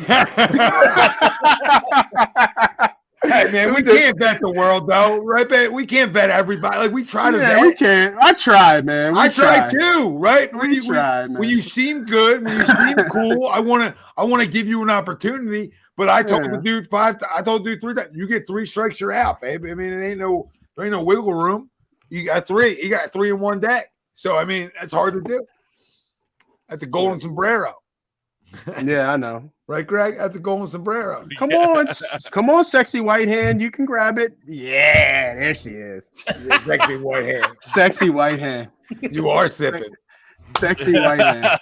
Hey man, we can't vet the world though, right? Man? We can't vet everybody. Like we try to vet. We can't. I tried, man. I tried too, right? We tried, man. When you seem good, when you seem cool, I want to give you an opportunity. But I told the dude I told the dude 3 times, you get 3 strikes, you're out, baby. I mean, there ain't no wiggle room. You got 3. You got 3 in one day. So I mean, that's hard to do. That's a golden sombrero. Yeah, I know. Right, Greg? That's a golden sombrero. Come on, sexy white hand. You can grab it. Yeah, there she is. Sexy white hand. Sexy white hand. You are sipping. Sexy white hand.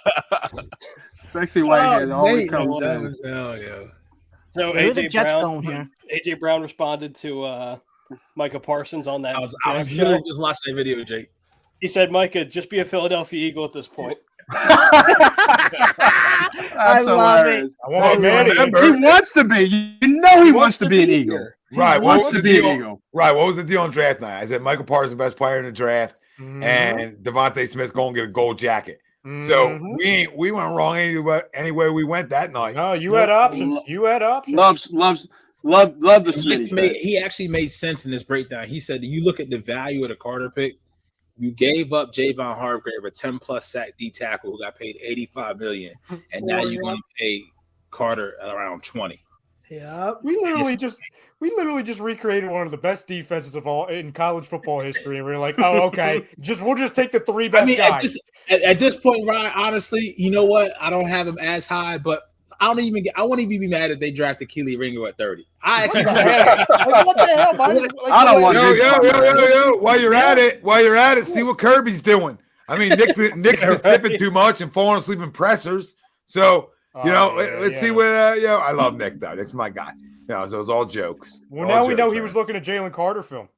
Sexy white hand always comes in. Hell yeah. So Where are the AJ Jets Brown, going here? AJ Brown responded to Micah Parsons on that. I was draft literally show. just watching that video, Jake. He said, "Micah, just be a Philadelphia Eagle at this point." I love it. Well, man, He wants to be. You know he wants to be an Eagle. Right. He wants to be an Eagle. Right. What was the deal on draft night? I said Michael Parsons, best player in the draft, and Devontae Smith's going to get a gold jacket. So we went wrong any way we went that night. No, you had options. You had options. Love the Smitty. He actually made sense in this breakdown. He said, you look at the value of the Carter pick. You gave up Javon Hargrave, a 10+ sack D tackle who got paid $85 million, and now you're going to pay Carter around 20. Yeah, We literally just recreated one of the best defenses of all in college football history, and we are like, oh, okay, we'll just take the 3 best guys. At this point, Ryan, honestly, you know what? I don't have him as high, but I won't even be mad if they drafted Keely Ringo at 30. I actually like, what the hell? I don't want Yo. While you're at it, see what Kirby's doing. I mean, Nick's been sipping too much and falling asleep in pressers. So, let's see what I love Nick though. Nick's my guy. So it's all jokes. Well, now we know he was looking at Jalen Carter film.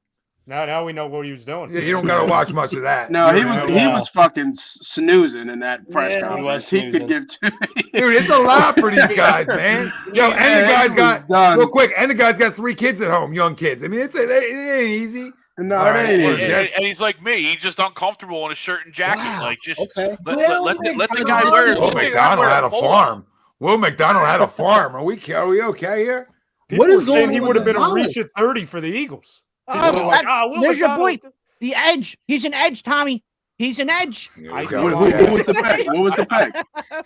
Now we know what he was doing. Yeah, you don't got to watch much of that. No, You he was fucking snoozing in that press Yeah, conference. he He was could give two. Dude, it's a lot for these guys, man. Yo, and the guy's got real quick, and the guy's got 3 kids at home, young kids. I mean, it ain't easy. No, All right, it well, ain't. And he's like me. He's just uncomfortable in a shirt and jacket. Wow. Like, just Okay. let the guy wear it. Will McDonald had a farm. Will McDonald had a farm. Are we okay here? People What is were saying going he on would have with been a Dallas? reach at 30 for the Eagles. People Oh, were like, Will there's your McDonald- boy. The edge. He's an edge, Tommy. He's an edge. Here I we see. go. Who was the pick? What was the pick?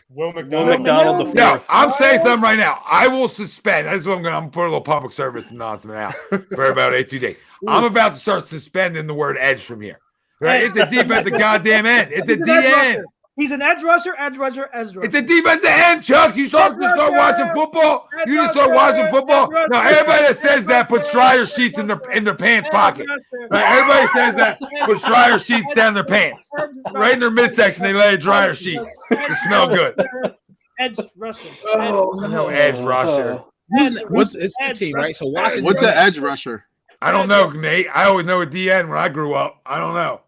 Will Will McDonald. McDonald the Yo, fourth. I'm saying something right now. I will suspend. This is what I'm going to put a little public service announcement out for about A2D. I'm about to start suspending the word edge from here. Right? It's a defensive goddamn end. It's a He's an edge DN. rusher. He's an edge rusher. It's a defensive end, Chuck. You start watching football. You just start watching football. Now, everybody that says that puts dryer sheets in their pants pocket. Right? Everybody says that puts dryer sheets down their pants. Right in their midsection, they lay a dryer sheet. They smell good. Edge rusher. No edge rusher. It's 15, right? So Washington. What's an edge rusher? I don't know, Nate. I always know a DN when I grew up. I don't know.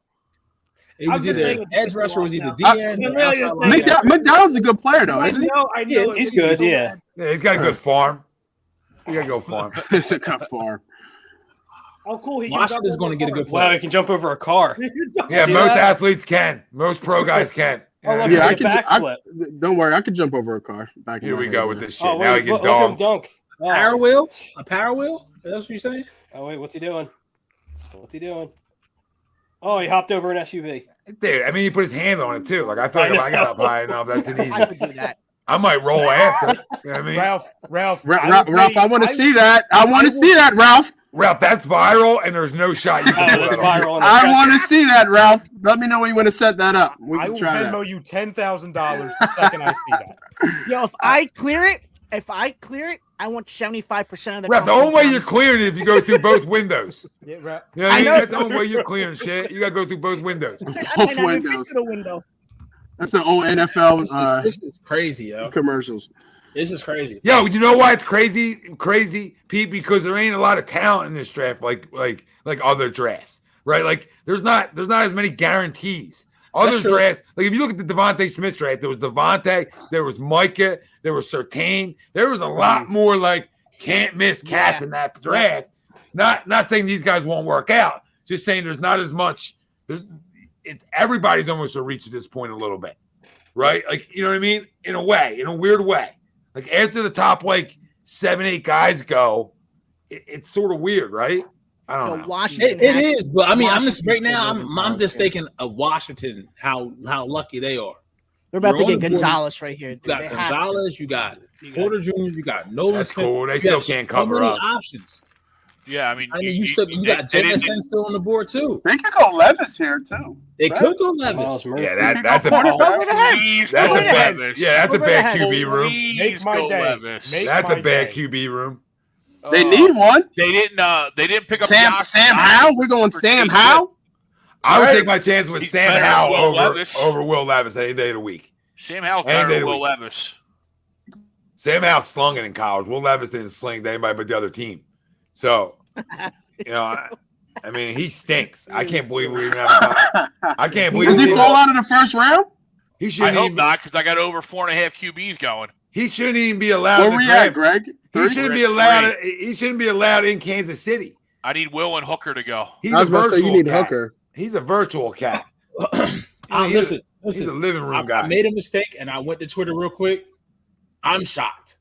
It was I've been either thinking edge this rusher, a was either while now. DN. I'm or really outside thinking- linebacker. McDonald's a good player, though, I isn't he? know. Yeah, he's good, yeah. Yeah, he's got a good farm. He got a good farm. It's a good farm. Oh, cool. He Washington's going to get a good Wow, player. he can jump over a car. Yeah, See most that? athletes can. Most pro guys can. Oh, look, Yeah, he I did a can. backflip. Don't worry, I can jump over a car. Back in Here my we head, go man. with this shit. Oh, Now he wait, can look at him dunk. dunk. Oh. Power wheel? A power wheel? That's what you're saying? Oh, wait, what's he doing? What's he doing? Oh, he hopped over an SUV. Dude, I mean, he put his hand on it too. Like I feel like if I got up high enough, that's an I easy. could do that. I might roll after. You know what I mean, Ralph. Ralph, I want to see that. I want to see that, Ralph. Ralph, that's viral, and there's no shot you can Oh, pull that's that off. viral. On the I second. want to see that, Ralph. Let me know when you want to set that up. We I can will try Venmo that. you $10,000 the second I see that. Yo, if I clear it, I want 75% of the. Ralph, the only way you're clearing it if you go through both windows. Yeah, Ralph. You know what I I mean? know. That's the only way you're clearing shit. You got to go through both windows. I might not even windows. fit through the window. That's the old This NFL is crazy, yo. commercials. This is crazy. Yo, you know why it's crazy, Pete? Because there ain't a lot of talent in this draft, like other drafts, right? Like there's not as many guarantees. Other That's true. drafts, like if you look at the Devontae Smith draft, there was Devontae, there was Micah, there was Surtain, there was a lot more like can't miss cats in that draft. Not saying these guys won't work out, just saying there's not as much. It's everybody's almost a reach at this point a little bit, right? Like you know what I mean? In a way, in a weird way. Like after the top like 7-8 guys go, it's sort of weird, right? I don't know. Washington. It is, but I mean, I'm just right Washington now. should have I'm just been thinking of Washington. How lucky they are. They're about You're to on get the board. Gonzalez right here. You Dude. got They have Gonzalez. You got Porter Jr. You got Nolan That's Smith. cool. They You still have can't so cover many us. options. Yeah, I mean, I mean, you got they didn't- JSN still on the board too. They could go Levis here too. They Right. could go Miles Levis. Murphy. Yeah, that's a Go right ahead. Please that's go a bad Levis. that's a Go right bad ahead. QB room. Please Make my go day. Levis. Make That's a my bad day. QB room. They need one. They didn't pick up Sam Josh Howe. We're going for Sam Chase Howe. I would Right. take my chance with He's Sam better than Howell Will over Levis. Will Levis any day of the week. Sam Howell And better they than Will would- Levis. Sam Howell slung it in college. Will Levis didn't sling to anybody but the other team. So, you know, I mean, he stinks. I can't believe we even have. I can't believe Does he even- fall out of the first round? He I shouldn't hope even. not, because I got over 4.5 QBs going. He shouldn't even be allowed Where to we at, draft. Greg? He Three? shouldn't be We're at allowed. He shouldn't be allowed in Kansas City. I need Will and Hooker to go. He's I a was about to say virtual you need cat. Hooker. He's a virtual cat. Listen, He's a living room I guy. made a mistake and I went to Twitter real quick. I'm shocked.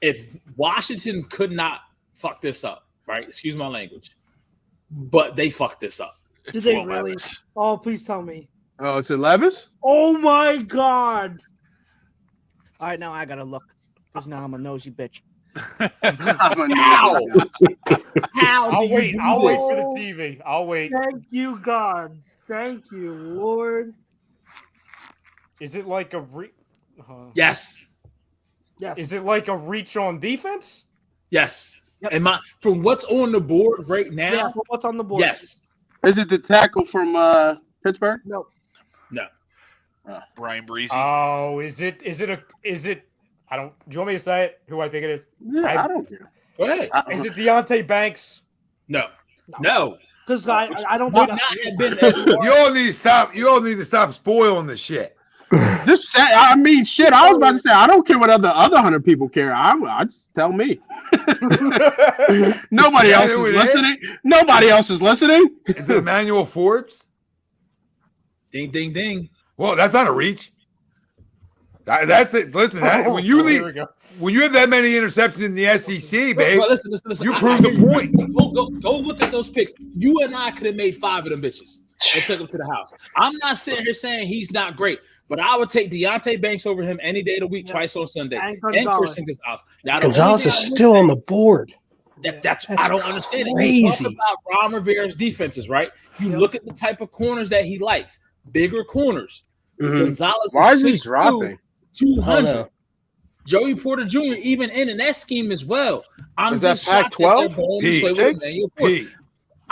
If Washington could not fuck this up, right? Excuse my language, but they fucked this up. Did they Will really? Levis. Oh, please tell me. Oh, it's Levis? Oh my God. All right, now I gotta look because now I'm a nosy bitch. Ow! How I'll do you wait. do I'll wait this? for the TV. I'll wait. Thank you, God. Thank you, Lord. Is it like a Yes, Yes. Is it like a reach on defense? yes. Yep. And from what's on the board right now, Yeah, but what's on the board? yes. Is it the tackle from Pittsburgh? No. Brian Breezy. Oh, is it? I don't. Do you want me to say it? Who I think it is? Yeah, I don't care. Go ahead. I- Is it Deontay Banks? No. Because I don't would think not have been as far. You all need to stop. You all need to stop spoiling the shit. Just say, I mean, shit. I was about to say, I don't care what other 100 people care. I just tell me. Nobody else is listening. Nobody else is listening. Is it Emmanuel Forbes? Ding, ding, ding. Well, that's not a reach. That's it. Listen, when you leave, when you have that many interceptions in the SEC, babe, Bro, listen. you prove the point. Go look at those picks. You and I could have made 5 of them bitches and took them to the house. I'm not sitting here saying he's not great, but I would take Deontay Banks over him any day of the week, twice on Sunday, and Christian Gonzalez. Now, Gonzalez is still on the board. That's I don't understand it. Crazy. You talk about Ron Rivera's defenses, right? You look at the type of corners that he likes, bigger corners. Mhm. Gonzalez Why is he 6'2", dropping? 200. Joey Porter Jr. even in that scheme as well. I'm Is that just shocked that Pac-12? they're going this way with Emmanuel Forbes.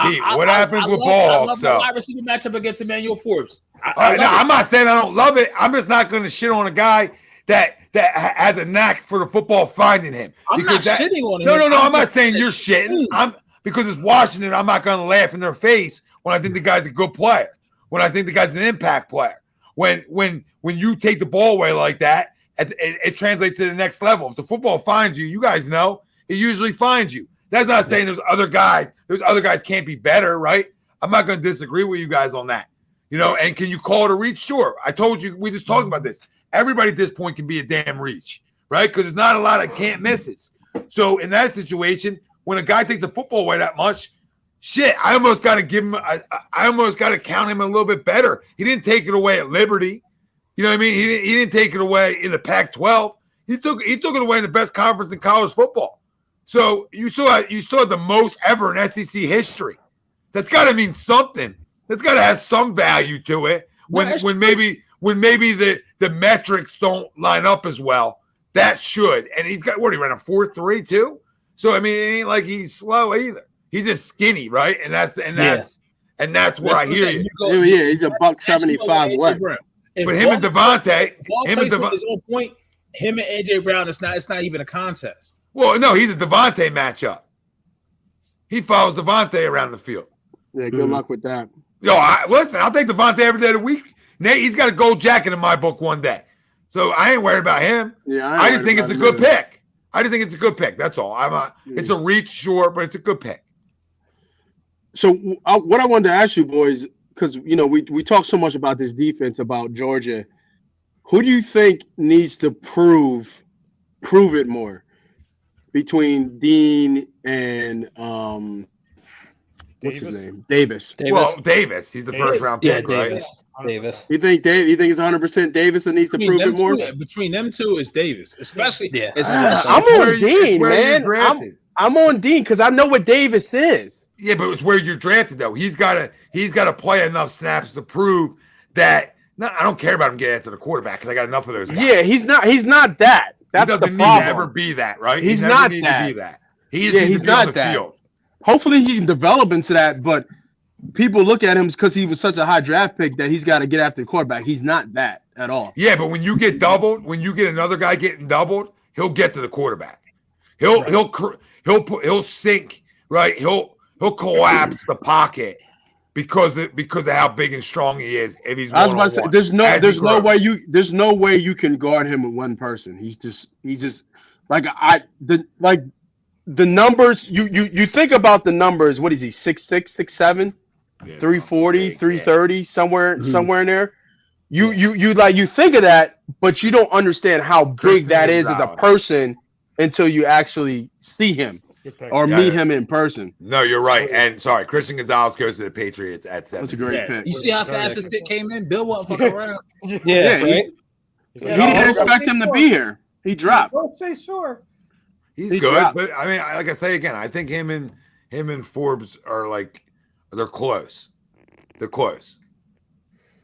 Pete, what happens with ball I love hawks, the though? wide receiver matchup against Emmanuel Forbes. I'm not saying I don't love it. I'm just not going to shit on a guy that has a knack for the football finding him. I'm not shitting on him. No. I'm not saying you're shitting. Because it's Washington. I'm not going to laugh in their face when I think the guy's a good player. When I think the guy's an impact player. When you take the ball away like that, it translates to the next level. If the football finds you, you guys know it usually finds you. That's not saying there's other guys can't be better, right? I'm not going to disagree with you guys on that. And can you call it a reach? Sure. I told you, we just talked about this. Everybody at this point can be a damn reach, right? Because there's not a lot of can't misses. So in that situation, when a guy takes the football away that much, shit, I almost got to give him, I almost got to count him a little bit better. He didn't take it away at Liberty. You know what I mean? He didn't take it away in the Pac-12. He took it away in the best conference in college football. So you saw the most ever in SEC history. That's got to mean something. That's got to have some value to it. When maybe the metrics don't line up as well, that should. And he's got he ran a 4.3 too. So I mean, it ain't like he's slow either. He's just skinny, right? And that's where I hear you. Yeah, he's a $175 left. But him and Devontae, is on point. Him and AJ Brown, it's not even a contest. Well, no, he's a Devontae matchup. He follows Devontae around the field. Yeah, good luck with that. Yo, listen, I'll take Devontae every day of the week. Nate, he's got a gold jacket in my book one day. So I ain't worried about him. Yeah, I just think it's a good pick. I just think it's a good pick. That's all. It's a reach, sure, but it's a good pick. So what I wanted to ask you, boys, because we talk so much about this defense, about Georgia. Who do you think needs to prove it more between Dean and what's his name? Davis. Well, Davis. He's the first round pick, right? Davis. You think it's 100% Davis that needs to prove it more? Between them two is Davis, especially. Yeah. I'm on Dean, man. I'm on Dean because I know what Davis is. Yeah, but it's where you're drafted though. He's got to play enough snaps to prove that. No, I don't care about him getting after the quarterback because I got enough of those guys. Yeah, he's not that. That's he doesn't the need problem. to ever be that, right? He's he not needs that. to be that. He's not that. Field. Hopefully he can develop into that, but people look at him because he was such a high draft pick that he's got to get after the quarterback. He's not that at all. Yeah, but when you get doubled, when you get another guy getting doubled, he'll get to the quarterback. He'll sink, right? He'll collapse the pocket because of how big and strong he is. If he's, I was about to say, there's no way you can guard him with one person. He's just the numbers. You think about the numbers. What is he? 6'6", 6'7", 340, 330, somewhere in there. You think of that, but you don't understand how big that is as a person until you actually see him or meet him in person. No, you're right. And sorry, Christian Gonzalez goes to the Patriots at 7. That's a great pick. You see how fast this pick came in? Bill wasn't fucking around. Yeah, right? He didn't expect him to be here. He dropped. Don't say sure. He's good, dropped. But I mean, like I say again, I think him and Forbes are they're close. They're close.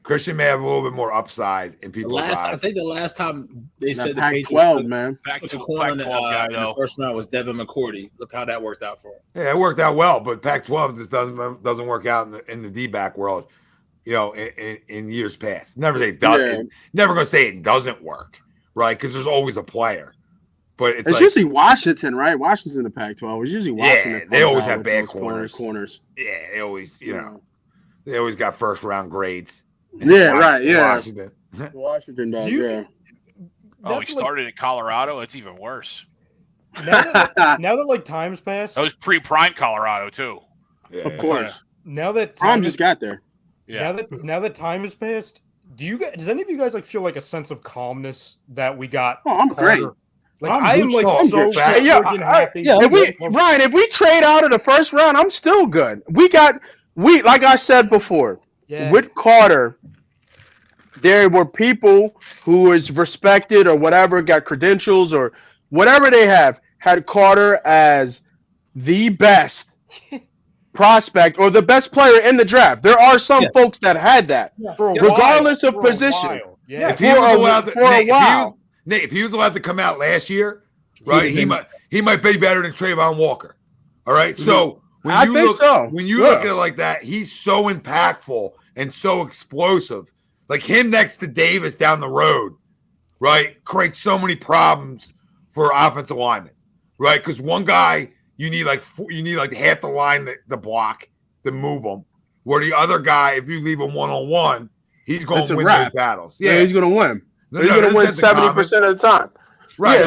Christian may have a little bit more upside in people's eyes. I think the last time they said the Pac-12, man. Pac-12 in the first round was Devin McCourty. Look how that worked out for him. Yeah, it worked out well, but Pac-12 just doesn't work out in the D-back world. In years past, never say it doesn't. Yeah. Never gonna say it doesn't work, right? Because there's always a player. But it's usually Washington, right? Washington's in the Pac-12. It's usually Washington. Yeah, they always have bad corners. Yeah, they always, they always got first round grades. Yeah, right. Yeah, Washington. Washington does. Yeah. Oh, we started in Colorado. It's even worse. Now that like time's passed, that was pre-prime Colorado too. Yeah, of course. Now that prime just got there. Yeah. Now that time has passed, does any of you guys like feel like a sense of calmness that we got? Oh, I'm Carter? great. Like I'm like so freaking happy. If we trade out of the first round, I'm still good. We like I said before, with Carter, there were people who is respected or whatever, got credentials or whatever they had Carter as the best prospect or the best player in the draft. There are some folks that had that, regardless of position. If he was allowed to, for a while. Nate, if he was allowed to come out last year, right, he might be better than Trayvon Walker. All right. So when you look at it like that, he's so impactful and so explosive. Like him next to Davis down the road, right, creates so many problems for offensive linemen, right? Because one guy you need like half the line to block to move them, where the other guy, if you leave him one-on-one, he's going to win those battles. Yeah, he's going to win. He's going to win 70% of the time. Right.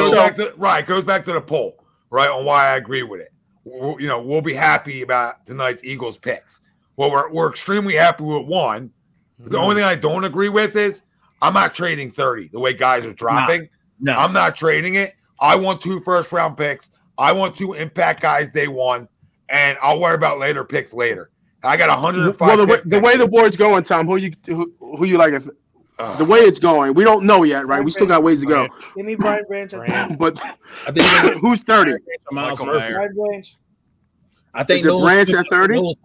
Goes back to the poll, right, on why I agree with it. We'll be happy about tonight's Eagles picks. Well, we're extremely happy with one. The only thing I don't agree with is I'm not trading 30 the way guys are dropping. No. I'm not trading it. I want 2 first-round picks. I want 2 impact guys day one, and I'll worry about later picks later. I got 105 Well, the way the board's going, Tom, who you like? The way it's going, we don't know yet, right? We still got ways to go. Give me Brian Branch. But who's 30? Brian Branch. I think Branch at 30.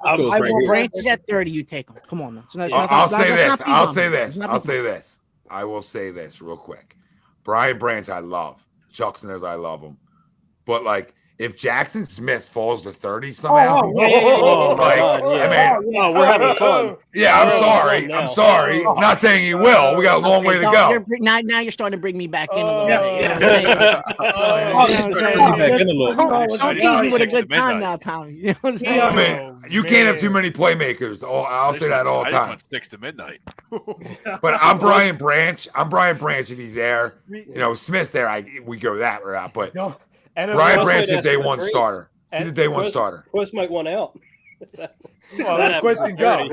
Branch is at 30. You take him. Come on, I'll say this. I will say this real quick. Brian Branch, I love. Chuck knows I love him, but like if Jackson Smith falls to 30 somehow, we're having fun. Yeah, I'm sorry. I'm not saying he will. We got a long way to go. Now you're starting to bring me back in a little bit. Don't tease me with a good time now, Tommy. You know what I'm saying? I mean, you can't have too many playmakers. I'll say that all the time. 6 to midnight. But I'm Brian Branch. If he's there. Smith's there. We go that route. But Brian Branch is a day one starter. He's a day one starter. Quest might want out. Well, Quest can go.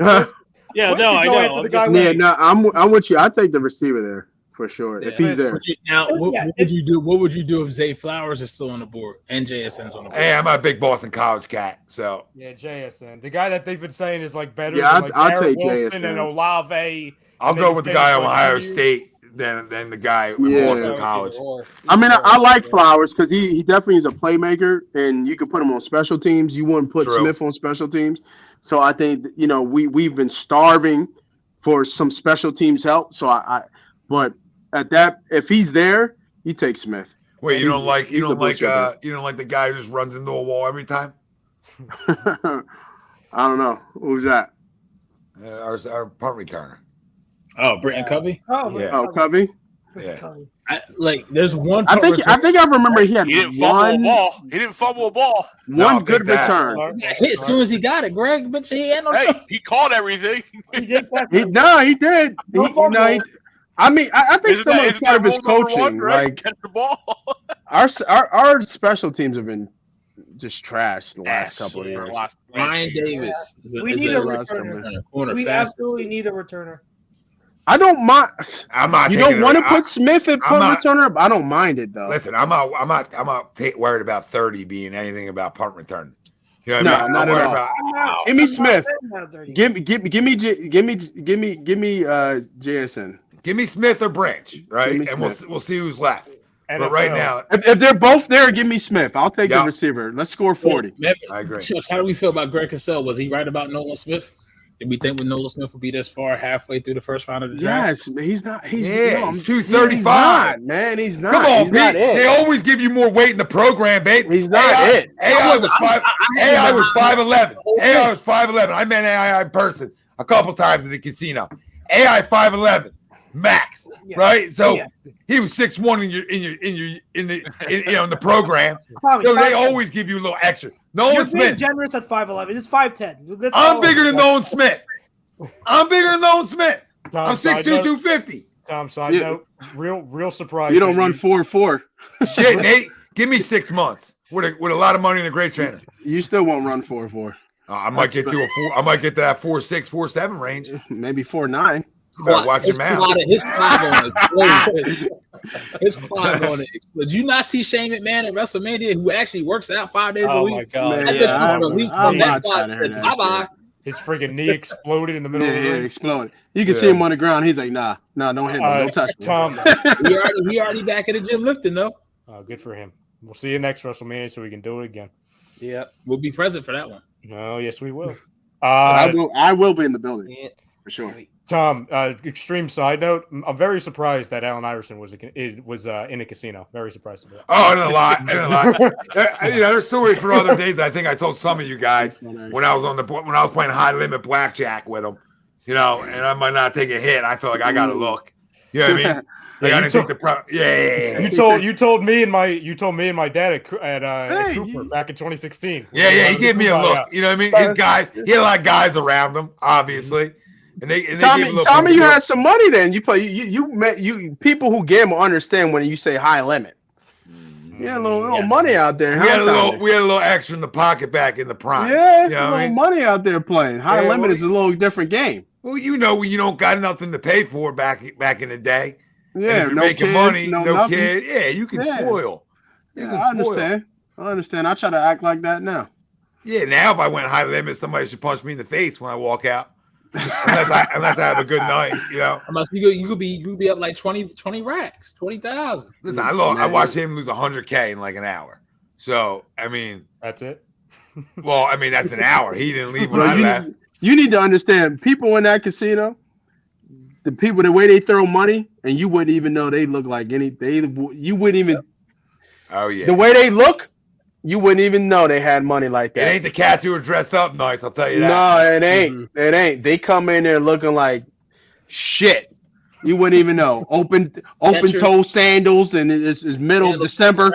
I know. I'm with you. I take the receiver there for sure if he's there. What would you do? What would you do if Zay Flowers is still on the board and JSN's on the board? Hey, I'm a big Boston College cat, so JSN, the guy that they've been saying is like better. Yeah, than I'll take Wilson JSN and Olave. I'll go with the guy on Ohio State than the guy with Boston College. I mean, I like Flowers because he definitely is a playmaker, and you can put him on special teams. You wouldn't put Smith on special teams. So I think we've been starving for some special teams help. So but at that, if he's there, you take Smith. Wait, you don't like the guy who just runs into a wall every time? I don't know. Who's that? Our punt returner. Oh, Britton Covey. Covey. Yeah. There's one. I think I remember he had one. He didn't fumble a ball. One good return. Hit as soon as he got it, Greg. But he had no. Hey, he caught everything. He did. He did. I mean, I think some of it's part of his coaching. Like catch the ball. our special teams have been just trash the last couple of years. Ryan Davis. We need a returner. We absolutely need a returner. I don't mind. I'm not. You don't want to put Smith at punt returner? I don't mind it though. Listen, I'm not worried about 30 being anything about punt return. You know what I mean? Not at all. Give me Smith. Give me JSN. Give me Smith or Branch, right? And we'll see who's left. But right now, if they're both there, give me Smith. I'll take the receiver. Let's score 40. I agree. Chucks, how do we feel about Greg Cassell? Was he right about Nolan Smith? Did we think Nolan Smith would be this far halfway through the first round of the draft? Yes, he's not. He's 235. Man, he's not. Come on, Pete. They always give you more weight in the program, babe. He's not it. AI was 5'11". AI was 5'11". I met AI in person a couple times at the casino. AI 5'11". max, Yeah. right? So Yeah. he was 6'1" in the program. Tommy, So they 5'10". always give you a little extra. You're Nolan being Smith. generous at 5'11". It's 5'10". That's I'm all bigger than I'm Nolan Smith. I'm bigger than Nolan Smith. Tom, I'm 6'2", 250. Tom, side Yeah. note, real surprise. You don't run 4.4. Shit, Nate, give me 6 months with a lot of money and a great trainer. You still won't run 4.4. I might get to I might get to that 4.6, 4.7 range. Maybe 4.9. You better watch your mouth. His quad going to explode. His quad going to explode. Did you not see Shane McMahon at WrestleMania, who actually works out 5 days a week? Oh my god! Man, That I'm not quad trying to hear said, that bye-bye. shit. His freaking knee exploded in the middle of the Yeah, ring. exploded. You can see him on the ground. He's like, nah, don't hit me. Don't touch me. Tom, He already back at the gym lifting, though. good for him. We'll see you next WrestleMania so we can do it again. Yeah. We'll be present for that one. Oh, yes, we will. I will be in the building for sure. Tom, extreme side note. I'm very surprised that Allen Iverson was in a casino. Very surprised about that. Oh, I didn't lie. There's stories for other days. I think I told some of you guys when I was playing high limit blackjack with him, and I might not take a hit. I feel like I got to look. You know what I mean? Like I didn't take the pro. Yeah. You told me and my dad at Cooper back in 2016. Yeah. He gave me a look. You know what I mean? His guys. He had a lot of guys around him, obviously. And they Tommy, you had some money then. You play. You people who gamble understand when you say high limit. You had a little money out there. We had a little extra in the pocket back in the prime. Yeah, you know a little money out there playing. High limit is a little different game. Well, when you don't got nothing to pay for back in the day. Yeah, and if you're making kids, money, no kids. Yeah, you can spoil. I understand. I try to act like that now. Yeah, now if I went high limit, somebody should punch me in the face when I walk out. unless I have a good night, Unless you could be up like 20 racks, 20,000. Listen, I watched him lose 100K in like an hour. So I mean, that's it. Well, I mean that's an hour. He didn't leave when I left. You need to understand people in that casino. The people, the way they throw money, and you wouldn't even know they look like anything. You wouldn't even. Oh yeah. The way they look, you wouldn't even know they had money like that. It ain't the cats who are dressed up nice. I'll tell you that. No, it ain't. Mm-hmm. It ain't. They come in there looking like shit. You wouldn't even know. Open toe sandals, and it's middle of December.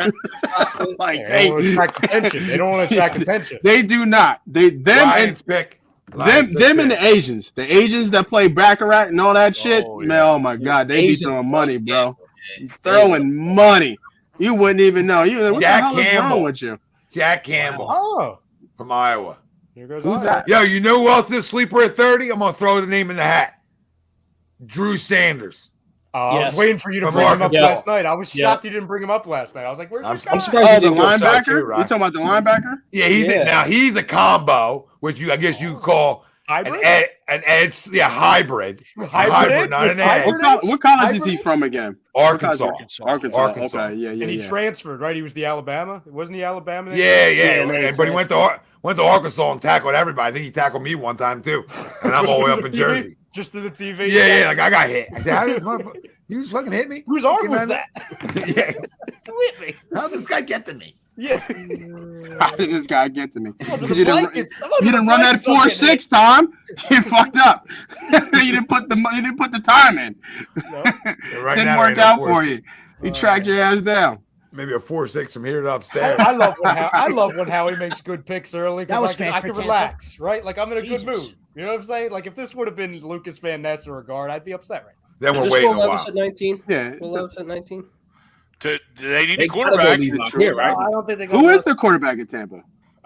Like they don't want to attract attention. They do not. Them and the Asians. The Asians that play Baccarat and all that shit. Yeah. Man, oh my God, they be throwing money, bro. Throwing money. You wouldn't even know. What the hell is wrong with you? Jack Campbell. From Iowa. Here goes Who's that? Yo, you know who else is sleeper at 30? I'm gonna throw the name in the hat. Drew Sanders. I was waiting for you to bring him up last night. I was shocked you didn't bring him up last night. I was like, "Where's your guy?" I'm surprised the linebacker. Too, right? You talking about the linebacker? Yeah, now he's a combo, which I guess you call hybrid? an edge. Yeah, hybrid. Hybrid, not an edge. What college is he from again? Arkansas. Okay, yeah. And he transferred, right? He was the Alabama. Wasn't he Alabama? Yeah. But he went to Arkansas and tackled everybody. I think he tackled me one time too, and I'm all the way up in Jersey. Just through the TV. Yeah. Like I got hit. I said, "How did this motherfucker? You just fucking hit me? Whose arm was that?" Yeah. Hit me. How did this guy get to me? Yeah. How did this guy get to me? You didn't run that 4.6 time. You fucked up. You didn't put the time in. No. Right didn't work out for you. You tracked your ass down. Maybe a 4.6 from here to upstairs. I love when Howie makes good picks early because I can relax, right? Like I'm in a good mood. You know what I'm saying? Like if this would have been Lucas Van Ness or Regard, I'd be upset right now. Then we're waiting a while. Levis at 19? Yeah. Will Levis at 19? Do they need a quarterback? Right? I don't think they Who is the quarterback at Tampa?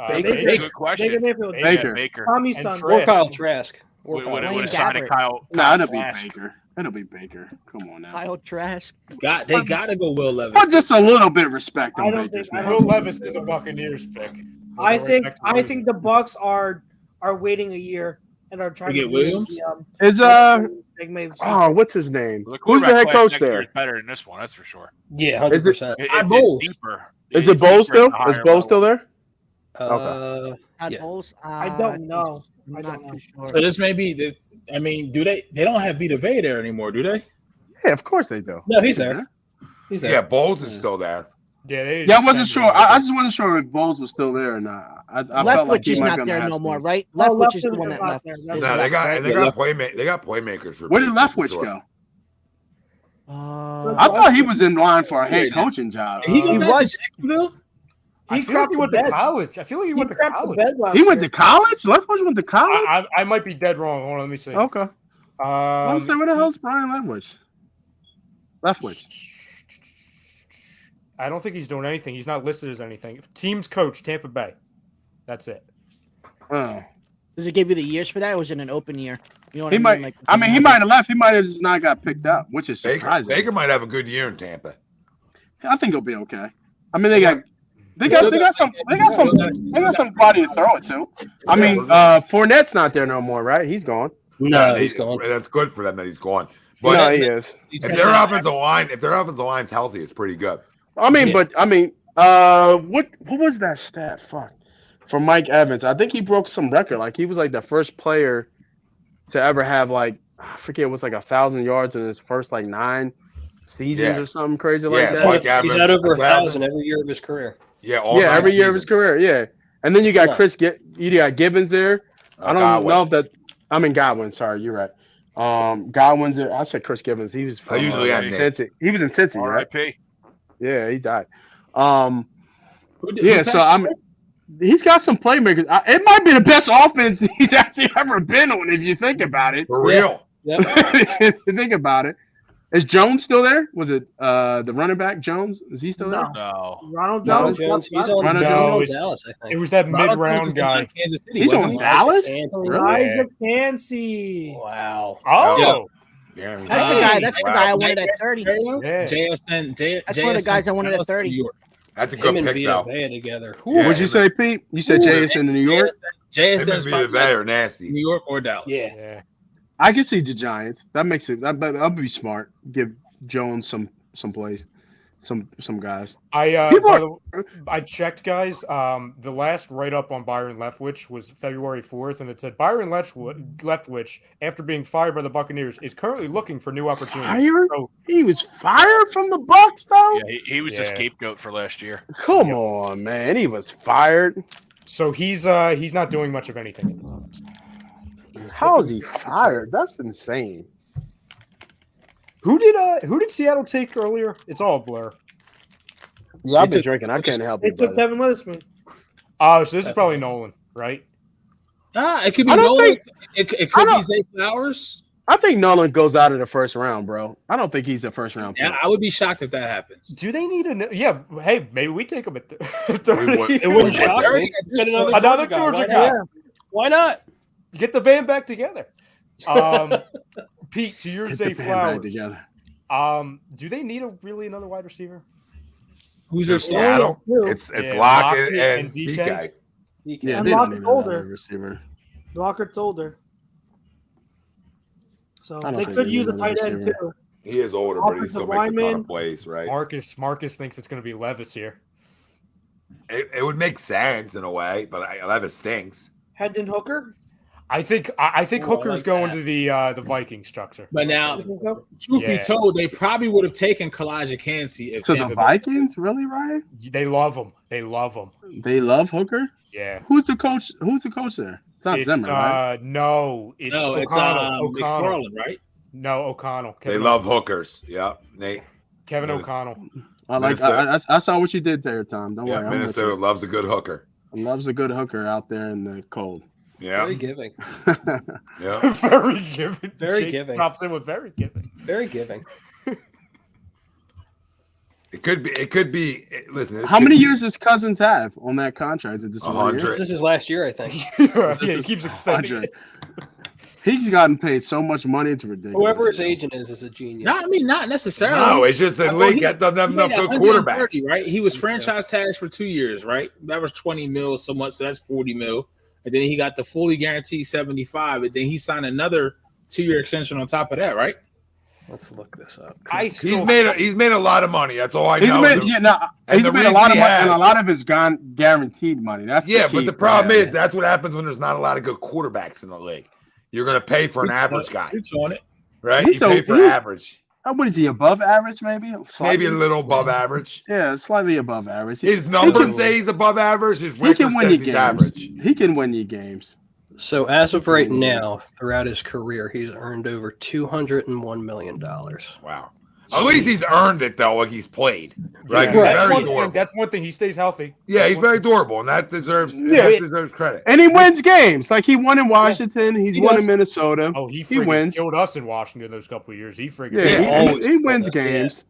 Baker. Good question. Baker. Tommy's son. Or Kyle Trask. Would have signed a Kyle. No, it'll be Baker. It'll be Baker. Come on now. Kyle Trask. They gotta go Will Levis. But just a little bit of respect. I don't think Will Levis is a Buccaneers pick. I think the Bucks are waiting a year and are trying to get Williams. What's his name? Who's the head coach there? Is better than this one, that's for sure. Yeah, 100%. It's deeper. Is it Bowles still? Is Bowles still there? Okay. Bowles? I don't know. I'm not too sure. So this may be. I mean, do they don't have Vita Vea there anymore? Do they? Yeah, of course they do. No, he's there. He's there. Yeah, Bowles is still there. Yeah, I wasn't sure. I just wasn't sure if Bowles was still there or not. I felt like is not there no more, right? Leftwich is the one that left. No, they got playmakers. They got playmakers. Where did Leftwich go? I thought he was in line for a head coaching job. He was. I feel like he went to college. I feel like he went to college. He went to college? Leftwich went to college? I might be dead wrong. Hold on, let me see. Okay. I'm saying, where the hell's Brian Leftwich? I don't think he's doing anything. He's not listed as anything. Team's coach, Tampa Bay. That's it. Oh. Does it give you the years for that, or was it an open year? You know what He I might. mean? Like, I mean, he might have left. He might have just not got picked up, which is surprising. Baker might have a good year in Tampa. I think he'll be okay. I mean, they got some body to throw it to. I mean, Fournette's not there no more, right? He's gone. No, he's gone. That's good for them that he's gone. But No, he is. if their offensive line's healthy, it's pretty good. I mean, what was that stat? Fuck. For Mike Evans, I think he broke some record. Like, he was like the first player to ever have, like, I forget, it was like 1,000 yards in his first like 9 seasons or something crazy like that. Mike Evans, He's had over 1,000 every year of his career. Yeah, every year of his career. Yeah, and then you got you got Gibbons there. I don't know if that. I mean Godwin. Sorry, you're right. Godwin's there. I said Chris Gibbons. He was from Cincy. He was in Cincy, right? R.I.P. Yeah, he died. He's got some playmakers. It might be the best offense he's actually ever been on, if you think about it. For real. Yeah. If you think about it. Is Jones still there? Was it the running back Jones? Is he still there? No. Ronald Jones. He's on Dallas, I think. It was that mid-round guy. He's on Dallas? Isaac Fancy. Wow. Oh. Yeah, That's the guy I wanted at 30. Yeah. JSN. That's one of the guys I wanted at 30. That's a good Him and pick, though. Vita together. Yeah. What'd you say, Pete? You said JSN in New York? JSN's Vita Vea are nasty. New York or Dallas. Yeah. I can see the Giants. That makes it. That'll be smart. Give Jones some plays, some guys. I checked, guys. The last write-up on Byron Leftwich was February 4th, and it said Byron Leftwich, after being fired by the Buccaneers, is currently looking for new opportunities. Fired? So, He was fired from the Bucs, though. Yeah, he was the scapegoat for last year. Come on, man. He was fired. so he's not doing much of anything at the moment. How is he fired? That's insane. Who did Seattle take earlier? It's all a blur. Yeah, I've been drinking. I can't help They it. took Devon Witherspoon. Oh, so this is probably Nolan, right? It could be I don't Nolan. think- It could be Zay Flowers. I think Nolan goes out of the first round, bro. I don't think he's a first round pick. Yeah, I would be shocked if that happens. Do they need yeah, hey, maybe we take him at 30. It wouldn't shock me. Get Another Georgia guy. Why not? Get the band back together. Pete, to your Get Zay the band back Flowers. together. Do they need really another wide receiver? Who's their Seattle. It's Lockett and DK. DK. Yeah, And they don't Lockett's need another older. receiver. Lockett's older. So I don't they think could they use a need tight another end receiver. too. He is older, but he Offensive still makes a ton lineman. of plays, right? Marcus thinks it's going to be Levis here. It would make sense in a way, but Levis stinks. Hendon Hooker. I think Hooker's like going that. to the Viking structure. But now, truth be told, they probably would have taken Kalijah Cansey if To Tampa the Bay- Vikings, really, Ryan? They love him. They love him. They love Hooker. Yeah. Who's the coach? Who's the coach there? It's not Zimmer, right? No, it's O'Connell. McFarland, right? No, O'Connell. They love hookers. Yeah, Nate. Kevin O'Connell. I saw what you did there, Tom. Don't Yeah, worry. Minnesota loves a good hooker. Loves a good hooker out there in the cold. Yeah. Very giving. Yeah. Very giving. Very Jake giving. Pops in with very giving. Very giving. It could be. Listen. How many years does Cousins have on that contract? Is it just 100? This is last year, I think. Yeah, he keeps extending it. He's gotten paid so much money, it's ridiculous. Whoever his agent is a genius. No, I mean not necessarily. No, it's just the league doesn't have enough good quarterbacks. Right? He was franchise tagged for 2 years, right? That was 20 mil so much, so that's 40 mil. And then he got the fully guaranteed 75, and then he signed another 2-year extension on top of that, right? Let's look this up. He's made a lot of money. That's all I know. He's made a lot of money, and a lot of it's gone guaranteed money. That's but the problem is that's what happens when there's not a lot of good quarterbacks in the league. You're going to pay for an average guy, He's on it, right? You pay for average. What is he, above average? Maybe Maybe a little above average. Yeah, slightly above average. His numbers say he's above average. His record says he's average. He can win you games. So as of right now, throughout his career, he's earned over $201 million. Wow. At least he's earned it though, like he's played. Right? Yeah, He's very durable. That's one thing. He stays healthy. Yeah, he's very durable, and that deserves credit. And he wins games. Like he won in Washington, he's won in Minnesota. Oh, he wins. Killed us in Washington those couple of years. He wins games.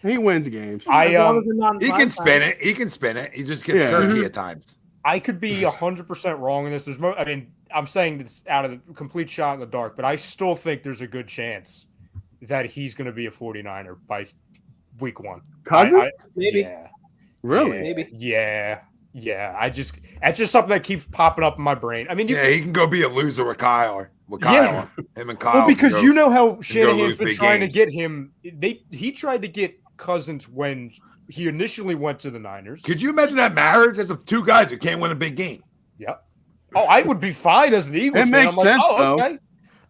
He wins games. He can spin it. He can spin it. He just gets kirky at times. I could be 100% wrong in this. I'm saying this out of the complete shot in the dark, but I still think there's a good chance that he's going to be a 49er by week 1. Cousins? Maybe. Yeah. Really? Maybe. Yeah. That's just something that keeps popping up in my brain. I mean, he can go be a loser with Kyle. Him and Kyle. Well, because you know how Shanahan's been trying games. to get him. He tried to get Cousins when he initially went to the Niners. Could you imagine that marriage? There's 2 guys who can't win a big game. Yep. Oh, I would be fine as an Eagles fan. Makes sense, though. Okay.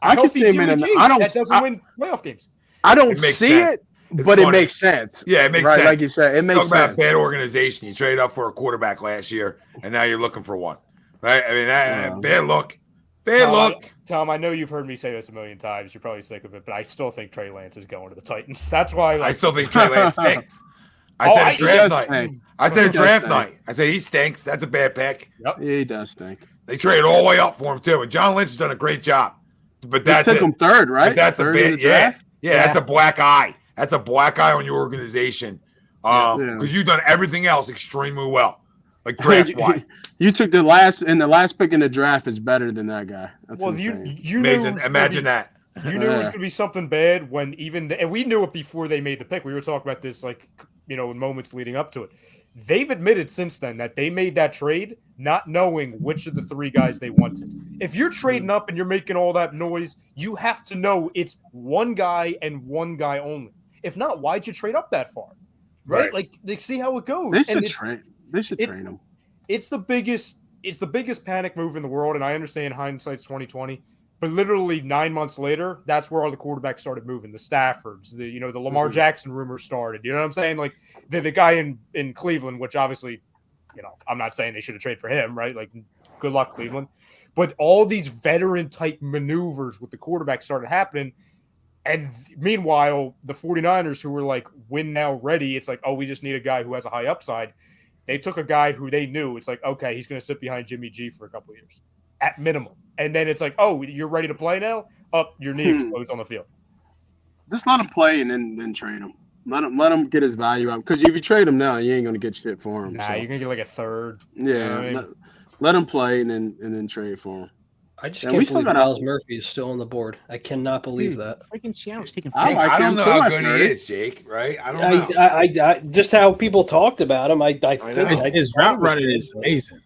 I can see him in that doesn't win playoff games. I don't see it, but it makes sense. Yeah, it makes right, sense. Like you said, it makes Talk sense. about bad organization. You traded up for a quarterback last year, and now you're looking for one. Right? I mean, bad look. Bad look. Tom, I know you've heard me say this a million times. You're probably sick of it, but I still think Trey Lance is going to the Titans. That's why I still think Trey Lance stinks. I said draft night. Stink. I said draft night. I said he stinks. That's a bad pick. Yep. Yeah, he does stink. They traded all the way up for him too, and John Lynch has done a great job. But that's took him third, right? But that's third a bit, yeah. That's a black eye. That's a black eye on your organization because you've done everything else extremely well, like draft wise. You took the last pick in the draft is better than that guy. That's you imagine that. You knew it was going to be something bad when and we knew it before they made the pick. We were talking about this in moments leading up to it. They've admitted since then that they made that trade not knowing which of the 3 guys they wanted. If you're trading up and you're making all that noise, you have to know it's one guy and one guy only. If not, why'd you trade up that far? Right? Like see how it goes. They should train him. It's the biggest panic move in the world, and I understand hindsight's 2020. But literally 9 months later, that's where all the quarterbacks started moving. The Staffords, the Lamar Jackson rumors started. You know what I'm saying? Like the guy in Cleveland, which obviously, I'm not saying they should have traded for him, right? Like, good luck, Cleveland. But all these veteran type maneuvers with the quarterback started happening. And meanwhile, the 49ers, who were like win now ready, it's like, oh, we just need a guy who has a high upside. They took a guy who they knew. It's like, okay, he's going to sit behind Jimmy G for a couple of years at minimum. And then it's like, oh, you're ready to play now? Your knee explodes on the field. Just let him play and then trade him. Let him get his value up. Because if you trade him now, you ain't going to get shit for him. Nah, you're going to get like a third. Yeah, let him play and then trade for him. I just can't believe Miles Murphy is still on the board. I cannot believe that. Freaking Seattle's taking. I don't know how good he is, Jake. Right? I don't know. I just how people talked about him. I think his route running is amazing.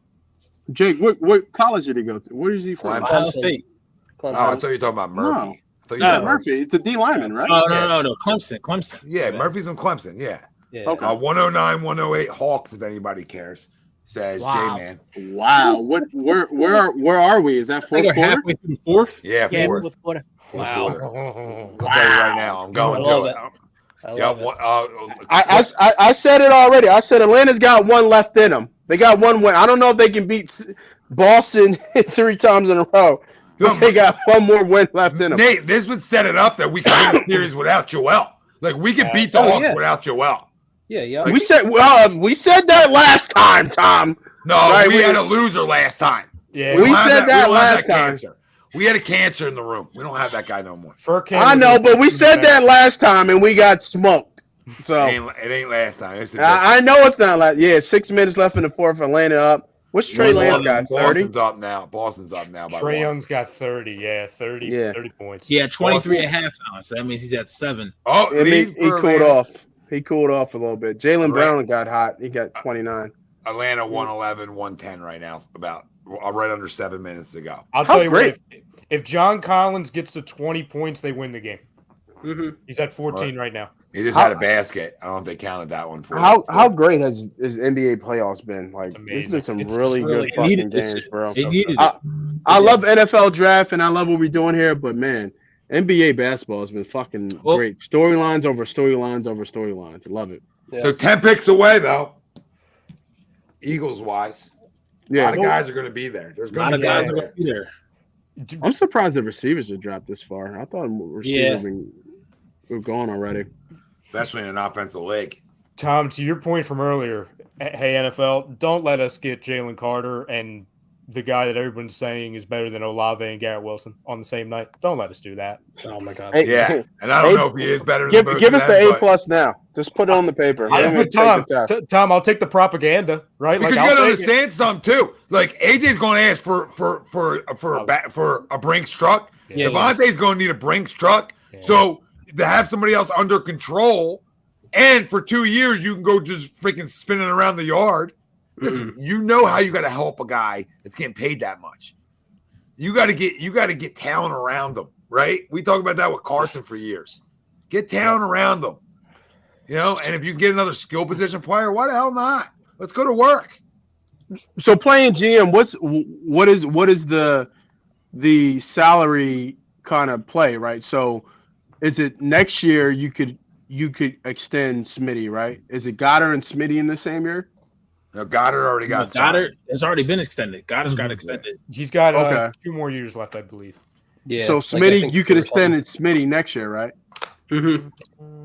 Jake, what college did he go to? Where is he from? Ohio State. Oh, I thought you were talking about Murphy. No, Murphy. It's the D lineman, right? Oh, no. Clemson. Yeah, Murphy's from Clemson. Yeah. Okay. 109, 108 Hawks, if anybody cares, says J-Man. Wow. Where are we? Is that fourth quarter? Halfway through the fourth? Yeah, fourth quarter. Wow. I'll tell you right now. I'm going to it. I said it already. I said Atlanta's got one left in them. They got one win. I don't know if they can beat Boston 3 times in a row. They got one more win left in them. Nate, this would set it up that we can win the series without Joel. Like, we could beat the Hawks without Joel. Yeah. Like, we said that last time, Tom. No, right, we had a loser last time. Yeah, we said that last time. Cancer. We had a cancer in the room. We don't have that guy no more. I know, but we said that last time and we got smoked. So it ain't last time. I know it's not last. Yeah, 6 minutes left in the fourth. Atlanta up. What's Trey Lance got? 30? Boston's up now. Trey Young's got 30. Yeah, 30 points. Yeah, 23 at halftime. So that means he's at 7. Oh, he cooled off. He cooled off a little bit. Jalen Brown got hot. He got 29. Atlanta 111, 110 right now. About right under 7 minutes to go. I'll tell you what. If John Collins gets to 20 points, they win the game. Mm-hmm. He's at 14 right now. He just had a basket. I don't know if they counted that one for how great has NBA playoffs been? Like, it's been some really good fucking games, bro. I love NFL draft and I love what we're doing here, but man, NBA basketball has been fucking great. Storylines over storylines over storylines. I love it. Yeah. So 10 picks away though. Eagles wise. Yeah, a lot of guys are going to be there. There's going to be guys going to be there. I'm surprised the receivers have dropped this far. I thought receivers were gone already. especially in an offensive league. Tom, to your point from earlier, hey, NFL, don't let us get Jalen Carter and the guy that everyone's saying is better than Olave and Garrett Wilson on the same night. Don't let us do that. Oh, my God. Hey, Yeah, and I don't know if he is better Give than both give of us them, the but- A+ now. Just put it on the paper. Yeah. Let me take the test. Tom, I'll take the propaganda, right? Because Like, you I'll gotta take it. understand something too. Like AJ's going to ask for a Brinks truck. Yeah, Devontae's going to need a Brinks truck. Yeah. So to have somebody else under control, and for 2 years you can go just freaking spinning around the yard. Listen, you know how you got to help a guy that's getting paid that much. You got to get talent around them, right? We talk about that with Carson for years. Get talent around them, And if you get another skill position player, why the hell not? Let's go to work. So playing GM, what is the salary kind of play, right? So is it next year you could extend Smitty, right? Is it Goddard and Smitty in the same year? No, Goddard already got Goddard has already been extended. Goddard's got extended. He's got Okay. 2 more years left, I believe. Yeah. So like, I Smitty, think you could there was extend Smitty next year, right? something-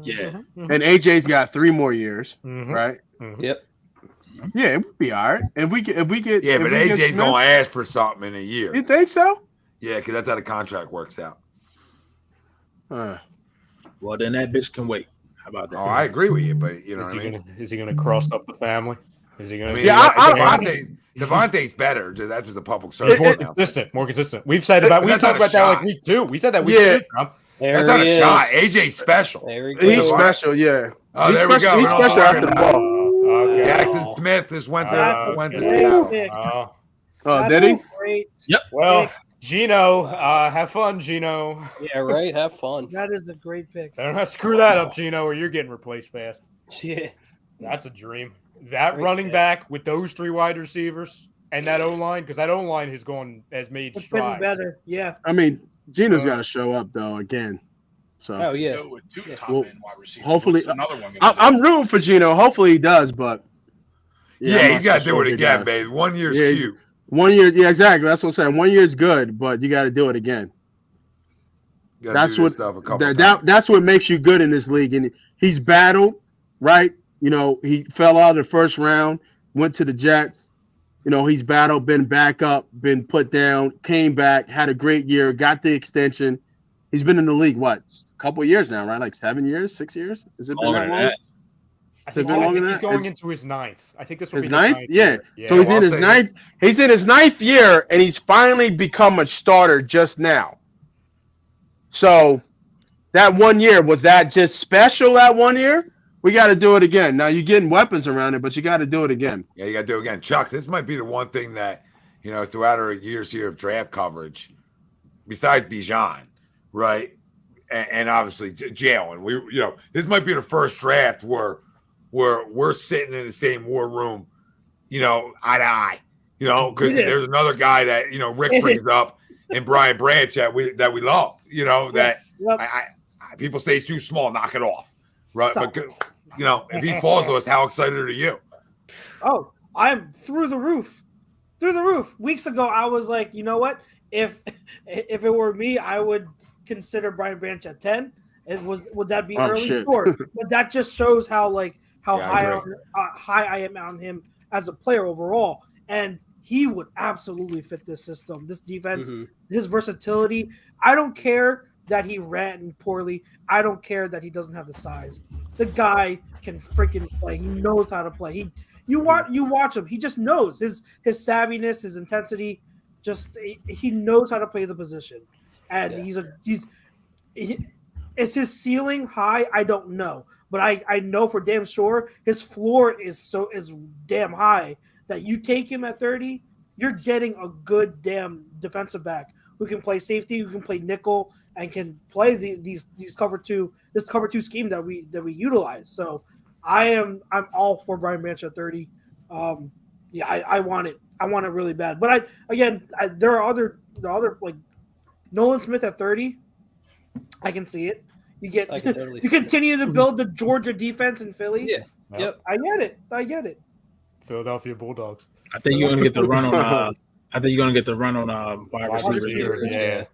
Yeah. And AJ's got 3 more years, Mhm. right? Yep. Yeah, it would be all right. If we get Yeah, but we get AJ's Smith- going to ask for something in a year. You think so? Yeah, because that's how the contract works out. Well, then that bitch can wait. How about that? Oh, I agree with you, but you know Is what I he mean? gonna cross up the family? Is he gonna? I mean, Yeah, Devontae's better. That's just a public He's service. more consistent. We've said about But we that's talked not a about that like shot. week 2. We said that week Yeah. 2. Tom. There That's not a he shot. is. AJ's special. There we He's go. special, yeah. Oh, He's there we special. go. He's We don't special talk after the about ball. Okay. Jackson Smith just went to Okay. Seattle. Pick. Oh. Oh, That's did he? a Great. Well, pick. Gino, have fun, Gino. Yeah, right. Have fun. That is a great pick. Better not screw that up, Gino, or you're getting replaced fast. Yeah. That's a dream. That Great running pick. back with those 3 wide receivers and that O line, because that O line has made It's getting strides. better. Yeah. I mean, Gino's got to show up though again. So Oh yeah. Do it with 2 top Well, end wide receivers. hopefully- What's another one. I'm rooting for Gino. Hopefully he does, but Yeah, I'm he's not got to so do sure it he again, does. babe. 1 year's Yeah, cute. 1 year, yeah, exactly. That's what I'm saying. 1 year is good, but you got to do it again. You gotta That's do this what stuff a couple that, times. that's what makes you good in this league. And he's battled, right? He fell out of the first round, went to the Jets. He's battled, been back up, been put down, came back, had a great year, got the extension. He's been in the league a couple of years now, right? Like 7 years, 6 years? Has it been Longer that than long? that. I Is it think, been longer he's than that? going into his 9th. I think this will His be ninth? Yeah. year. So he's well, in his I'll say- ninth. He's in his 9th year, and he's finally become a starter just now. So that 1 year, was that just special? That 1 year, we got to do it again. Now you're getting weapons around it, but you got to do it again. Yeah, you got to do it again. Chuck, this might be the one thing that, throughout our years here of draft coverage, besides Bijan, right? And obviously Jalen, this might be the first draft where we're sitting in the same war room, eye to eye, because there's another guy that, Rick brings up and Brian Branch that we love, that Yep. I people say he's too small, knock it off. Right. Stop. But, if he falls to us, how excited are you? Oh, I'm through the roof. Through the roof. Weeks ago, I was like, you know what? If it were me, I would consider Brian Branch at 10. Would that be early? Shit. Sure. But that just shows how Yeah, I agree. high I am on him as a player overall. And he would absolutely fit this system, this defense, his versatility. I don't care that he ran poorly. I don't care that he doesn't have the size. The guy can freaking play. He knows how to play. You watch him. He just knows his savviness, his intensity. He knows how to play the position, and is his ceiling high? I don't know, but I know for damn sure his floor is damn high that you take him at 30, you're getting a good damn defensive back who can play safety, who can play nickel, and can play these cover two scheme that we utilize. So I'm all for Brian Branch at 30. I want it. I want it really bad. But there are other like Nolan Smith at 30. I can see it. I can totally You see continue to build the Georgia defense in Philly. Yeah. Yep. I get it. Philadelphia Bulldogs. I think you're gonna get the run on. I think you're gonna get the run on wide Wide receiver. receiver, yeah.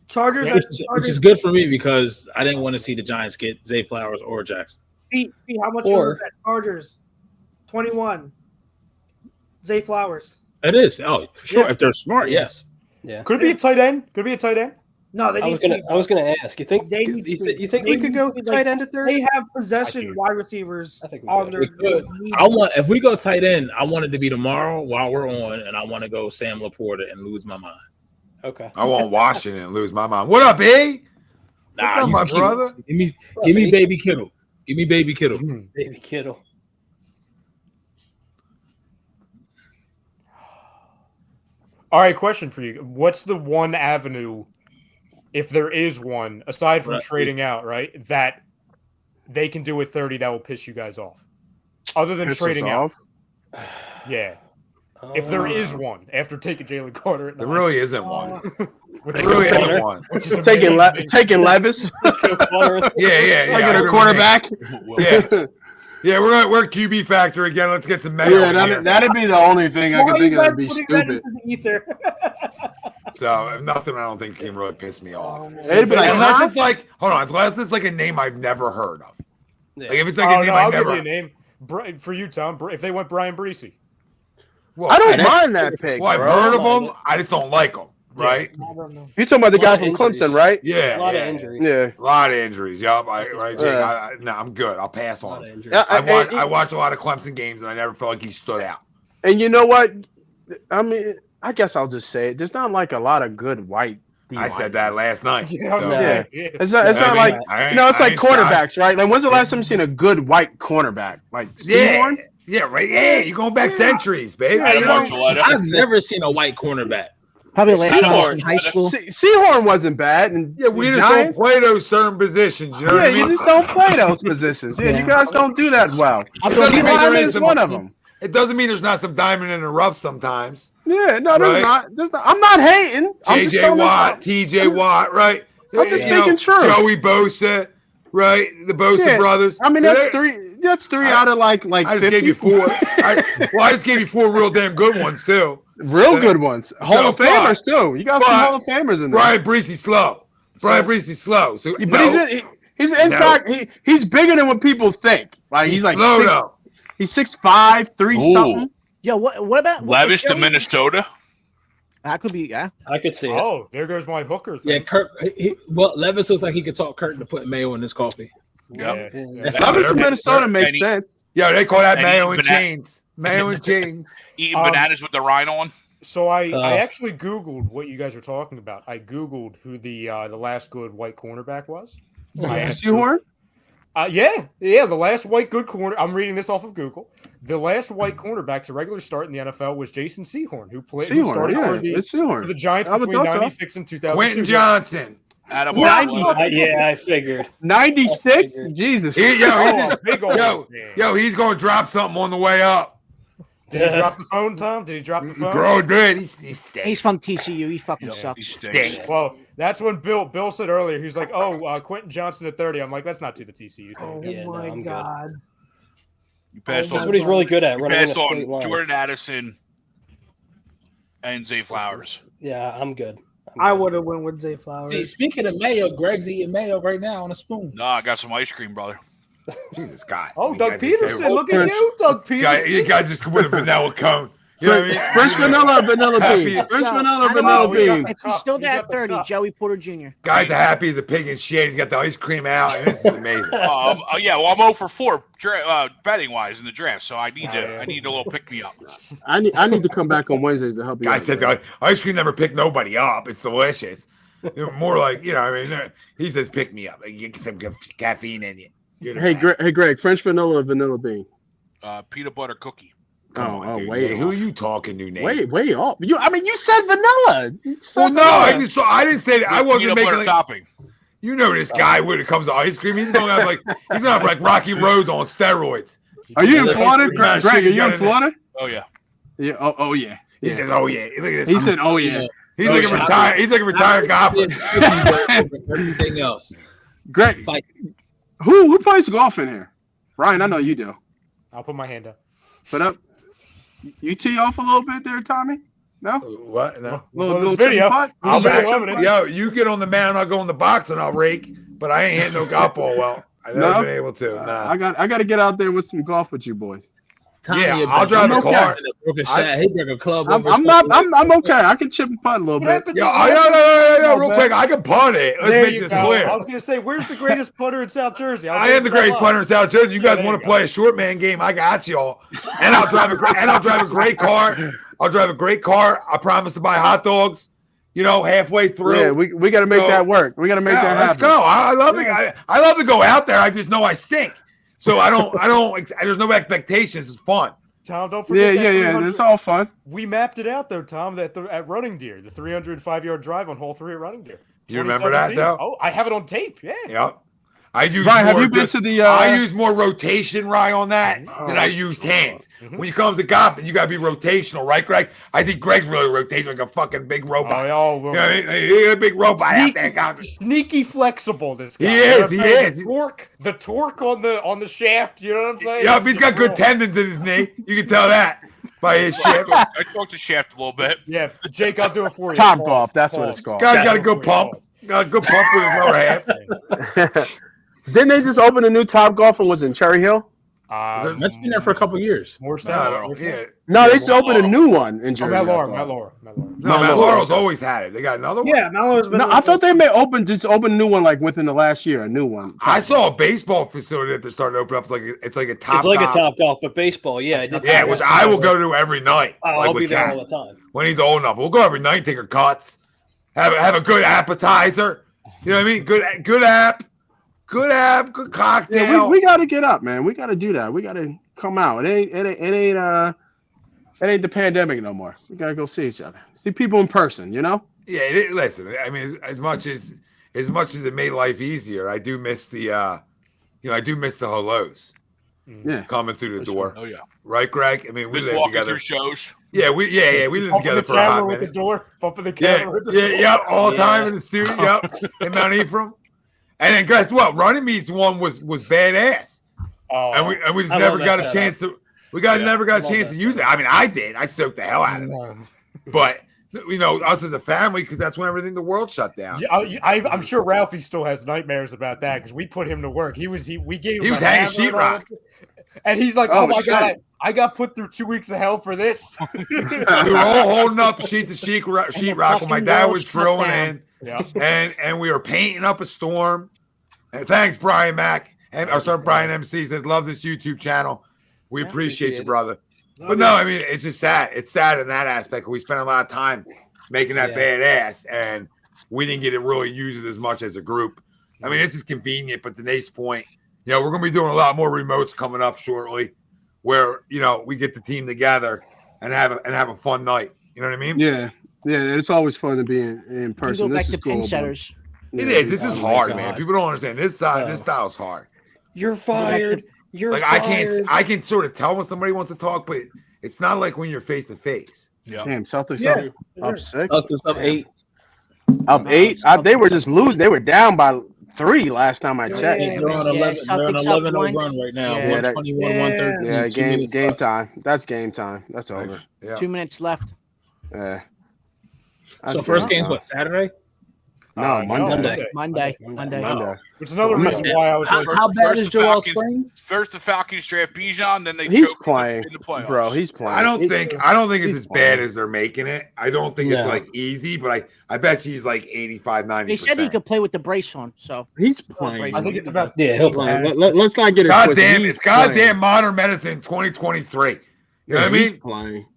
Chargers, which is good for me because I didn't want to see the Giants get Zay Flowers or Jackson. Pete, how much you want that Chargers? 21. Zay Flowers. It is. Oh, for sure. Yeah. If they're smart, yes. Yeah. Could it be a tight end? No, they I was gonna ask. You think we could go tight end at third? They have possession wide receivers on their. If we go tight end, I want it to be tomorrow while we're on, and I want to go Sam Laporta and lose my mind. Okay. I want Washington and lose my mind. What up, E? What's up, my brother? Give me Baby Kittle. Give me Baby Kittle. Baby Kittle. All right, question for you. What's the one avenue, if there is one, aside from trading out, right, that they can do with 30 that will piss you guys off? Other than trading out. Yeah. If there is one, after taking Jalen Carter. There really isn't one. There really isn't one. Taking Levis. Yeah. I get a quarterback. Yeah, we're QB factor again. Let's get some mail. Yeah, that'd be the only thing I could think of that'd be stupid. So if nothing, I don't think can really piss me off. Unless it's like, hold on, unless it's like a name I've never heard of. Yeah. Like if it's like a name I've never. I'll give you a name for you, Tom. If they went Brian Breesy. Well, I don't mind that pick. Well, I've heard of him. I just don't like him. Right? You're talking about the guy from Clemson, right? Yeah. A lot of injuries. Yeah. A lot of injuries. Yup. Right, Jake? No, I'm good. I'll pass on him. I watch a lot of Clemson games, and I never felt like he stood out. And you know what? I mean, I guess I'll just say it. There's not like a lot of good white. I said that last night. It's not like it's like cornerbacks, right? Like, when's the last time you seen a good white cornerback? Like Seahorn? Yeah, right. Yeah, you're going back centuries, baby. I've never seen a white cornerback. Probably last time in high school. Seahorn wasn't bad. And yeah, we just don't play those certain positions. You know what I mean? You just don't play those positions. Yeah, you guys don't do that well. Is one of them. It doesn't mean there's not some diamond in the rough sometimes. Yeah, no, there's not. I'm not hating. JJ Watt, TJ Watt, right? I'm just speaking true. Joey Bosa, right? The Bosa brothers. I mean, that's three. That's three out of like. I just 50. gave you four. I just gave you four real damn good ones too. Real good ones. Hall of Famers too. You got some Hall of Famers in there. Brian Breesy slow. So, but he's in fact he's bigger than what people think. Like he's like slow though. He's 6'5", 3 something. Yeah, what about Levis to Minnesota? That could be, yeah. I could see it. Oh, there goes my hooker thing. Yeah, Kirk. Levis looks like he could talk Kirk to put mayo in his coffee. Yep. Levis in Minnesota makes sense. Yeah, they call that mayo and chains. Mayo and chains. Eating bananas with the rind on. So I actually Googled what you guys are talking about. I Googled who the last good white cornerback was. Seahorn? Yeah, the last white good corner. I'm reading this off of Google. The last white cornerback to regular start in the NFL was Jason Sehorn, who started for the Giants between 96 and 2002. Quentin Johnson. I figured 96. Jesus. He's going to drop something on the way up. Did he drop the phone, Tom? Did he drop the phone? Bro, good. He stinks. He's from TCU. He fucking sucks. He stinks. Well, that's when Bill said earlier. He's like, Quentin Johnson at 30. I'm like, that's not to the TCU thing. Oh, my God. Good. You passed on. That's what he's really good at. Running passed on Jordan Addison and Zay Flowers. Yeah, I'm good. I would have went with Zay Flowers. See, speaking of mayo, Greg's eating mayo right now on a spoon. No, I got some ice cream, brother. Jesus God. Oh, Doug Peterson. Look at you, Doug Peterson. You guys just with a vanilla cone. You know what I mean? Fresh vanilla bean. Fresh vanilla bean. If he's still there at 30, Joey Porter Jr. Guys are happy as a pig in shit. He's got the ice cream out. And this is amazing. I'm 0 for 4 betting wise in the draft, so I need a little pick me up. I need to come back on Wednesdays to help you. Guys said ice cream never picked nobody up. It's delicious. More like, he says pick me up. You get some caffeine in you. Hey, Greg, French vanilla or vanilla bean? Peanut butter cookie. Wait. Who are you talking to, Nate? Wait off. You said vanilla. I didn't say that. I wasn't making topping. You know this guy when it comes to ice cream, he's gonna have like Rocky Road on steroids. Are you in Florida, Greg? Are you in Florida? Oh yeah. Yeah. Oh yeah. He says, "Oh yeah." Look at this. He said, "Oh yeah." He's like a retired. He's like a retired golfer. Everything else. Greg, who plays golf in here? Ryan, I know you do. I'll put my hand up. Put up. You tee off a little bit there, Tommy? No. What? No. Little video. putt? I'll Video back. evidence. Yo, you get on the mound, I'll go in the box and I'll rake. But I ain't hitting no golf ball well. I've never been able to. Nah. I got to get out there with some golf with you boys. Yeah, I'll drive a car. He broke a club. I'm okay. I can chip and putt a little bit. Yo, real quick. I can putt it. Let's make this clear. I was going to say, where's the greatest putter in South Jersey? I am the greatest punter in South Jersey. You guys want to play a short man game? I got y'all. And I'll drive a great car. I'll drive a great car. I promise to buy hot dogs. Halfway through. Yeah, we got to make that work. We got to make that happen. Let's go. I love it. I love to go out there. I just know I stink. So I don't. There's no expectations. It's fun. Tom, don't forget. Yeah. It's all fun. We mapped it out though, Tom. At Running Deer, the 305-yard drive on hole 3 at Running Deer. You remember that though? Oh, I have it on tape. Yeah. Yep. Ryan, have you been to the? I use more rotation, Ryan, on that than I used hands. When it comes to golf, you gotta be rotational, right, Greg? I see Greg's really rotational, like a fucking big robot. He's a big robot out there. Sneaky flexible. This guy. He is. The torque on the shaft. You know what I'm saying? Yeah, he's got good tendons in his knee. You can tell that by his shaft. I torqued the shaft a little bit. Yeah, Jake, I'll do it for you. Top golf. That's what it's called. Guy's got a good pump. Got a good pump with his lower half. Didn't they just open a new Top Golf and was in Cherry Hill? That's been there for a couple of years. No, they just opened a new one in Jersey. Matt Laura. No, Matt Laurel's always had it. They got another one? Yeah, Matt Laura's been. No, I thought they may open a new one like within the last year. A new one. I saw a baseball facility that they're starting to open up. It's like a Top. It's like a Top Golf, but baseball. Yeah, which I will go to every night. I'll be there all the time when he's old enough. We'll go every night, take our cuts, have a good appetizer. You know what I mean? Good app. Good cocktail. Yeah, we got to get up, man. We got to do that. We got to come out. It ain't the pandemic no more. We got to go see each other, see people in person. Yeah. Listen, I mean, as much as it made life easier, I do miss the hellos. Yeah, coming through the door. Sure. Oh yeah, right, Greg. I mean, we lived together. Through shows. Yeah, we lived together for a hot minute. Bumping the camera with the door. Yeah, all the time in the studio. Yep, in Mount Ephraim. And then guess what? Running Me's one was badass. And we just never got a chance to. Never got a chance to use it. I mean, I did. I soaked the hell out of it. But us as a family, because that's when everything the world shut down. I'm sure Ralphie still has nightmares about that because we put him to work. He was hanging sheetrock, and he's like, "Oh my god, I got put through 2 weeks of hell for this." We were all holding up sheets of sheetrock when my dad was drilling in. Yeah, and we were painting up a storm. And thanks, Brian Mack. Brian MC says, love this YouTube channel. We appreciate you, brother. But no, I mean, it's just sad. It's sad in that aspect. We spent a lot of time making that badass, and we didn't get to really use it as much as a group. I mean, this is convenient, but to Nate's point, we're going to be doing a lot more remotes coming up shortly where, we get the team together and have a fun night. You know what I mean? Yeah. Yeah, it's always fun to be in person. Go back to pin setters. It is. This is hard, man. People don't understand. This style is hard. You're fired. You're fired. I can sort of tell when somebody wants to talk, but it's not like when you're face to face. Yeah. Damn, Celtics up 6. Celtics up 8. Up 8. They were just losing. They were down by 3 last time I checked. They're on 11. They're on 11 run right now. 121, 130. Yeah, game time. That's game time. That's over. Yeah. 2 minutes left. Yeah. So first game's what, Saturday? No, Monday. Monday. It's another reason why I was like, how bad is Joel Spring? First the Falcons draft Bijan, then they he's playing in the playoffs. Bro, he's playing. I don't think it's as bad as they're making it. I don't think it's like easy, but I bet he's like 85, 90%. They said he could play with the brace on, so he's playing. I think it's about he'll play. Let's not get it twisted. It's goddamn modern medicine 2023. You know what I mean?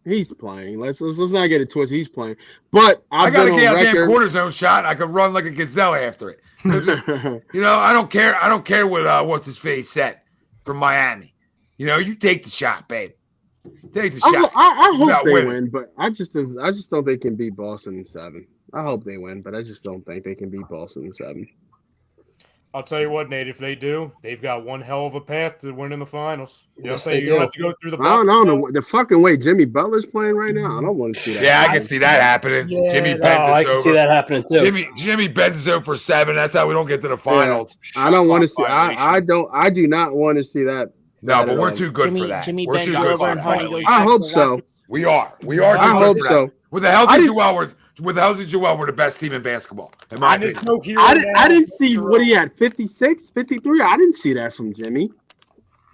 He's playing. Let's not get it twisted. He's playing. But I got to get a damn cortisone shot. I could run like a gazelle after it. I don't care. I don't care what what's his face said from Miami. You take the shot, babe. Take the shot. I hope they win, but I just don't think they can beat Boston in 7. I hope they win, but I just don't think they can beat Boston in 7. I'll tell you what, Nate, if they do, they've got one hell of a path to win in the finals. You don't have to go through the I don't know the fucking way Jimmy Butler's playing right now. I don't want to see that. Yeah, I can see that happening. Yeah, Jimmy bends us I can over. see that happening too. Jimmy bends us over for 7. That's how we don't get to the finals. Yeah. I don't want to see. I do not want to see that. No, but we're too good for that. Jimmy we're bends too good over for and Honey goes I hope so. We are. I hope so. With a healthy Joel, we're the best team in basketball. In my opinion. I didn't see what he had, 56, 53. I didn't see that from Jimmy.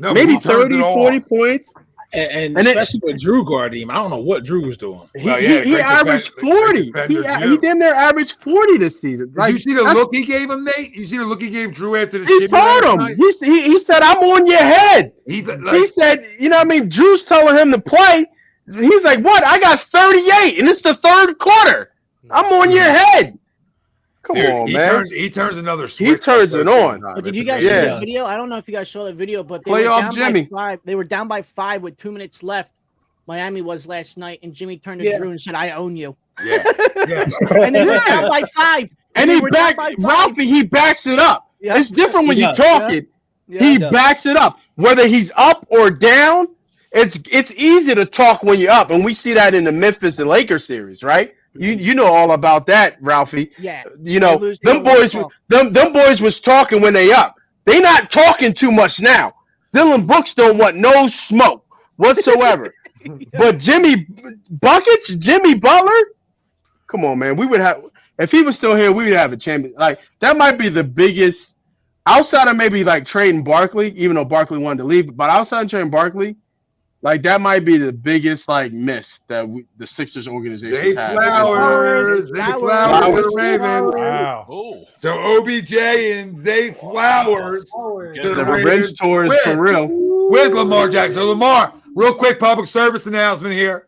No, maybe 30, 40 points. And especially with Drew guarding him, I don't know what Drew was doing. He averaged 40. He damn near averaged 40 this season. Did you see the look he gave him, Nate? You see the look he gave Drew after the He told him. He said, I'm on your head. He said, you know what I mean? Drew's telling him to play. He's like, what? I got 38, and it's the third quarter. I'm on your head. Come on, man. He turns another switch. He turns it on. But did you guys see that video? I don't know if you guys saw that video, but they were down by 5 with 2 minutes left. Miami was last night, and Jimmy turned to Drew and said, I own you. Yeah. And they were down by 5. And Ralphie, he backs it up. Yeah. It's different when you're talking. Yeah. He backs it up. Whether he's up or down, it's easy to talk when you're up. And we see that in the Memphis and Lakers series, right? You know all about that, Ralphie. Yeah. You know, them boys was talking when they up. They not talking too much now. Dylan Brooks don't want no smoke whatsoever. But Jimmy Butler, come on, man. We would have, if he was still here, we would have a champion. Like, that might be the biggest, outside of maybe like trading Barkley, even though Barkley wanted to leave, but outside of trading Barkley, like, that might be the biggest miss that the Sixers organization has. Zay Flowers with the Ravens. Wow. Oh. So OBJ and Zay Flowers. The revenge tour is for real. With Lamar Jackson. So Lamar, real quick public service announcement here.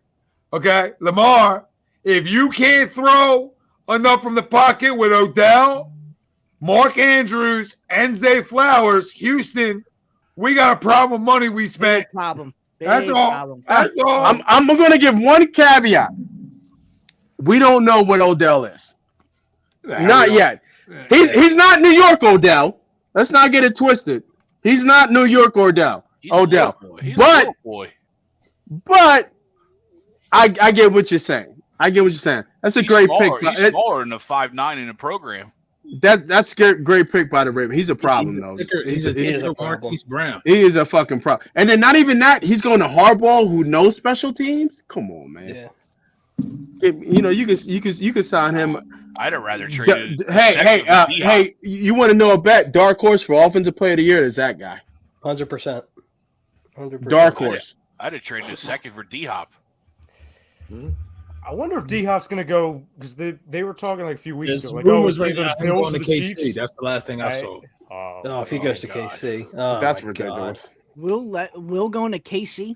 Okay, Lamar, if you can't throw enough from the pocket with Odell, Mark Andrews, and Zay Flowers, Houston, we got a problem with money we spent. Big problem. That's all. That's all. I'm going to give one caveat. We don't know what Odell is. Not yet. He's not New York Odell. Let's not get it twisted. He's not New York Odell. But I get what you're saying. That's a great pick. He's smaller than a 5'9" in the program. That's great pick by the Ravens. He's a problem, though. He's a Marquise Brown. He is a fucking problem. And then not even that, he's going to Harbaugh, who knows special teams. Come on, man. Yeah. You know, you can sign him. I'd have rather traded. Hey, you want to know a bet? Dark horse for offensive player of the year is that guy. 100%. Dark horse. I'd have traded a second for D-Hop. I wonder if D-Hop's going to go, because they were talking like a few weeks ago. Like, rumors right now him going to KC. That's the last thing I saw. Oh, if he goes to KC. Oh, that's ridiculous. Will going to KC?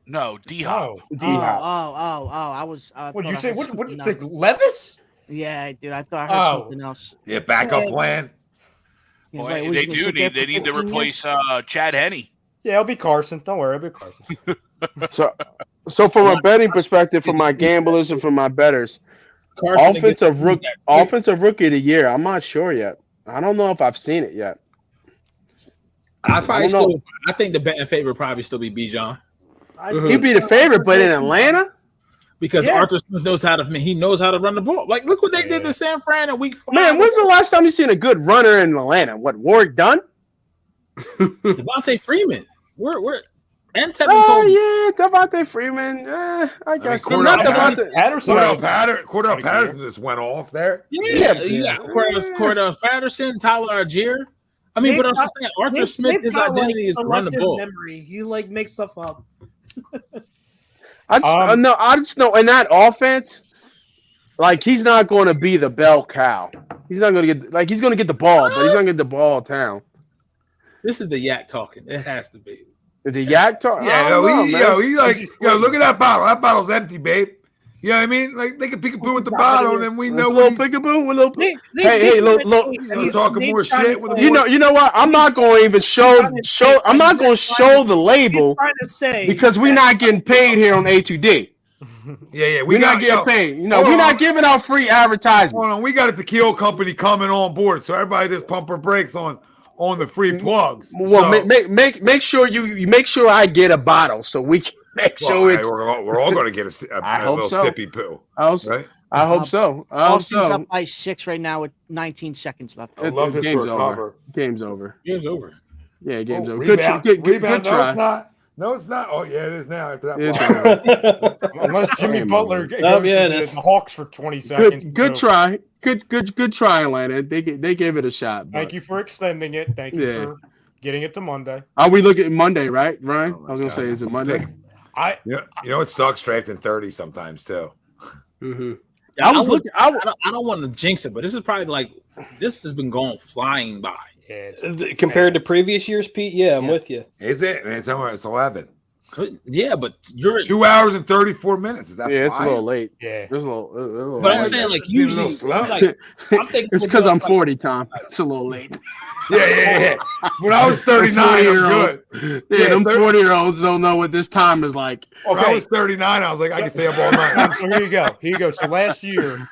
No, D-Hop. I was. What'd you say? What did you think? Levis? Yeah, dude. I thought I heard something else. Yeah, backup plan. Yeah, well, they need to replace Chad Henne. Yeah, it'll be Carson. Don't worry, it'll be Carson. So from a betting perspective, for my gamblers and for my bettors, offensive rookie of the year, I'm not sure yet. I don't know if I've seen it yet. I think the betting favorite would probably still be Bijan. He'd be the favorite, but in Atlanta? Because Arthur Smith knows how to run the ball. Like, look what they did to San Fran in week 5. Man, when's the last time you seen a good runner in Atlanta? What, Warwick Dunn? Devontae Freeman. And Tevin Coleman. Yeah, Devontae Freeman. I guess Cordell Patterson just went off there. Yeah. Cordell Patterson, Tyler Algier. I mean, but I'm saying Arthur Smith, his identity is to run the ball. Memory. You make stuff up. I just know in that offense, like, he's not going to be the bell cow. He's not going to get he's going to get the ball, but he's going to get the ball down. This is the yak talking. It has to be. The yak talk? Yeah, he's like, look at that bottle. That bottle's empty, babe. You know what I mean? Like, they can peekaboo with the bottle, and then we know what he's peekaboo. Hey, talking more shit with you know what? I'm not going to even show. I'm not going to show the label because we're not getting paid here on A2D. Yeah, we're not getting paid. You know, we're not giving out free advertisement. Hold on, we got a tequila company coming on board, so everybody just pump our brakes on the free plugs. Well, make sure you make sure I get a bottle so we can make sure it's. We're all going to get a little sippy poo. I hope so. Austin's up by 6 right now with 19 seconds left. I love this game's over. Game's over. Game's over. Yeah, game's over. Rebound. Good try. No, it's not. Oh, yeah, it is now. After that It's block. Unless Jimmy Damn, Butler man. goes Yeah, it to is. the Hawks for 20 seconds. Good So try. Good try, Atlanta. They gave it a shot. Thank but- you for extending it. Thank you Yeah. for getting it to Monday. Are we looking at Monday, right, Ryan? Oh, I was gonna God. say, is it Monday? You know it sucks drafting 30 sometimes too. Mhm. Yeah, I was looking. I don't want to jinx it, but this is probably like this has been going flying by. Yeah, it's- Compared to previous years, Pete, yeah, I'm with you. Is it? And it's 11. Yeah, but you're. 2 hours and 34 minutes. Is that Yeah, it's a fine? little late. yeah. It's a little But I'm late. saying like Being a usually, little slow. like I'm thinking It's because I'm 40, Tom. It's a little late. Yeah. When I was 39, I'm good. Yeah, them 30 40-year-olds don't know what this time is like. When I was 39, I was like, I can stay up all night. So here you go. So last year,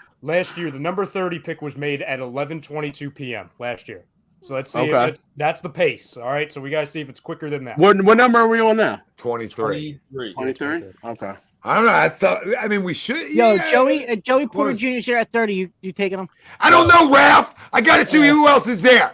the number 30 pick was made at 11:22 p.m. last year. So let's see. Okay. If that's the pace. All right. So we got to see if it's quicker than that. What number are we on now? 23. 23. Okay. I don't know. That's tough. I mean, we should. Yo, yeah. Joey Porter Close. Jr.'s here at 30. You taking him? I don't know, Ralph. I got to see who else is there.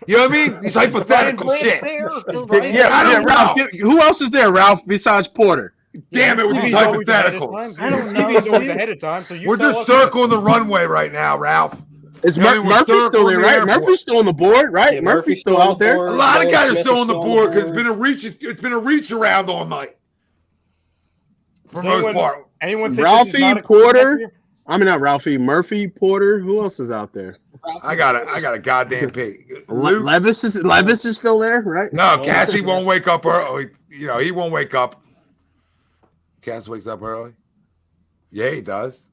You know what I mean? These hypothetical Ryan shit. Grant's Still Yeah, right? I don't Ralph. know. Who else is there, Ralph, besides Porter? Damn it with these TV's always ahead of hypotheticals. time. I don't know, TV's always dude. ahead of time. So you We're tell just us- circling the runway right now, Ralph. Is Yeah, I mean, we're Murphy still circling there, the right? airport. Murphy's still on the board, right? Yeah, Murphy's still out there. A lot of Nolan guys are Smith still is on the still board because it's been a reach around all night. For Does most part. Anyone think Ralphie, this is not a Porter. I mean, not Ralphie. Murphy, Porter. Who else is out there? I got a goddamn pig. Luke. Levis is still there, right? No, Cassie won't wake up early. You know, he won't wake up. Cass wakes up early. Yeah, he does.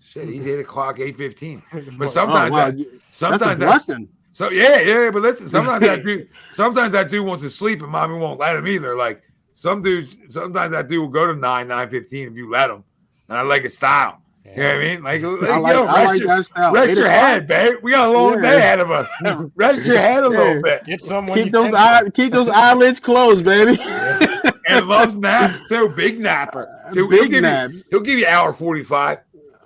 Shit, he's 8 o'clock, 8:15. But sometimes Oh, wow. sometimes That's a blessing. so yeah, but listen, sometimes that dude wants to sleep and mommy won't let him either. Like sometimes that dude will go to 9:15 if you let him. And I like his style. You know what I mean? Like I like that style. rest 8 your o'clock. head, babe. We got a long Yeah. day ahead of us. Rest your head a little bit. Get someone Keep those eyelids closed, baby. And loves naps too. Big napper. Too. Big naps. He'll give you hour 45.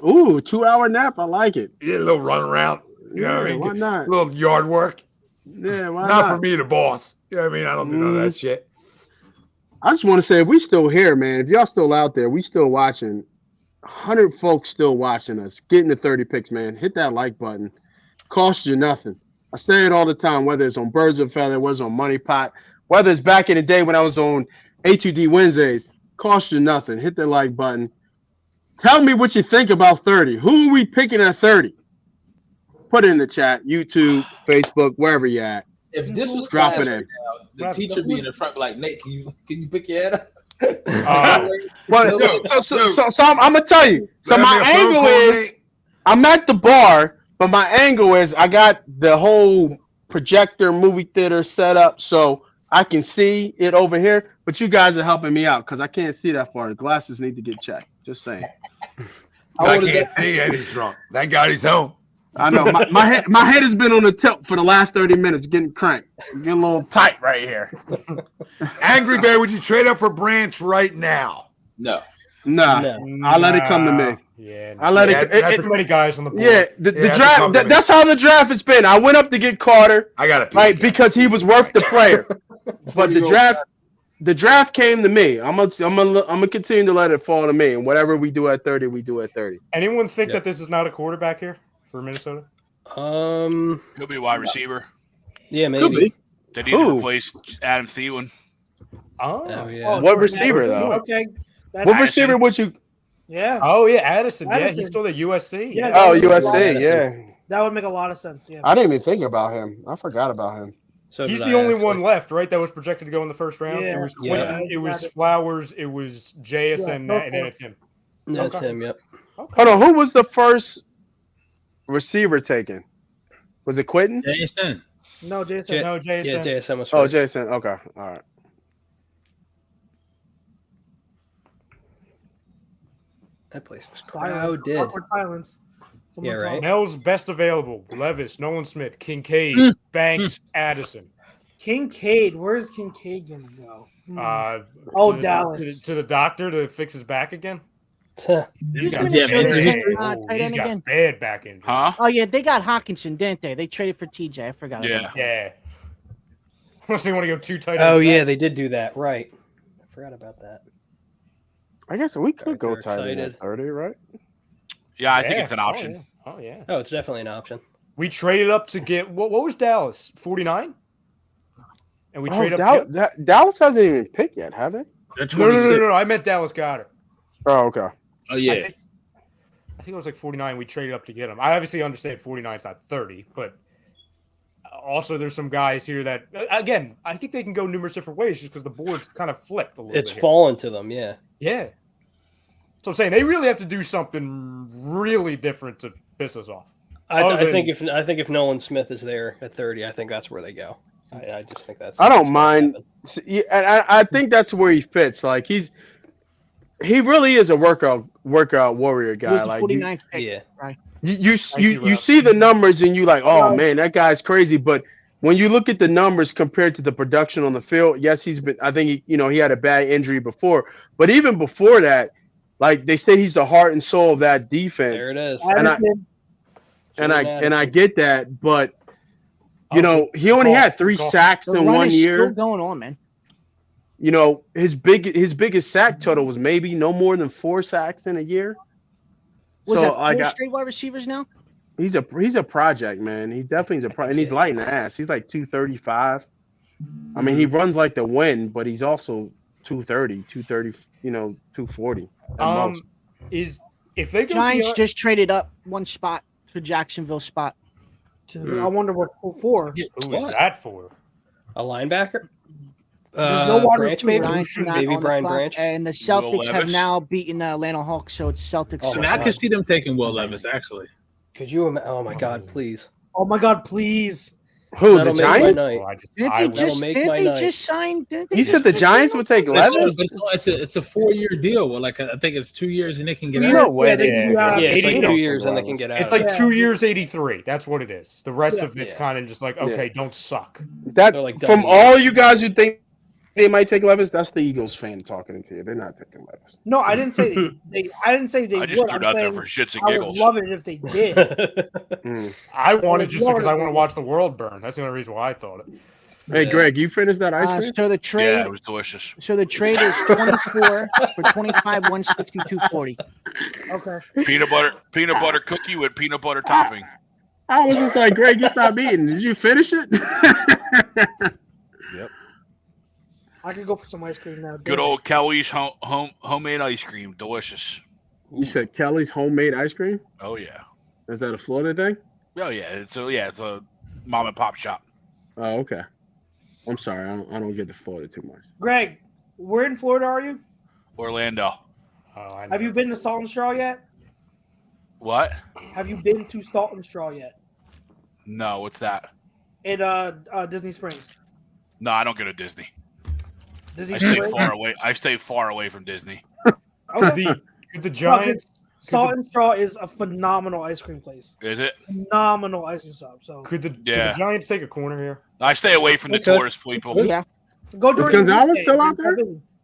Ooh, 2-hour nap. I like it. Yeah, a little run around. You know what I mean? Why not? A little yard work. Yeah, why Not not? for me, the boss. You know what I mean? I don't do none of that shit. I just want to say, if we still here, man, if y'all still out there, we still watching. 100 folks still watching us. Getting the 30 picks, man. Hit that like button. Costs you nothing. I say it all the time, whether it's on Birds of Feather, whether it's on Money Pot, whether it's back in the day when I was on A2D Wednesdays. Costs you nothing. Hit the like button. Tell me what you think about 30. Who are we picking at 30? Put it in the chat, YouTube, Facebook, wherever you're at. If this was Drop class it in. right now, the teacher be in the front like, Nate, can you pick your head up? Well, so I'm gonna tell you. So Grab me my a phone angle call, is Nate. I'm at the bar, but my angle is I got the whole projector movie theater set up so I can see it over here. But you guys are helping me out because I can't see that far. The glasses need to get checked. Just saying. I can't see and he's drunk. Thank God he's home. I know my head has been on the tilt for the last 30 minutes, getting cranked, getting a little tight right here. Angry Bear, would you trade up for Branch right now? No. Nah, I'll let it come to me. Yeah, I let Yeah, that's too many guys on the board. Yeah, the that's draft. come to me. That's how the draft has been. I went up to get Carter, I got to right, because he was worth the player. But the draft came to me. I'm gonna continue to let it fall to me, and whatever we do at 30, we do at 30. Anyone think that this is not a quarterback here for Minnesota? Could be a wide receiver. Yeah, maybe. Could be. They need to Who? replace Adam Thielen. Oh, yeah. What receiver though? Okay. What Addison. receiver would you? Yeah. Oh yeah, Addison. Yeah, Addison. he's still at USC. Yeah. Oh, that would make a lot USC. of- Yeah, That would make a lot of sense. Yeah. I didn't even think about him. I forgot about him. So He's did the I, only actually. one left, right? That was projected to go in the first round. Yeah. It was Yeah. Quentin, it was Flowers, it was JSN, Yeah, and then okay. it's him. That's Okay. him, yep. Okay. Hold on, who was the first receiver taken? Was it Quentin? Jason. No, Jason. No, Yeah, JSN. JSN was Oh, first. Jason. Okay, all right. That place is Silence. crowded. Awkward silence. Someone Yeah, right. talk. Nell's best available: Levis, Nolan Smith, Kincaid, Banks, Addison. Kincaid. Where's Kincaid gonna go? To the- Dallas. to the doctor to fix his back again. Huh. He's got, Minnesota bad, just history? Tight he's end got again? bad back injury. Huh? Oh yeah, they got Hawkinson, didn't they? They traded for TJ. I forgot. Yeah. About that. Yeah. Unless they want to go too tight. Oh ends yeah, up. they did do that, right? Forgot about that. I guess we could Right, go they're tight end excited. at 30, right? Yeah, I think it's an option. Oh yeah. Oh, it's definitely an option. We traded up to get what was Dallas? 49? And we Oh, traded up. Dallas hasn't even picked yet, have they? They're No, 26. I meant Dallas Goddard. Oh, okay. Oh yeah. I think it was like 49. We traded up to get him. I obviously understand 49 is not 30, but also there's some guys here that, again, I think they can go numerous different ways just because the board's kind of flipped a little It's bit. fallen to them, yeah. Yeah. So I'm saying they really have to do something really different to piss us off. I think if Nolan Smith is there at 30, I think that's where they go. I just think that's. I don't mind. And I think that's where he fits. Like he really is a workout warrior guy. He was the like 49th pick, yeah. right? You see the numbers and you like, oh man, that guy's crazy. But when you look at the numbers compared to the production on the field, yes, he's been. I think he had a bad injury before, but even before that, like they say, he's the heart and soul of that defense. There it is. And I get that, but he only had 3 sacks in 1 year. Still going on, man. His biggest sack total was maybe no more than 4 sacks in a year. Was that 4 straight wide receivers now? He's a project, man. He definitely is a project, and he's light in the ass. He's like 235. I mean, he runs like the wind, but he's also 230, 240. If they go Giants just traded up 1 spot to Jacksonville spot. I wonder what for. Who is that for? A linebacker? There's no wide Branch, receiver. maybe Brian Branch. And the Celtics have now beaten the Atlanta Hawks, so it's Celtics. I mean, I could see them taking Will Levis, actually. Could you? Oh my God, please. Oh my God, please. Who, That'll the make my Giants? night. Didn't they just sign? He said the Giants would take Levis? It's a 4-year deal. Well, like I think it's 2 years and they can get out. No way. Yeah, it's like 2 years and they can get out. It's like 2 years, 83. That's what it is. The rest of it's kind of just like, okay, don't suck. That like from all you guys who think they might take Levis, that's the Eagles fan talking to you. They're not taking Levis. No, I didn't say they. I didn't say they I just would. threw it out there for shits and I would giggles. love it if they did. I wanted just because I want to watch the world burn. That's the only reason why I thought it. Hey, Greg, you finished that ice cream? So the trade. Yeah, it was delicious. So the trade is 24 for 25, 162.40. Okay. Peanut butter cookie with peanut butter topping. I was just like, Greg, you stopped eating. Did you finish it? Yep. I could go for some ice cream now. Good old Kelly's homemade ice cream, delicious. You said Kelly's homemade ice cream? Oh yeah. Is that a Florida thing? Oh yeah. It's a mom and pop shop. Oh, okay. I'm sorry. I don't get to Florida too much. Greg, where in Florida are you? Orlando. Oh, I know. Have you been to Salt and Straw yet? What? Have you been to Salt and Straw yet? No, what's that? At Disney Springs. No, I don't go to Disney. Disney I stay Springs? far away. I stay far away from Disney. Okay. Could the Giants? Salt and Straw is a phenomenal ice cream place. Is it? Phenomenal ice cream shop. So Could the Giants take a corner here? I stay away from the tourist people. Yeah. go Is during Gonzalez the weekday. still out there?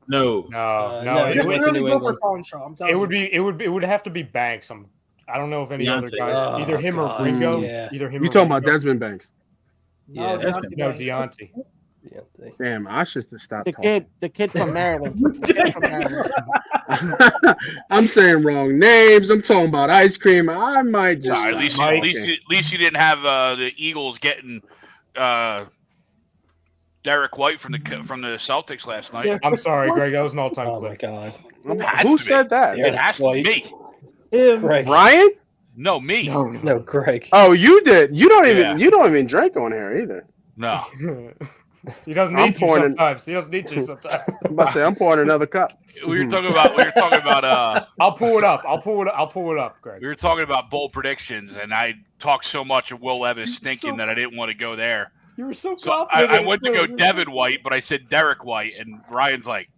No. No. he Just went to really New go for England. Salt and Straw. I'm telling you. It would have to be Banks. I don't know if any other Beyonce. guys, either him or Ringo. Yeah. Either him. You or talking about Ringo. Desmond Banks? Yeah, that's No, Deontay. Damn, I should have stopped The talking. kid from Maryland. The kid from Maryland. I'm saying wrong names. I'm talking about ice cream. I might just. Sorry, at stop. least you didn't have the Eagles getting Derek White from the Celtics last night. I'm sorry, Greg. That was an all-time Oh my clip. God. Who said that? It has to be me. Greg. Ryan? No, me. No, Greg. Oh, you did. You don't even. Yeah. You don't even drink on here either. No. He doesn't I'm need to pouring sometimes. He doesn't need to sometimes. I'm about to say I'm pouring another cup. We were talking about. I'll pull it up, Greg. We were talking about bold predictions, and I talked so much of Will Levis stinking that I didn't want to go there. You were so So confident. I went to go Devon White, but I said Derek White, and Ryan's like,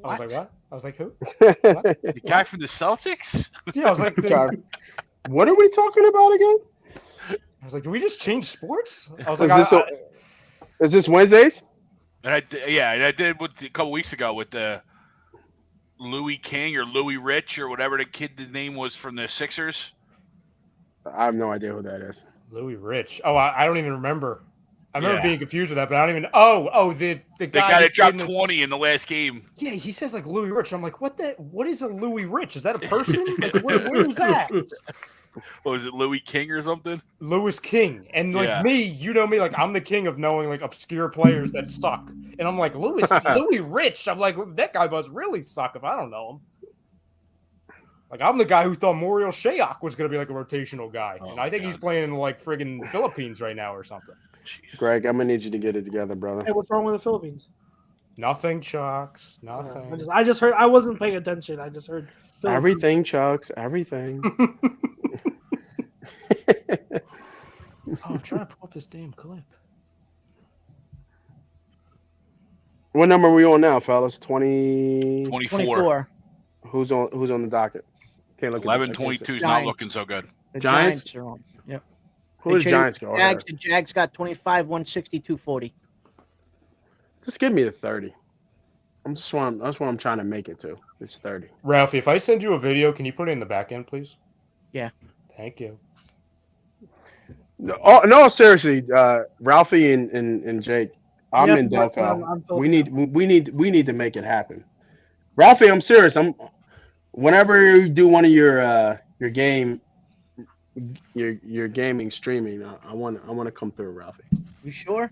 I was like, what? I was like, who? The guy from the Celtics? Yeah, I was like, God. What are we talking about again? I was like, did we just change sports? I was Is like, this, is this Wednesdays? And I did a couple weeks ago with the Louis King or Louis Rich or whatever the kid's name was from the Sixers. I have no idea who that is. Louis Rich. Oh, I don't even remember. I remember being confused with that, but I don't even. The guy that dropped 20 in the last game. Yeah, he says like Louis Rich. I'm like, what is a Louis Rich? Is that a person? Like, where was that? What was it, Louis King or something? Louis King. And like me, you know me, like I'm the king of knowing like obscure players that suck. And I'm like, Louis Rich. I'm like, that guy must really suck if I don't know him. Like I'm the guy who thought Muriel Shayok was going to be like a rotational guy. And I think he's playing in like friggin' Philippines right now or something. Jeez. Greg, I'm going to need you to get it together, brother. Hey, what's wrong with the Philippines? Nothing, Chucks. Nothing. I just heard. I wasn't paying attention. I just heard everything, Chucks. Everything. I'm trying to pull up this damn clip. What number are we on now, fellas? 24. Who's on the docket? Can't look 11-22 is not looking so good. The Giants are on. Yep. Who does Giants go? The Jags got 25, 160, 240. Just give me the 30. That's what I'm trying to make it to. It's 30. Ralphie, if I send you a video, can you put it in the back end, please? Yeah. Thank you. No, seriously, Ralphie and Jake, I'm in Delco. We need to make it happen. Ralphie, I'm serious. Whenever you do one of your gaming streaming, I want to come through, Ralphie. You sure?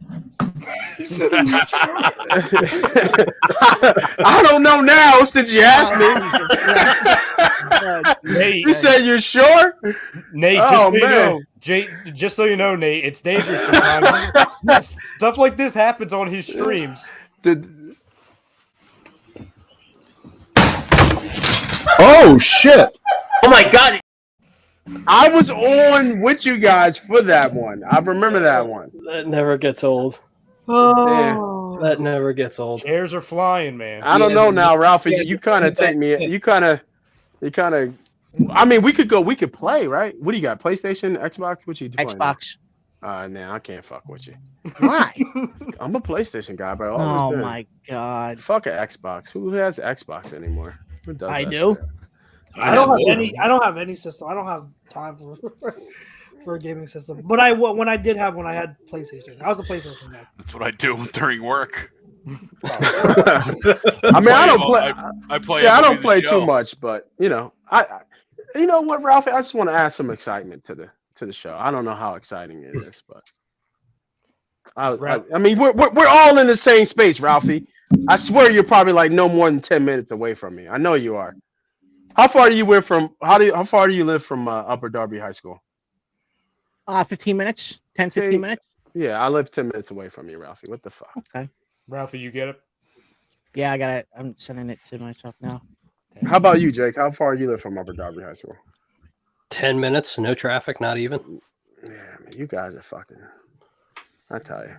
I don't know now since you asked me. Nate, you said you're sure? Nate, just so you know, Nate, it's dangerous sometimes. Stuff like this happens on his streams. Oh shit! Oh my God! I was on with you guys for that one. I remember that one. That never gets old. Oh, That never gets old. Chairs are flying, man. I don't know now, Ralphie. You kind of take me. You kind of. I mean, we could play, right? What do you got? PlayStation, Xbox? What you doing? Xbox. Nah, I can't fuck with you. Why? I'm a PlayStation guy, but oh my God. Fuck an Xbox. Who has Xbox anymore? Who does I that do. shit? I don't have any system. I don't have time for a gaming system. But when I had PlayStation. I was a PlayStation guy. That's what I do during work. I mean, I don't play. I play. Yeah, I don't play too much, but you know what, Ralphie? I just want to add some excitement to the show. I don't know how exciting it is, but I mean, we're all in the same space, Ralphie. I swear you're probably like no more than 10 minutes away from me. I know you are. How far do you live from? How far do you live from Upper Darby High School? 15 minutes. 10, 15 minutes. Yeah, I live 10 minutes away from you, Ralphie. What the fuck? Okay. Ralphie, you get it? Yeah, I got it. I'm sending it to myself now. How about you, Jake? How far do you live from Upper Darby High School? 10 minutes, no traffic, not even. Yeah, man, you guys are fucking. I tell you.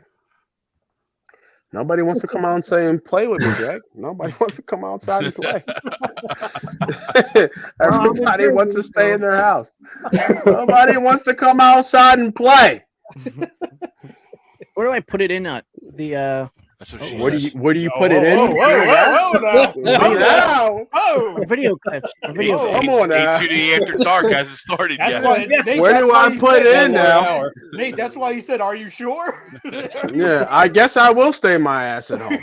Nobody wants to come out and say and play with me, Jake. Nobody wants to come outside and play. Everybody wants to stay in their house. Nobody wants to come outside and play. Where do I put it in? Where do you put it in? Video clips. Come on now. HUD After Dark hasn't started yet. Where do I put it in now? Nate, that's why he said, "Are you sure?" Yeah, I guess I will stay my ass at home.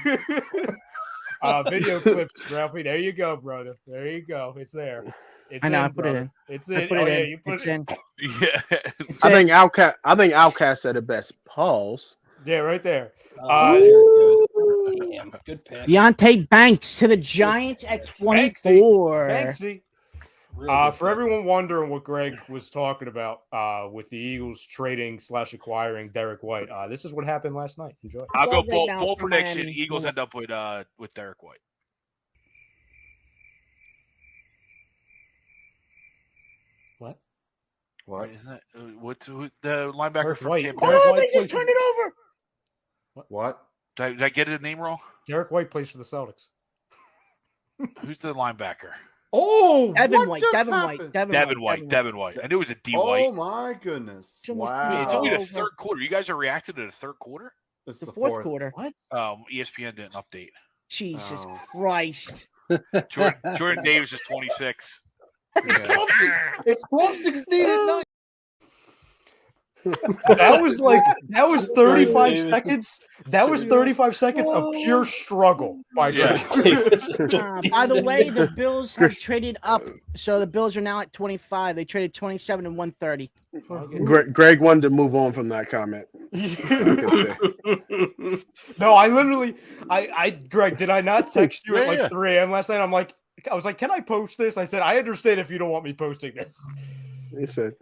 Video clips, Ralphie. There you go, brother. There you go. It's there. I know. I put it in. It's in. Oh yeah, you put it in. Yeah. I think Outcast said it best. Pause. Yeah, right there. Good pick. Deontay Banks to the Giants at 24. Banksy. For everyone wondering what Greg was talking about with the Eagles trading / acquiring Derek White, this is what happened last night. Enjoy. I'll go bold prediction. Miami. Eagles end up with Derek White. What? Isn't that what's the linebacker from White. Tampa? Oh, they just turned it over. What? Did I get his name wrong? Derek White plays for the Celtics. Who's the linebacker? Oh, Devon White. Devon White. I knew it was a D White. Oh my goodness! Wow. Wow. It's only the third quarter. You guys are reacting to the third quarter? It's the fourth quarter. What? ESPN didn't update. Jesus Christ. Jordan Davis is 26. It's 12:16 at night. That was 35 seconds. That was 35 seconds of pure struggle by Greg. By the way, the Bills have traded up, so the Bills are now at 25. They traded 27 and 130. Greg wanted to move on from that comment. No, Greg, did I not text you at like 3 a.m. last night? I was like, can I post this? I said, I understand if you don't want me posting this. He said,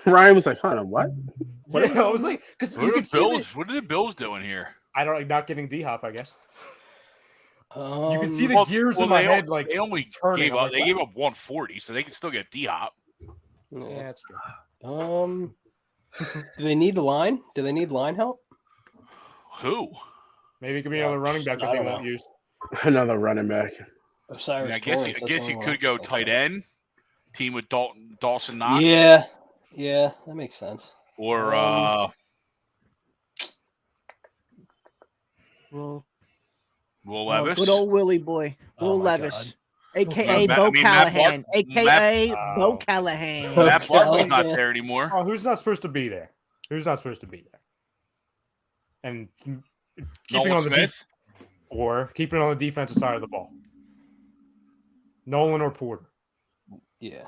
Ryan was like, hold on, what? Yeah, I was like, because you can see what are the Bills doing here? I don't like not getting D-Hop, I guess. You can see the gears in my head like they only turning. gave up. They gave up 140, so they can still get D-Hop. Yeah, that's true. Do they need a line? Do they need line help? Who? Maybe it could be another running back that they won't use. Another running back. I guess you could go tight end. Team with Dawson Knox. Yeah, that makes sense. Or Will Levis. Good old Willie boy. Will Levis. God. A.K.A. Bo Callahan. A.K.A. Bo Callahan. Matt Barkley's not there anymore. Oh, who's not supposed to be there? And keeping on the keeping on the defensive side of the ball. Nolan or Porter. Yeah.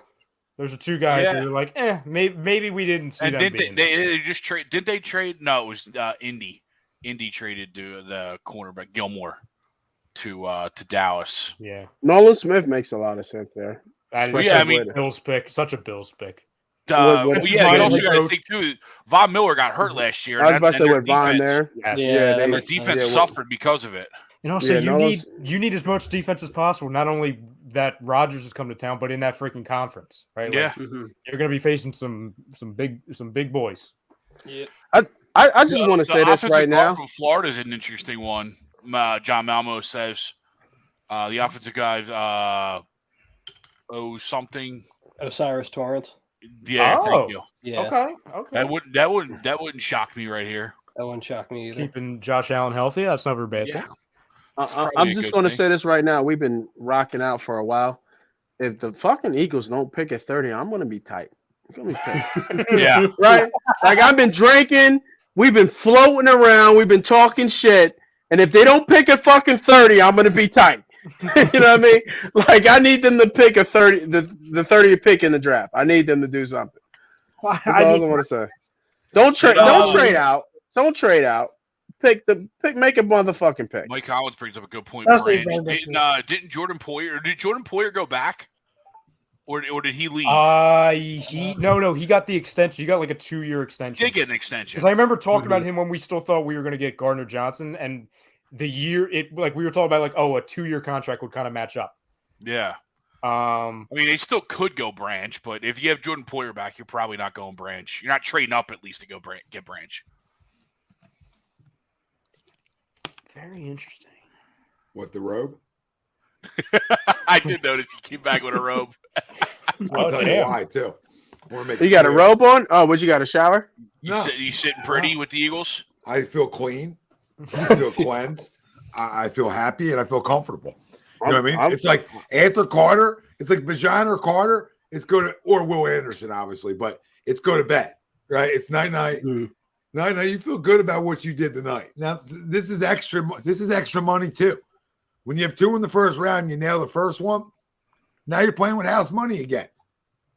Those are two guys that are like, maybe we didn't see them. They just trade? Did they trade? No, it was Indy. Indy traded to the cornerback Gilmore to Dallas. Yeah. Nolan Smith makes a lot of sense there. That is Bills pick. Such a Bills pick. You also got to think too. Von Miller got hurt last year. I was about to say with Von there. Their defense suffered because of it. And also, you need as much defense as possible. Not only that Rodgers has come to town, but in that freaking conference, right? Yeah, you're going to be facing some big boys. Yeah. I just want to say this right now. From Florida is an interesting one. John Malmo says the offensive guys something. Osiris Torrance. Yeah, thank you. Yeah. Okay. That wouldn't shock me right here. That wouldn't shock me either. Keeping Josh Allen healthy, that's never a bad thing. I'm just going to say this right now. We've been rocking out for a while. If the fucking Eagles don't pick at 30, I'm going to be tight. Yeah. Right? Like, I've been drinking. We've been floating around. We've been talking shit. And if they don't pick at fucking 30, I'm going to be tight. You know what I mean? Like, I need them to pick a 30, the 30th pick in the draft. I need them to do something. That's all I want to say. Don't trade out. Don't trade out. Make a motherfucking pick. Mike Collins brings up a good point. Didn't Jordan Poyer go back, or did he leave? He got the extension. He got like a 2-year extension. He did get an extension. Because I remember talking about him when we still thought we were going to get Gardner Johnson, and the year we were talking about a 2-year contract would kind of match up. Yeah. I mean, they still could go Branch, but if you have Jordan Poyer back, you're probably not going Branch. You're not trading up at least to go get Branch. Very interesting. What, the robe? I did notice you came back with a robe. I'll tell you why, too. You got a robe on? Oh, you got a shower? No. You sitting pretty with the Eagles? I feel clean. I feel cleansed. I feel happy, and I feel comfortable. You know what I mean? It's like after Carter, it's like Bijan or Carter, it's go to, or Will Anderson, obviously, but it's go to bed, right? It's night-night. Night-night. You feel good about what you did tonight. Now, this is extra money, too. When you have 2 in the first round and you nail the first one, now you're playing with house money again.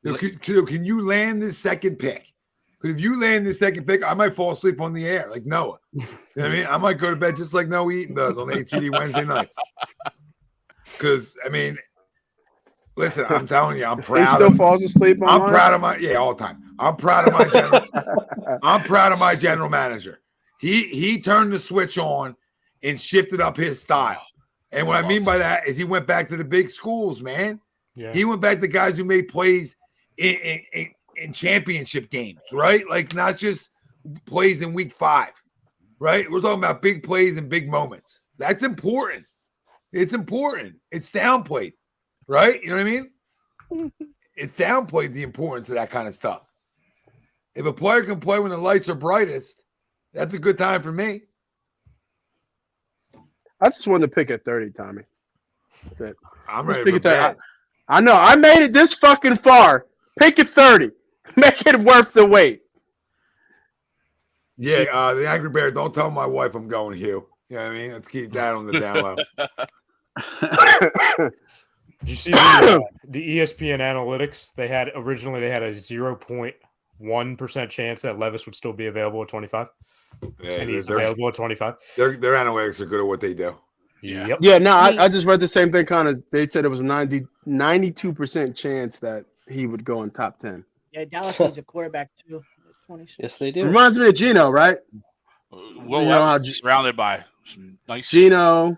Can you land this second pick? But if you land this second pick, I might fall asleep on the air like Noah. You know what I mean? I might go to bed just like Noah Eaton does on ATD Wednesday nights. Because, I mean, listen, I'm telling you, I'm proud. He still falls asleep on I'm proud of all the time. I'm proud of my general. I'm proud of my general manager. He turned the switch on and shifted up his style. And what I mean by that is he went back to the big schools, man. Yeah. He went back to guys who made plays in championship games, right? Like not just plays in week 5, right? We're talking about big plays and big moments. That's important. It's important. It's downplayed, right? You know what I mean? It's downplayed, the importance of that kind of stuff. If a player can play when the lights are brightest, that's a good time for me. I just wanted to pick at 30, Tommy. That's it. I'm ready to pick at 30. I know. I made it this fucking far. Pick at 30. Make it worth the wait. Yeah, the Angry Bear. Don't tell my wife I'm going, Hugh. You know what I mean? Let's keep that on the down low. Did you see the ESPN analytics? They had a 0.1% chance that Levis would still be available at 25. Yeah, And he's available at 25. Their analytics are good at what they do. Yep. Yeah, no, I just read the same thing. Kind of, they said it was 92% chance that he would go in top 10. Yeah, Dallas needs a quarterback too. 26. Yes, they do. Reminds me of Gino, right? Will You know how Levis is surrounded by some nice. Gino.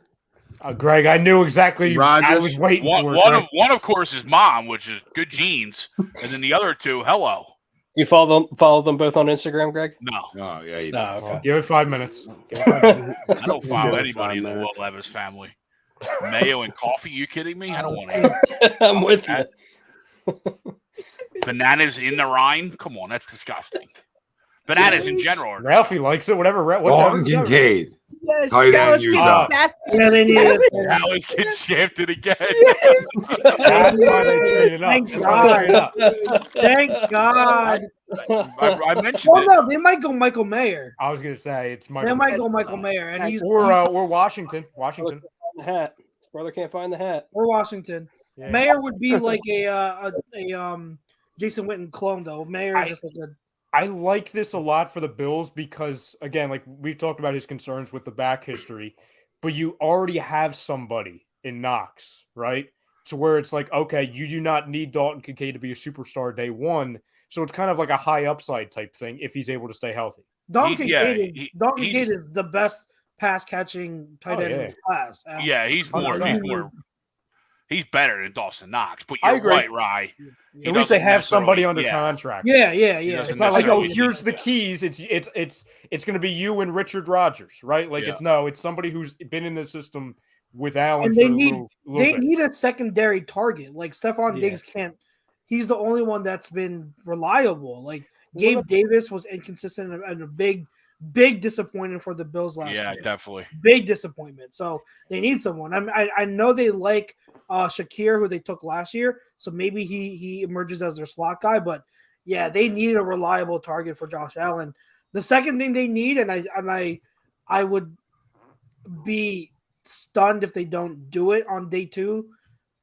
Greg, I knew exactly. I Rogers. was waiting for it. One of course is mom, which is good genes, and then the other two, hello. You follow them both on Instagram, Greg? No, Oh, yeah, he No, does. okay. Give it 5 minutes. I don't follow Give it anybody in 5 the Will minutes. Levis family. Mayo and coffee? You kidding me? I don't want to. I'm with you. Bananas in the rind? Come on, that's disgusting. Bananas in general. Are Ralphie likes it. Whatever. Dalton Kincaid. Yes, Tight end Dallas Utah. gets Yeah, they need it. Dallas gets shafted again. That's why they traded up. Thank That's why they traded up. Thank God. I mentioned Well, it. no, they might go Michael Mayer. I was gonna say it's They Michael. might go Michael Mayer, and he's Or Washington. Washington. The hat. His brother can't find the hat. or Washington. Yeah. Mayer would be like a Jason Witten clone, though. Mayer is just like a. I like this a lot for the Bills because, again, like we've talked about his concerns with the back history, but you already have somebody in Knox, right? To where it's like, okay, you do not need Dalton Kincaid to be a superstar day one. So it's kind of like a high upside type thing if he's able to stay healthy. Dalton He's- Kincaid is the best pass catching tight end in the class. Yeah, he's more. 100%. He's better than Dawson Knox. But I you're agree. right, Rye. At least they have somebody under contract. Yeah. doesn't It's not like, oh, necessarily here's the need- keys. It's going to be you and Richard Rodgers, right? Like it's somebody who's been in the system with Allen. And they for need a little bit. need a secondary target. Like Stephon Diggs can't. He's the only one that's been reliable. Like Gabe Davis was inconsistent and a big disappointment for the Bills last year. Yeah, definitely. Big disappointment. So they need someone. I know they like Shakir, who they took last year. So maybe he emerges as their slot guy. But yeah, they need a reliable target for Josh Allen. The second thing they need, and I would be stunned if they don't do it on day 2.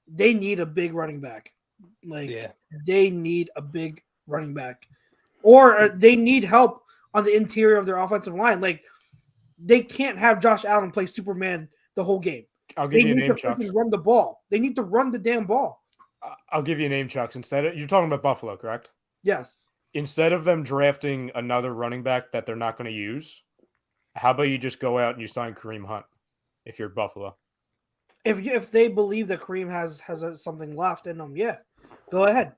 They need a big running back. They need a big running back, or they need help on the interior of their offensive line. Like they can't have Josh Allen play Superman the whole game. I'll give They you a need name, to Chuck. freaking run the ball. They need to run the damn ball. I'll give you a name, Chucks. You're talking about Buffalo, correct? Yes. Instead of them drafting another running back that they're not going to use, how about you just go out and you sign Kareem Hunt if you're Buffalo? If they believe that Kareem has something left in them, yeah, go ahead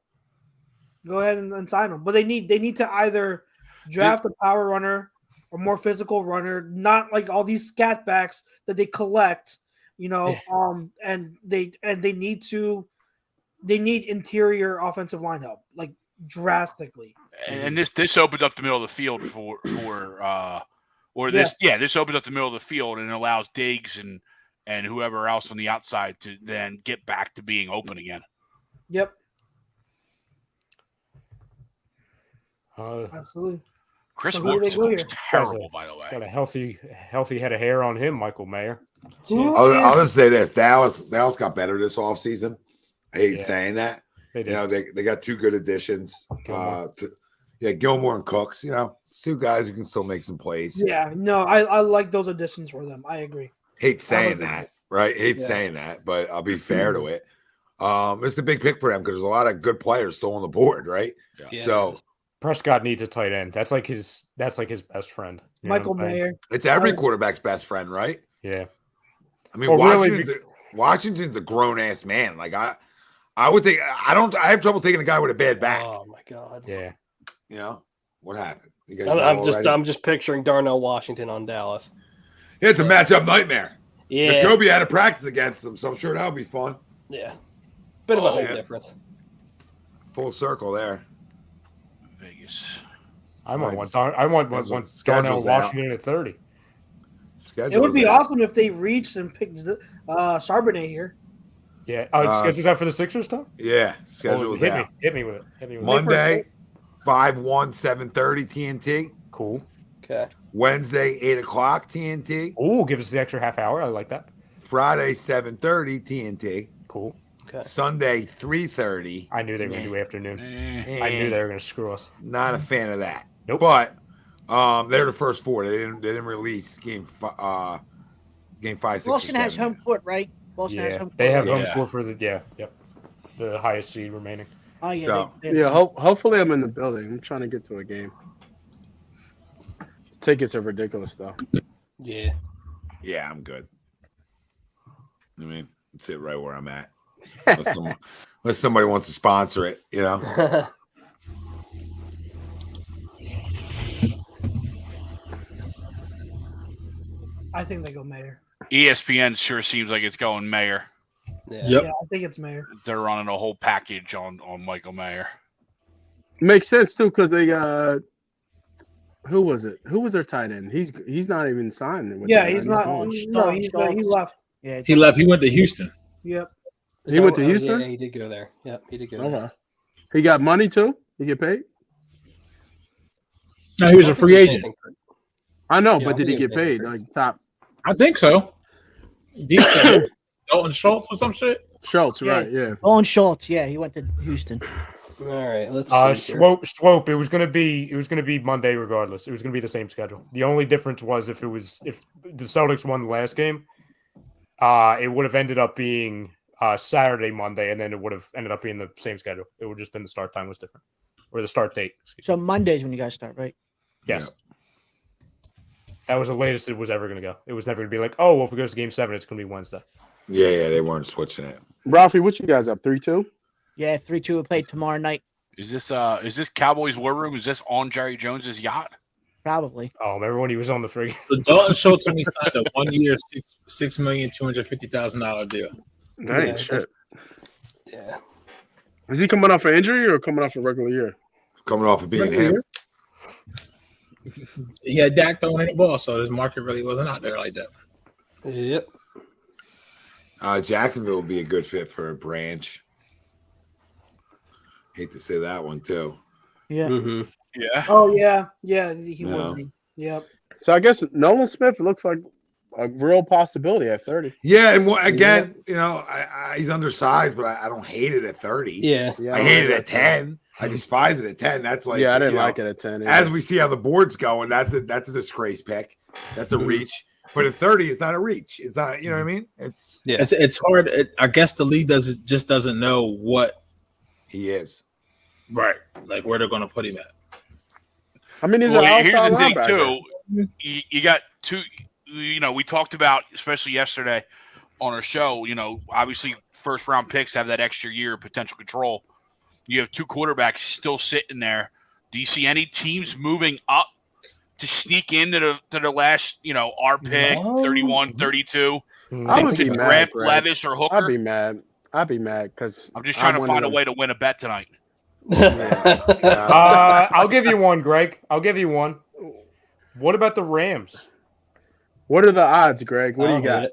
and sign him. But they need to either draft a power runner, a more physical runner, not like all these scat backs that they collect, and they need interior offensive line help, like drastically. And this opened up the middle of the field this opens up the middle of the field and allows Diggs and whoever else on the outside to then get back to being open again. Yep. Absolutely. Chris So who do they Mortensen go looks here? terrible, by the way. Got a healthy head of hair on him, Michael Mayer. I'll just say this: Dallas got better this offseason. I hate saying that. They did. They got 2 good additions. Gilmore and Cooks. It's 2 guys who can still make some plays. Yeah, no, I like those additions for them. I agree. Hate saying that, right? Saying that, but I'll be fair to it. It's a big pick for them because there's a lot of good players still on the board, right? Yeah. So Prescott needs a tight end. That's like his best friend. You know Michael what I'm saying? Mayer. it's every quarterback's best friend, right? Yeah. I mean, Well, really, Washington's a grown ass man. Like I would think I have trouble taking a guy with a bad back. Oh my god. Yeah. What happened? You guys know I'm already? just picturing Darnell Washington on Dallas. Yeah, it's a matchup nightmare. Yeah. Jacoby had a practice against him, so I'm sure that'll be fun. Yeah. Bit of a whole yeah. difference. Full circle there. Vegas. I want Right. one Darnell Schedule's out. Washington at 30. It would be awesome if they reached and picked Charbonnet here. Yeah. Schedule's out for the Sixers, Tom? Yeah, schedule's hit out. me with it. Monday, 5/1, 7:30 TNT. Cool. Okay. Wednesday, 8 o'clock, TNT. Oh, give us the extra half hour. I like that. Friday, 7:30, TNT. Cool. Okay. Sunday, 3:30. I knew they were going to do afternoon. Eh. I knew they were going to screw us. Not a fan of that. Nope. But they're the first four. They didn't release game 5, 6, Boston or has 7 home court, right? Boston has Yeah, home court. they have home Yeah. court for the the highest seed remaining. Oh yeah. So- Yeah, hopefully I'm in the building. I'm trying to get to a game. Tickets are ridiculous though. Yeah. Yeah, I'm good. I mean, it's it right where I'm at. Unless somebody wants to sponsor it, you know. I think they go Mayor. ESPN sure seems like it's going Mayer. Yeah. Yep. Yeah, I think it's Mayor. They're running a whole package on Michael Mayer. Makes sense too because they who was it? Who was their tight end? He's not even signed. With Yeah, them. he's not. gone. No, he left. Yeah. He left. He went to Houston. Yep. Is He that went to what- Houston? Yeah, he did go there. Yep, he did go there. Okay. He got money too. He get paid. No, he was a free agent. I know, Yeah, but did he he get get paid paid? for it. Like top I think so. Decent. Dalton Schultz or some shit. Schultz, Yeah. right? Yeah. Owen Schultz. Yeah, he went to Houston. All right, let's see. here. Swope. It was gonna be Monday regardless. It was gonna be the same schedule. The only difference was if the Celtics won the last game, it would have ended up being Saturday, Monday, and then it would have ended up being the same schedule. It would have just been the start time was different, or the start date. Excuse So me. Mondays when you guys start, right? Yes. That was the latest it was ever going to go. It was never going to be like, oh, well, if it goes to game 7, it's going to be Wednesday. Yeah, they weren't switching it. Ralphie, what you guys up? 3-2? Yeah, 3-2 will play tomorrow night, Is this Cowboys War Room? Is this on Jerry Jones's yacht? probably. Oh, remember when he was on the frig? So Dalton Schultz only signed a 1 year, $6,250,000 deal. Dang, Yeah, shit. Yeah. Is he coming off an injury or coming off a regular year? Coming off of being him. He had Dak throwing in the ball, so his market really wasn't out there like that. Yep. Jacksonville would be a good fit for a branch. Hate to say that one too. Yeah. Mm-hmm. Yeah. Oh yeah, he No. would be. Yep. So I guess Nolan Smith looks like a real possibility at 30. Yeah, and again, you know, he's undersized, but I don't hate it at 30. Yeah. Yeah, I hate it at 10. I despise it at 10. That's like, yeah, I didn't you know, like it at 10. either. As we see how the board's going, that's a disgrace pick. That's a reach. But at 30, it's not a reach. It's not, you know what I mean? It's Yeah. It's hard. I guess the league doesn't know what he is. right, like where they're going to put him at. I mean, he's Well, an here's outside the thing linebacker. too. You got two. You know, we talked about, especially yesterday on our show. You know, obviously, first round picks have that extra year of potential control. You have two quarterbacks still sitting there. Do you see any teams moving up to sneak into the last, you know, our pick, No. 31, 32, I would to be mad, draft Greg. Levis or Hooker? I'd be mad because I'm just trying to find a way to win a bet tonight. I'll give you one, Greg. I'll give you one. What about the Rams? What are the odds, Greg? What do you got?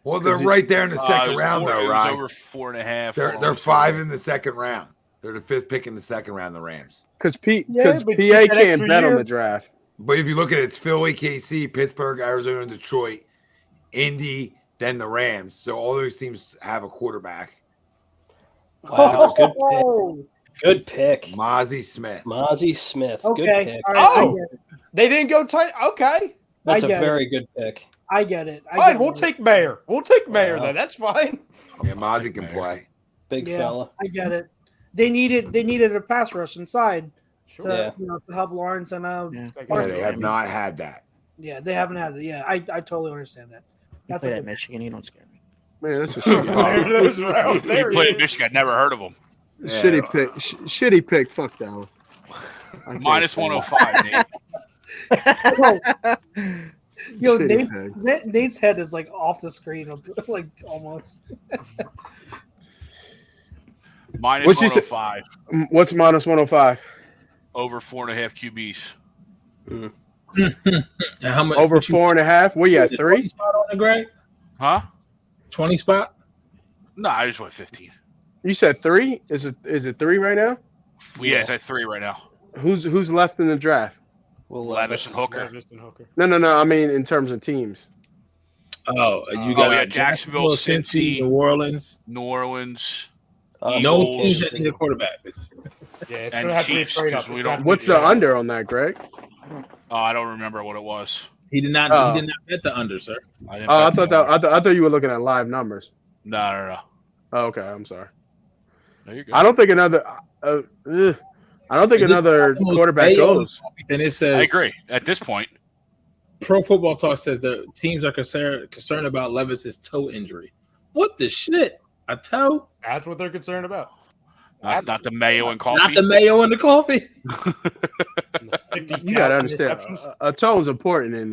Well, they're right there in the It second was round, it though, was right? over 4.5. They're 5 in the second round. They're the 5th pick in the second round, the Rams. Because Yeah, PA but can't that extra bet on year- the draft. But if you look at it, it's Philly, KC, Pittsburgh, Arizona, Detroit, Indy, then the Rams. So all those teams have a quarterback. Wow, good pick. Oh, Good pick. Mozzie Smith. Mozzie Smith. Good okay. pick. All right, Oh! They didn't go tight. Okay. That's a I get very good pick. I get it. Fine, we'll take Mayor. We'll take Mayor Wow. then. That's fine. Yeah, Mozzie can play. Big Yeah. fella. I get it. They needed a pass rush inside to, Yeah. to help Lawrence and Yeah. Yeah, they have not had that. Yeah, they haven't had it. Yeah, I totally understand that. That's That's a at good Michigan. You don't scare me. Man, that's a shitty, There those rounds. He There played he in is. Michigan. Never heard of him. shitty pick. Shitty pick. Fuck Dallas. I can't Minus say that. 105, Nate. Yo, Shitty pick. Nate's head is like off the screen, like almost. Minus What'd you say? 105. What's minus 105? Over 4.5 QBs. And how much? Over what you- 4.5? Where you at? 20 3? spot on it, Greg? Huh? 20 spot? No, I just went 15. You said 3? Is it 3 right now? Yeah, it's at 3 right now. Who's left in the draft? Levis and Hooker. No. I mean, in terms of teams. Oh, you got Jacksonville, Cincy, New Orleans. No teams that need a quarterback. Yeah, it's going to have Chiefs, to be a trade up. What's the under on that, Greg? Oh, I don't remember what it was. He did not. He did not bet the under, sir. I thought you were looking at live numbers. No. Oh, okay, I'm sorry. There you go. I don't think another. Another quarterback goes. And it says, I agree. At this point, Pro Football Talk says the teams are concerned about Levis's toe injury. What the shit? A toe? That's what they're concerned about. Not the mayo and coffee. Not the mayo and the coffee. You gotta understand, a toe is important in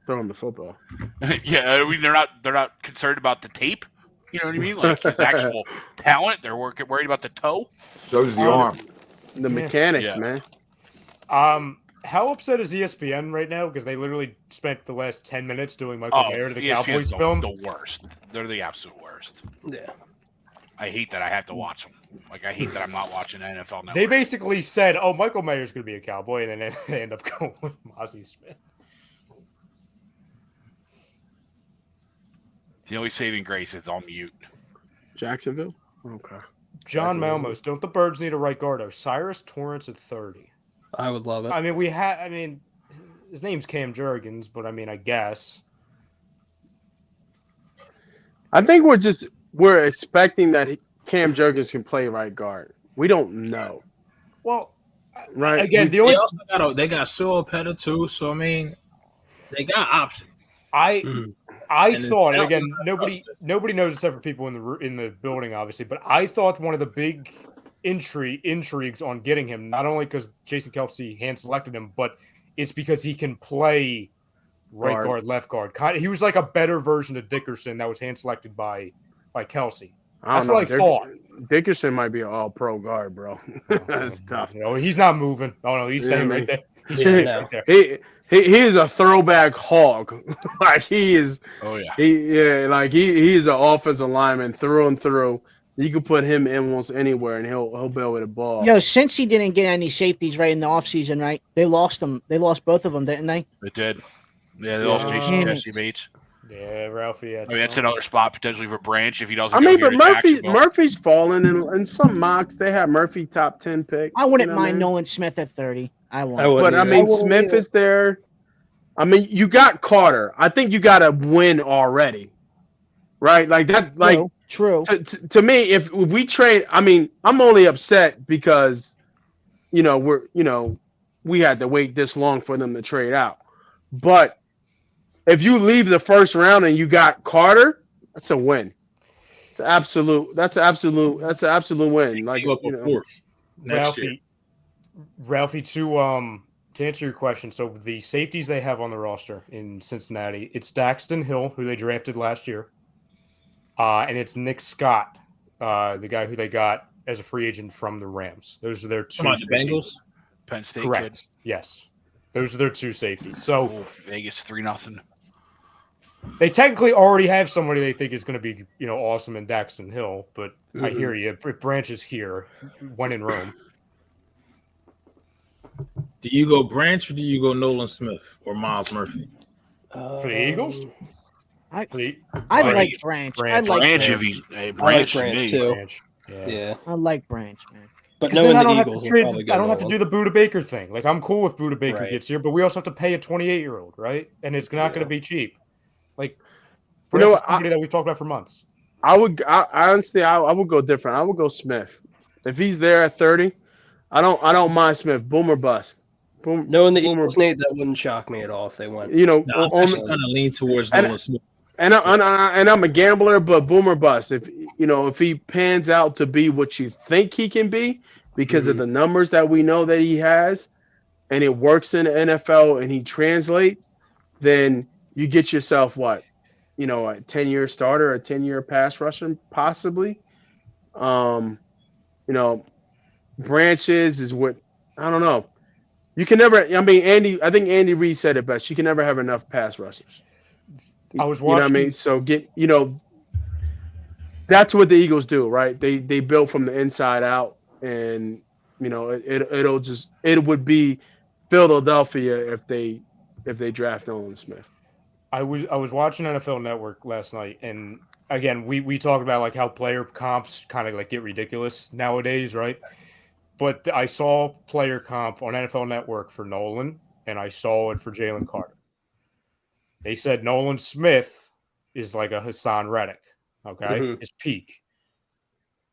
throwing the football. Yeah, I mean they're not concerned about the tape. You know what I mean? Like his actual talent. They're worried about the toe. So's the arm. The mechanics, man. How upset is ESPN right now? Because they literally spent the last 10 minutes doing Michael Mayer to the Cowboys film. The worst. They're the absolute worst. Yeah. I hate that I have to watch them. Like I hate that I'm not watching NFL Network. They basically said, "Oh, Michael Mayer's going to be a Cowboy," and then they end up going with Mozzie Smith. The only saving grace is on mute. Jacksonville? Okay. John Malmos, don't the Birds need a right guard? Osiris Torrance at 30. I would love it. I mean, his name's Cam Jurgens, but I guess. I think we're expecting that Cam Jurgens can play right guard. We don't know. Well, right. Again, they got Cyril Petta too, so I mean, they got options. I thought, and again, nobody knows except for people in the building, obviously, but I thought one of the big intrigues on getting him, not only because Jason Kelce hand selected him, but it's because he can play right guard, left guard. He was like a better version of Dickerson that was hand selected by Kelce. That's what I thought. Dickerson might be an all-pro guard, bro. That's tough. No, he's not moving. Oh no, he's staying right there. He's staying right there. He is a throwback hog. Like he is. Oh yeah. He is an offensive lineman through and through. You can put him in almost anywhere, and he'll be able to ball. Yo, since he didn't get any safeties right in the offseason, right? They lost them. They lost both of them, didn't they? They did. Yeah, they lost Jesse Bates. Yeah, Ralphie. That's another spot potentially for Branch if he doesn't. But Murphy's fallen, and in some mocks they have Murphy top 10 pick. I wouldn't mind Nolan Smith at 30. Smith is there. I mean, you got Carter. I think you got to win already, right? Like that. Like true. To me, if we trade, I mean, I'm only upset because, we had to wait this long for them to trade out. But if you leave the first round and you got Carter, that's a win. That's an absolute win. Like Ralphie, to answer your question, so the safeties they have on the roster in Cincinnati, it's Daxton Hill, who they drafted last year, and it's Nick Scott, the guy who they got as a free agent from the Rams. Those are their two. Come on, the Bengals, Penn State. Correct. Kid. Yes, those are their two safeties. So Vegas 3-0. They technically already have somebody they think is going to be, awesome in Daxton Hill, but I hear you. If Branch is here, when in Rome. Do you go Branch or do you go Nolan Smith or Miles Murphy? For the Eagles? I like Branch. I like Branch too. Yeah. I like Branch, man. But knowing the Eagles, I don't have to do the Buda Baker thing. Like, I'm cool if Buda Baker gets here, but we also have to pay a 28-year-old, right? And it's not going to be cheap. Like, somebody that we've talked about for months. I honestly would go different. I would go Smith. If he's there at 30, I don't mind Smith. Boom or bust. Boom. Knowing the Eagles, Nate, that wouldn't shock me at all if they went. I'm just going to lean towards Nolan Smith. And I'm a gambler, but boom or bust. If he pans out to be what you think he can be, because of the numbers that we know that he has, and it works in the NFL and he translates, then you get yourself what, a 10-year starter, a 10-year pass rusher, possibly. Branches is what, I don't know. You can never. I think Andy Reid said it best. You can never have enough pass rushers. I was watching. You know what I mean? So that's what the Eagles do, right? They build from the inside out, and it would be Philadelphia if they draft Nolan Smith. I was watching NFL Network last night, and again, we talked about like how player comps kind of like get ridiculous nowadays, right? But I saw player comp on NFL Network for Nolan, and I saw it for Jalen Carter. They said Nolan Smith is like a Hassan Reddick, okay, his peak.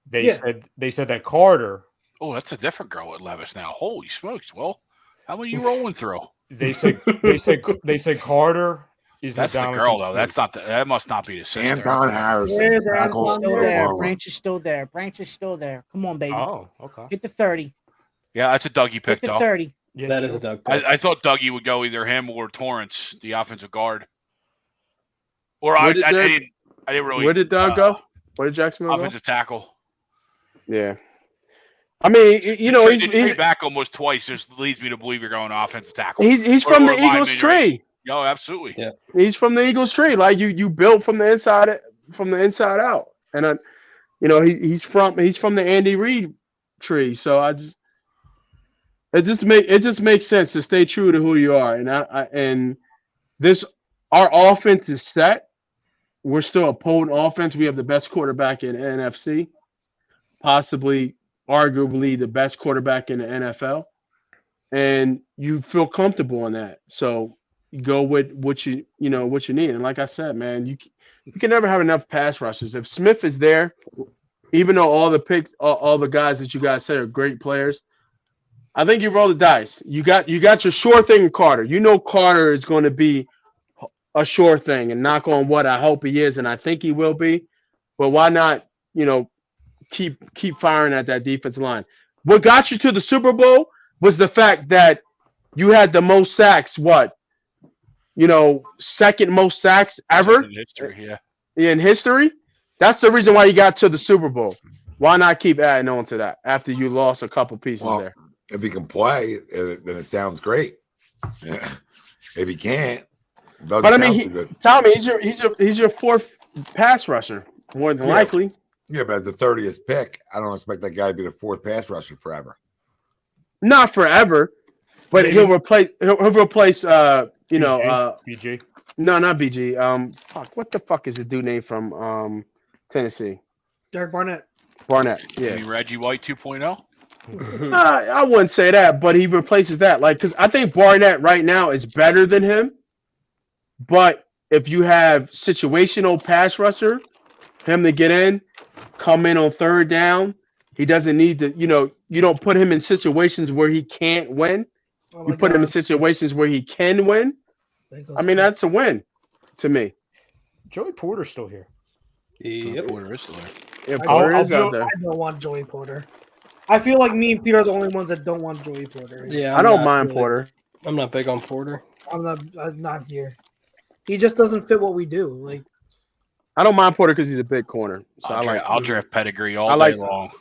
They said that Carter. Oh, that's a different girl with Levis now. Holy smokes! Well, how many you rolling through? They said Carter. That's the girl, though. That's not that must not be the sister. Anton Harrison. Still there. Branch is still there. Branch is still there. Come on, baby. Oh, okay. Get the 30. Yeah, that's a Dougie pick, Get the though. 30. Yeah, that is a Doug pick. I thought Dougie would go either him or Torrance, the offensive guard. Or I didn't really. Where did Doug go? Where did Jacksonville go? Offensive tackle. Yeah. I mean, he's back almost twice. Just leads me to believe you're going offensive tackle. He's from the Eagles tree. Oh, absolutely. Yeah. He's from the Eagles tree. Like you built from the inside out. And he's from the Andy Reid tree. So it just makes sense to stay true to who you are. And our offense is set. We're still a potent offense. We have the best quarterback in the NFC, possibly, arguably the best quarterback in the NFL. And you feel comfortable in that. So you go with what you need. And like I said, man, you can never have enough pass rushers. If Smith is there, even though all the picks, all the guys that you guys say are great players, I think you roll the dice. You got your sure thing in Carter. You know Carter is going to be a sure thing, and knock on wood, I hope he is, and I think he will be. But why not, keep firing at that defensive line? What got you to the Super Bowl was the fact that you had the most sacks. Second most sacks ever in history. Yeah. In history. That's the reason why you got to the Super Bowl. Why not keep adding on to that after you lost a couple pieces there? If he can play, then it sounds great. Yeah. If he can't, but I mean, Tommy, he's your fourth pass rusher, more than likely. Yeah, but as the 30th pick, I don't expect that guy to be the fourth pass rusher forever. Not forever, but he'll replace BG. No, not BG. What the fuck is the dude name from Tennessee? Derek Barnett. Yeah. Maybe Reggie White 2.0. I wouldn't say that, but he replaces that. Because I think Barnett right now is better than him. But if you have situational pass rusher, him to get in, come in on third down, he doesn't need to. You don't put him in situations where he can't win. You put him in situations where he can win. I mean, that's a win to me. Joey Porter's still here. Yep. Porter is still there. Yeah, Porter is out there. I don't want Joey Porter. I feel like me and Peter are the only ones that don't want Joey Porter. Yeah, I don't mind Porter. I'm not big on Porter. I'm not here. He just doesn't fit what we do. Like, I don't mind Porter because he's a big corner. So I'll draft pedigree all day long.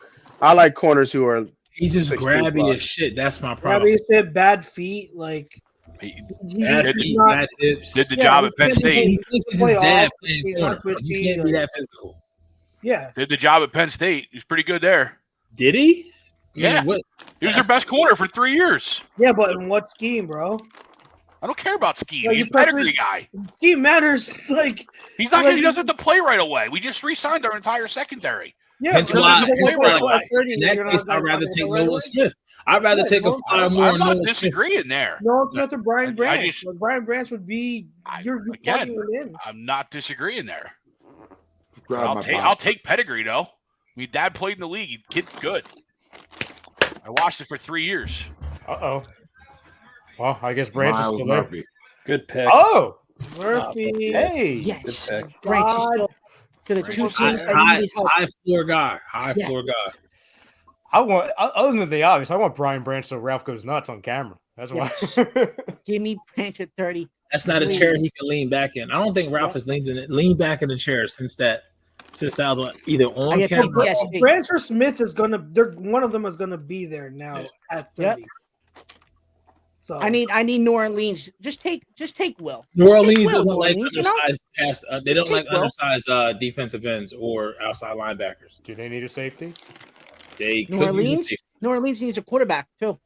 I like corners who are. He's just grabby as shit. That's my problem. Grabby as shit, bad feet, like. Bad feet, bad hips. Did the job at Penn State. He thinks it's his dad playing corner. You can't be that physical. Yeah. Did the job at Penn State. He's pretty good there. Did he? Yeah. He was their best corner for 3 years. Yeah, but in what scheme, bro? I don't care about scheme. No, he's a pedigree guy. Scheme matters. Like he's not. He doesn't have to play right away. We just re-signed our entire secondary. Yeah, Hence why, in that case, I'd rather take Nolan Smith. I'd rather take a 5 more. I'm not disagreeing there. Nolan Smith or Brian Branch. Brian Branch would be I'm not disagreeing there. I'll I'll take pedigree though. I mean, Dad played in the league. Kid's good. I watched it for 3 years. Uh-oh. Well, I guess Branch is still there. Good pick. Oh, Murphy. Hey. Yes. Good pick. Branch is still to the 2 teams. High floor guy. Floor guy. I want, other than the obvious, I want Brian Branch so Ralph goes nuts on camera. That's why. Give me Branch at 30. That's not a chair he can lean back in. I don't think Ralph has leaned back in the chair since that either on camera. Branch or Smith is gonna. One of them is gonna be there now at 30. Yep. So I need New Orleans. Just take Will. New Orleans doesn't like undersized pass. They don't like undersized defensive ends or outside linebackers. Do they need a safety? They New Orleans needs a quarterback too.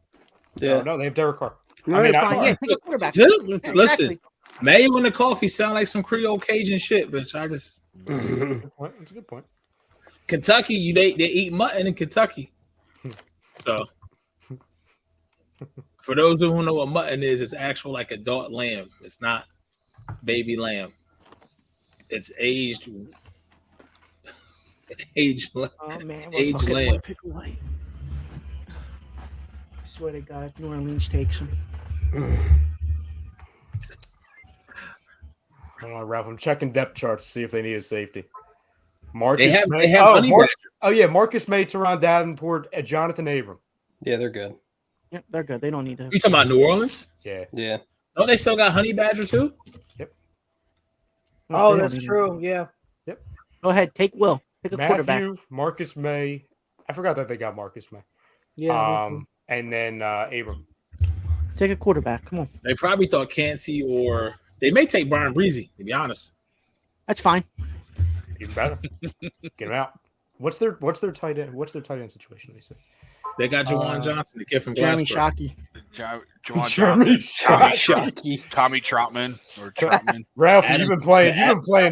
Yeah. No, they have Derek Carr. I mean, fine. Yeah, take a quarterback. Listen, mayo in the coffee sound like some Creole Cajun shit, bitch. I just That's a good point. Kentucky, they eat mutton in Kentucky. So for those who don't know what mutton is, it's actual like adult lamb. It's not baby lamb. It's aged lamb. Oh man, Aged lamb. I swear to God, New Orleans takes him. Hold on, Ralph. I'm checking depth charts to see if they need a safety. They have Honey Badger. Marcus May, Teron Davenport, Jonathan Abram. Yeah, they're good. Yeah, they're good. They don't need to. You talking about New Orleans? Yeah. Don't they still got Honey Badger too? Yep. Oh, that's true. Yeah. Yep. Go ahead, take Will. Take a quarterback. Marcus May. I forgot that they got Marcus May. Yeah. And then Abram. Take a quarterback. Come on. They probably thought Cansey or they may take Brian Breezy, to be honest. That's fine. Even better. Get him out. What's their tight end? What's their tight end situation? They say they got Jawan Johnson, the kid from Jeremy Glasgow. Shockey. Jeremy Shockey. Tommy Troutman or Troutman. Ralph, you've been playing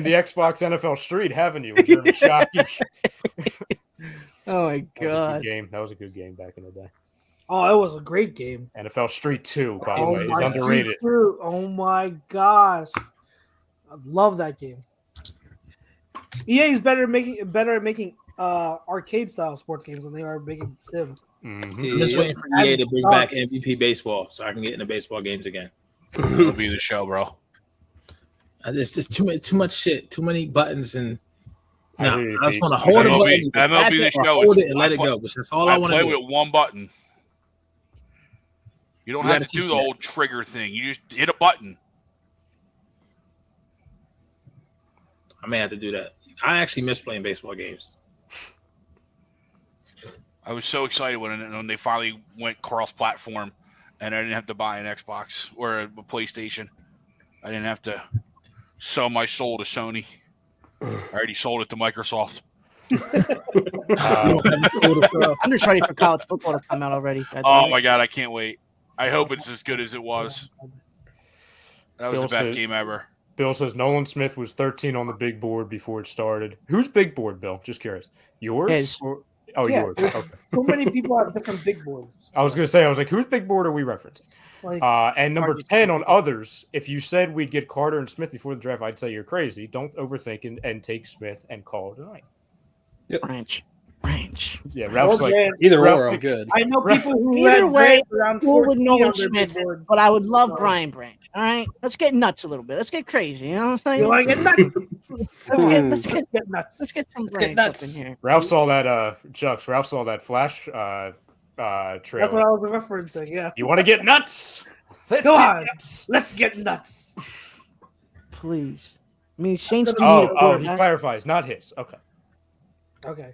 the Xbox NFL Street, haven't you? With Jeremy Shockey. Oh my God. That was a good game back in the day. Oh, it was a great game. NFL Street 2, by the way, is underrated. Oh my gosh, I love that game. EA is better at making arcade style sports games than they are making sim. Mm-hmm. I'm just waiting for EA to bring back MVP baseball so I can get into baseball games again. It'll be the show, bro. It's just too much shit, too many buttons, and I just want to hold it. MLB the show. Hold it and let it go. But that's all I want to do. Play with one button. You don't have to do the whole trigger thing. You just hit a button. I may have to do that. I actually miss playing baseball games. I was so excited when they finally went cross-platform, and I didn't have to buy an Xbox or a PlayStation. I didn't have to sell my soul to Sony. I already sold it to Microsoft. I'm just ready for college football to come out already. Oh my God, I can't wait. I hope it's as good as it was. That was the best game ever. Bill says Nolan Smith was 13 on the big board before it started. Who's big board, Bill? Just curious. Yours? Yours. Okay. So many people have different big boards. I was going to say, whose big board are we referencing? And number 10 on others, if you said we'd get Carter and Smith before the draft, I'd say you're crazy. Don't overthink and take Smith and call it a night. Yep. Branch. Yeah, Ralph's either or, I'm good. I know people who either way, around cool with Nolan Smith, but I would love Brian Branch. All right, let's get nuts a little bit. Let's get crazy. You know what I'm saying? You want to get nuts? Let's get nuts. Let's get some Branch up in here. Ralph saw that. Chucks. Ralph saw that Flash trailer. That's what I was referencing. Yeah. You want to get nuts? Let's get nuts. Please. I mean, Saints do need a quarterback. He clarifies, not his. Okay.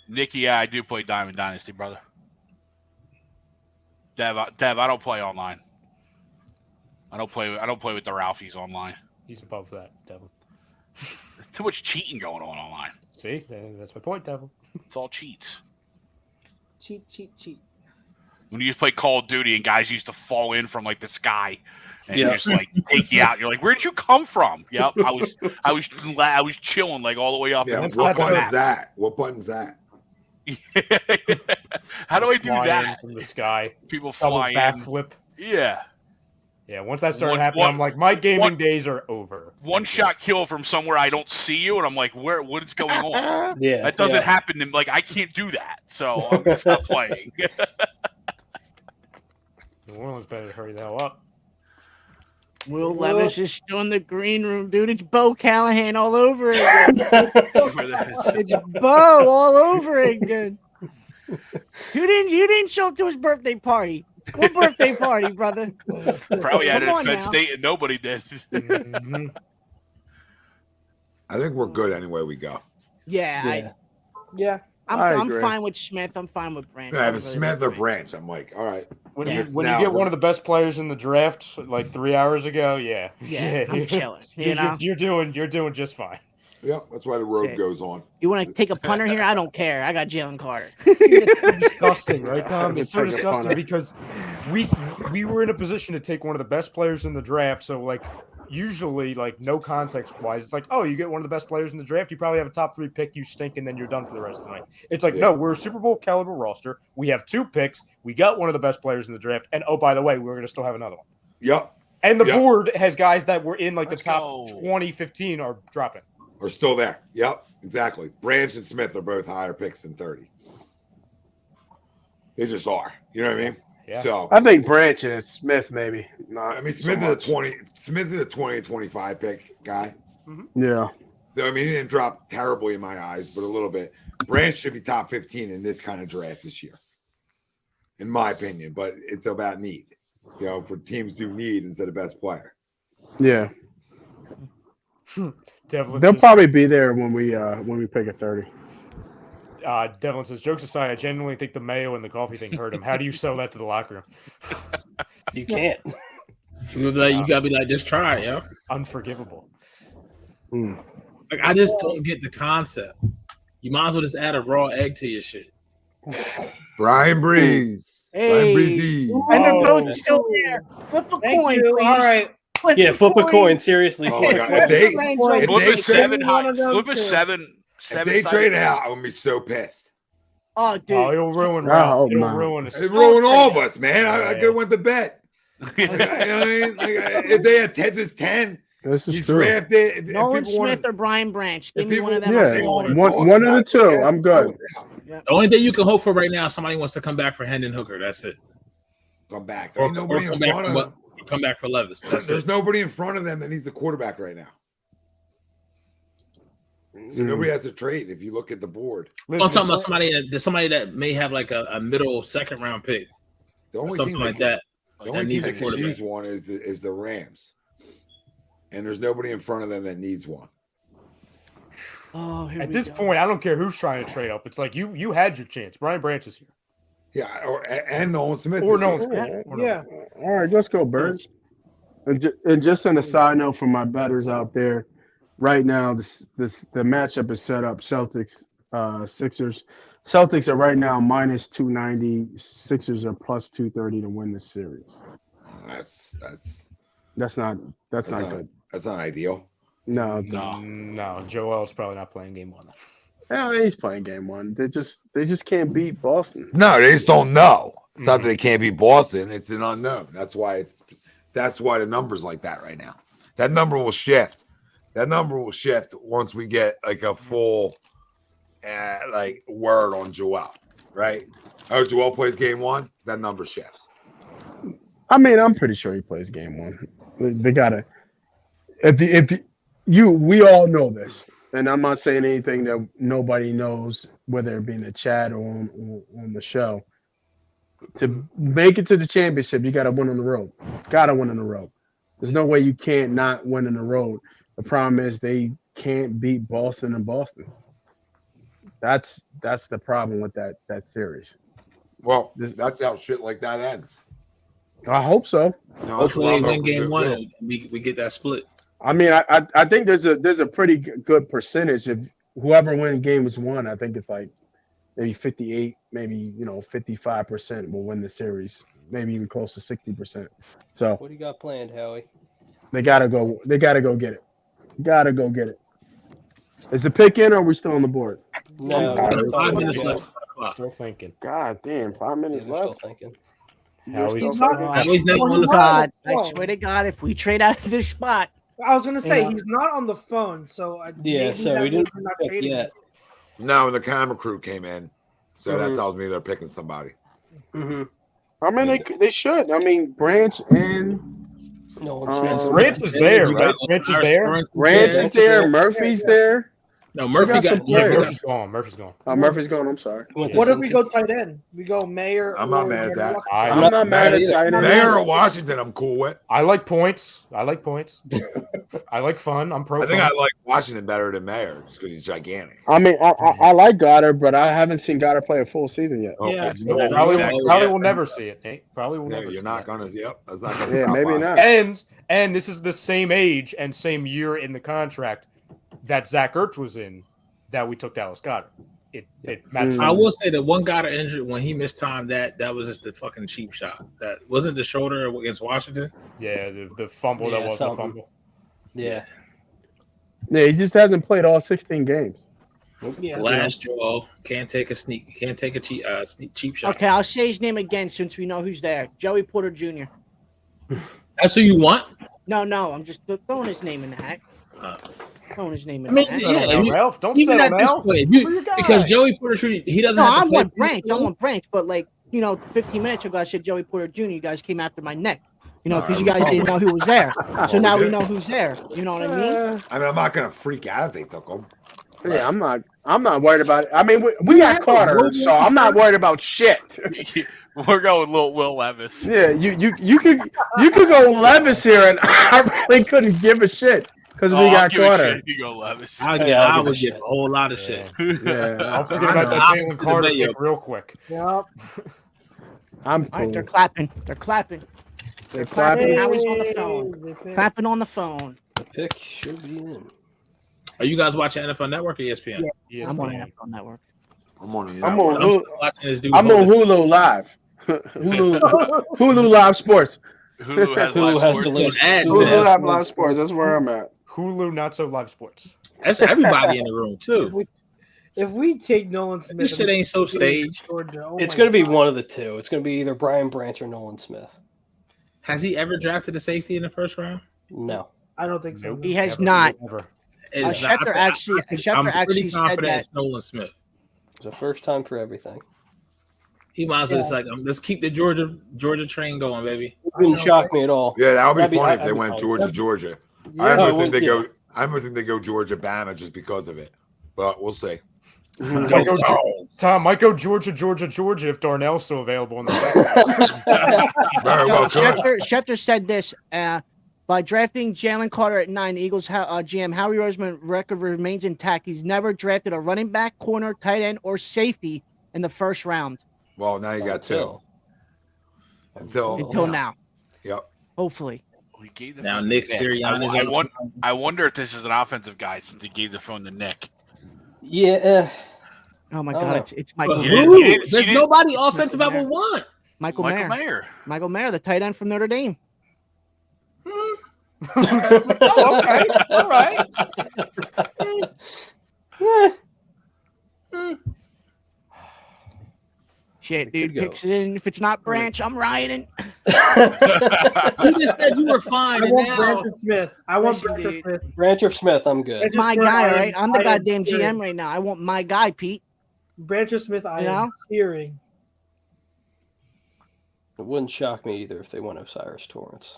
Nikki, yeah, I do play Diamond Dynasty, brother. Dev, I don't play online. I don't play with the Ralphies online. He's above that, Devil. Too much cheating going on online. See, that's my point, Devil. It's all cheats. Cheat. When you just play Call of Duty and guys used to fall in from like the sky and just like take you out, you're like, "Where'd you come from?" Yep, I was chilling like all the way up. Yeah, what button's that? What button's that? How do I do that? From the sky, people fly backflip. Yeah. Once that started happening, I'm like, my gaming days are over. One shot kill from somewhere I don't see you, and I'm like, what is going on? Yeah, that doesn't happen. And like, I can't do that, so I'm gonna stop playing. New Orleans better hurry the hell up. Will Levis is still in the green room, dude. It's Bo Callahan all over again. It's Bo all over again. You didn't show up to his birthday party. What birthday party, brother? Probably had it at Penn State and nobody did. I think we're good anyway we go. Yeah. I'm fine with Smith. I'm fine with Branch. I have a Smith or Branch. I'm like, all right. When you get one of the best players in the draft like 3 hours ago, I'm chilling. You're doing just fine. Yeah, that's why the road Shit. goes on. You want to take a punter here? I don't care. I got Jalen Carter. It's disgusting, right, Tom? It's so Take a disgusting punter. because we were in a position to take one of the best players in the draft. So, like, usually, like, no context-wise, it's like, oh, you get one of the best players in the draft, you probably have a top 3 pick, you stink, and then you're done for the rest of the night. It's like, no, we're a Super Bowl caliber roster. We have 2 picks. We got one of the best players in the draft. And, oh, by the way, we're going to still have another one. Yep. And the board has guys that were in, like, Let's the top go. 20, 15 are dropping. We're still there. Yep, exactly. Branch and Smith are both higher picks than 30. They just are. You know what I mean? Yeah. So I think Branch and Smith maybe. Not I mean, so Smith is a much. 20. Smith is a 20, 25 pick guy. Yeah. I mean, he didn't drop terribly in my eyes, but a little bit. Branch should be top 15 in this kind of draft this year, in my opinion. But it's about need. You know, for teams do need instead of best player. Yeah. Devlin They'll says, probably be there when we pick a 30. Devlin says, jokes aside, I genuinely think the mayo and the coffee thing hurt him. How do you sell that to the locker room? You can't. You gotta be like, just try it, yo. Unforgivable. Like, I just don't get the concept. You might as well just add a raw egg to your shit. Brian Breeze. Hey. Brian Breezy. And the vote's still there. Flip a Thank coin, you. please. All right. Yeah, flip a coin. Seriously. Oh, my God. If they, Flip if Flip they a 7 one high. of them Flip a too. 7. if they trade out, I'm going to be so pissed. Oh, dude. Oh, it'll ruin I Ralph. hope It'll not. ruin us. It ruined all of us, man. I Yeah. could have went to bet. Like, you know what I mean? Like, if they had 10 to 10, This is you true. draft it. If Nolan people wanna- Smith or Brian Branch. Give if me one of them. people- I'm Yeah, going. one of the two. I'm good. The only thing you can hope for right now, somebody wants to come back for Hendon Hooker. That's it. Come back. There Or, ain't nobody in come back front for of them. come back for Levis. That's There's it. nobody in front of them that needs a quarterback right now. So nobody has to trade if you look at the board. I'm talking about somebody that may have like a middle second round pick The or only something team like that. The only team needs a that can quarterback. use one is the Rams. And there's nobody in front of them that needs one. Oh, here At we this go. point, I don't care who's trying to trade up. It's like you had your chance. Brian Branch is here. Yeah, and Nolan Smith. Or is no. here. Yeah. All right, let's go, Birds. And just on a side note for my bettors out there, right now the matchup is set up Celtics, Sixers. Celtics are right now minus 290. Sixers are plus 230 to win this series. That's not good. That's not ideal. No, No, Joel's probably not playing game 1. no, he's playing game 1. They just can't beat Boston. No, they just don't know. It's not that they can't beat Boston. It's an unknown. That's why the number's like that right now. That number will shift. That number will shift once we get like a full like word on Joel, right? Oh, Joel plays game 1. That number shifts. I mean, I'm pretty sure he plays game 1. They gotta. We all know this, and I'm not saying anything that nobody knows, whether it be in the chat or on the show. To make it to the championship, you got to win on the road. Got to win on the road. There's no way you can't not win on the road. The problem is they can't beat Boston and Boston. That's the problem with that series. Well, that's how shit like that ends. I hope so. No, Hopefully they win game 1 and we get that split. I mean, I think there's a pretty good percentage of whoever wins games 1. I think it's like maybe 58, maybe 55% will win the series, maybe even close to 60%. So What do you got planned, Howie? they gotta go get it. Gotta go get it. Is the pick in or are we still on the board? No, 5 minutes left. Still thinking. God damn, 5 minutes We're still left. thinking. Howie's still not- thinking? Howie's not on the God, phone. I swear to God, if we trade out of this spot, I was gonna say Yeah. he's not on the phone, so Yeah, maybe so that we means didn't we're not pick trading yet. No, and the camera crew came in, so that Mhm. tells me they're picking somebody. Mm-hmm. I mean, they should. I mean, Branch and Nolan Smith. Branch is there, right? Branch is there. Ranch is there. Murphy's there. No, Murphy got got some Yeah, players. Murphy's gone. Murphy's gone. Murphy's gone. I'm sorry. Went to What if we Cincy. go tight end? We go Mayor. I'm not or mad at that. Walker? I'm not mad at tight end. Mayor of Washington, I'm cool with. I like points. I like fun. I'm pro. I think fun. I like Washington better than Mayor just because he's gigantic. I mean, I like Goddard, but I haven't seen Goddard play a full season yet. Oh, Yeah. no, Probably, Oh, probably yeah. will never see it, Nate. Probably will no, never. you're see not it. gonna. Yep, that's not gonna Yeah, stop. maybe us. not. And this is the same age and same year in the contract that Zach Ertz was in that we took Dallas Goedert. It matched. I will say that one got injured when he missed time. That was just the fucking cheap shot. That wasn't the shoulder against Washington. Yeah, the fumble that wasn't a fumble. Yeah. Yeah, he just hasn't played all 16 games. Yeah. Last Joel can't take a cheap shot. Okay, I'll say his name again since we know who's there. Joey Porter Jr. That's who you want. No, I'm just throwing his name in the hat. Throwing his name in I mean, the hat. yeah, Ralph, don't even settle at this now. point, your guy. because Joey Porter Jr. he doesn't. No, have I to play want Branch. I want Branch, but 15 minutes ago I said Joey Porter Jr. You guys came after my neck. Because you guys didn't know who was there. So now we know who's there. You know what I mean? I mean, I'm not gonna freak out if they took him. Yeah, I'm not worried about it. I mean, we got Carter, so I'm not worried about shit. We're going Will Levis. Yeah, you could go Levis here, and I really couldn't give a shit because we got Carter. You go Levis. I would give a whole lot of shit. Yeah, I'll forget about that Jalen Carter pick real quick. Yep. I'm All right, cool. they're clapping. They're clapping. They're clapping. Now he's on the phone. Clapping on the phone. The pick should be in. Are you guys watching NFL Network or ESPN? Yeah, I'm on NFL Network. I'm on I'm on Hulu. Watching this dude. I'm on Hulu Live. Hulu Live Sports. Hulu has Hulu live has sports. delayed. Ads Hulu there. Live Live Sports. That's where I'm at. Hulu, not so live sports. That's everybody in the room too. If we take Nolan Smith, This shit ain't so staged. Georgia, It's going to be one of the two. It's going to be either Brian Branch or Nolan Smith. Has he ever drafted a safety in the first round? No. I don't think so. Nope. He has Never, not. never. It's Schefter actually I'm pretty actually said confident that. it's Nolan Smith. It's the first time for everything. He might as well just let's keep the Georgia train going, baby. It wouldn't shock me at all. Yeah, that would be funny if I'd they be went fine. Georgia. Yeah. I I don't think wouldn't they do go. it. I don't think they go Georgia Bama just because of it. But we'll see. Might go, Tom might go Georgia if Darnell's still available in the second. Very well could. Schefter said this by drafting Jalen Carter at 9. Eagles GM Howie Roseman record remains intact. He's never drafted a running back, corner, tight end, or safety in the first round. Well, now you got two. Until now. Yep. Hopefully. We gave the Now phone Nick to Sirianni. I wonder if this is an offensive guy since he gave the phone to Nick. Yeah. Oh my Oh. God, it's Michael. He Mayer. didn't- There's nobody offensive I would want. Michael Michael Mayer. Mayer. Michael Mayer, the tight end from Notre Dame. Oh, okay. All right. Shit, It dude, could go. picks it in. If it's not Branch, I'm rioting. You just said you were fine. I And want now, Brandon Smith. I want Yes, you Brandon did. Smith. Branch or Smith, I'm good. Branch My Smith, guy, I am- right? I'm the I am goddamn cheering. GM right now. I want my guy, Pete. Branch Smith, I You am know? cheering. It wouldn't shock me either if they went Osiris Torrance.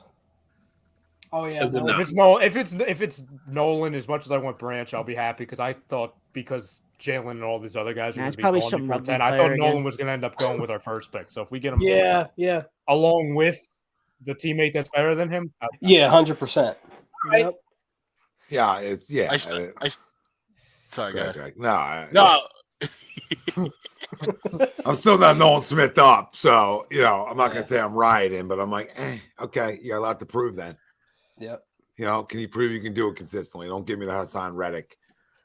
Oh yeah, It would no. not. If it's Nolan, as much as I want Branch, I'll be happy because I thought because Jalen and all these other guys were Yeah, going it's to be probably calling some before rugby 10. I player thought again. Nolan was going to end up going with our first pick. So if we get him, Yeah. along with the teammate that's better than him, Yeah, 100%. Yep. Yeah. It's yeah. Sorry, go ahead. No. No, I'm still not Nolan Smith up, so I'm not gonna say I'm rioting, but I'm like, okay, you got a lot to prove then. Yep. Can you prove you can do it consistently? Don't give me the Hassan Reddick,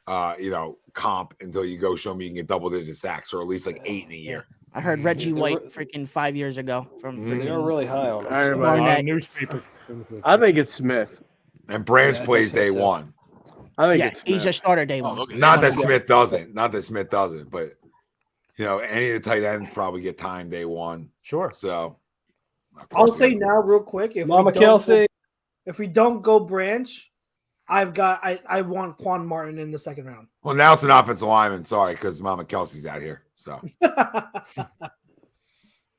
comp until you go show me you can get double-digit sacks or at least like 8 in a year. I heard Reggie They White were- freaking 5 years ago from They freaking are really high on him. All right, so- a buddy. lot Barnett. of newspaper. I think it's Smith. And Branch Yeah, I plays think so, day too. one. I think Yeah, it's he's a Smith. starter day Oh, one. look at Not this. that Smith doesn't. Not that Smith doesn't, but any of the tight ends probably get time day one. Sure. So I'll say now, real quick, Mama Kelsey. if we don't go Branch, I want Quan Martin in the second round. Well, now it's an offensive lineman. Sorry, because Mama Kelsey's out here. So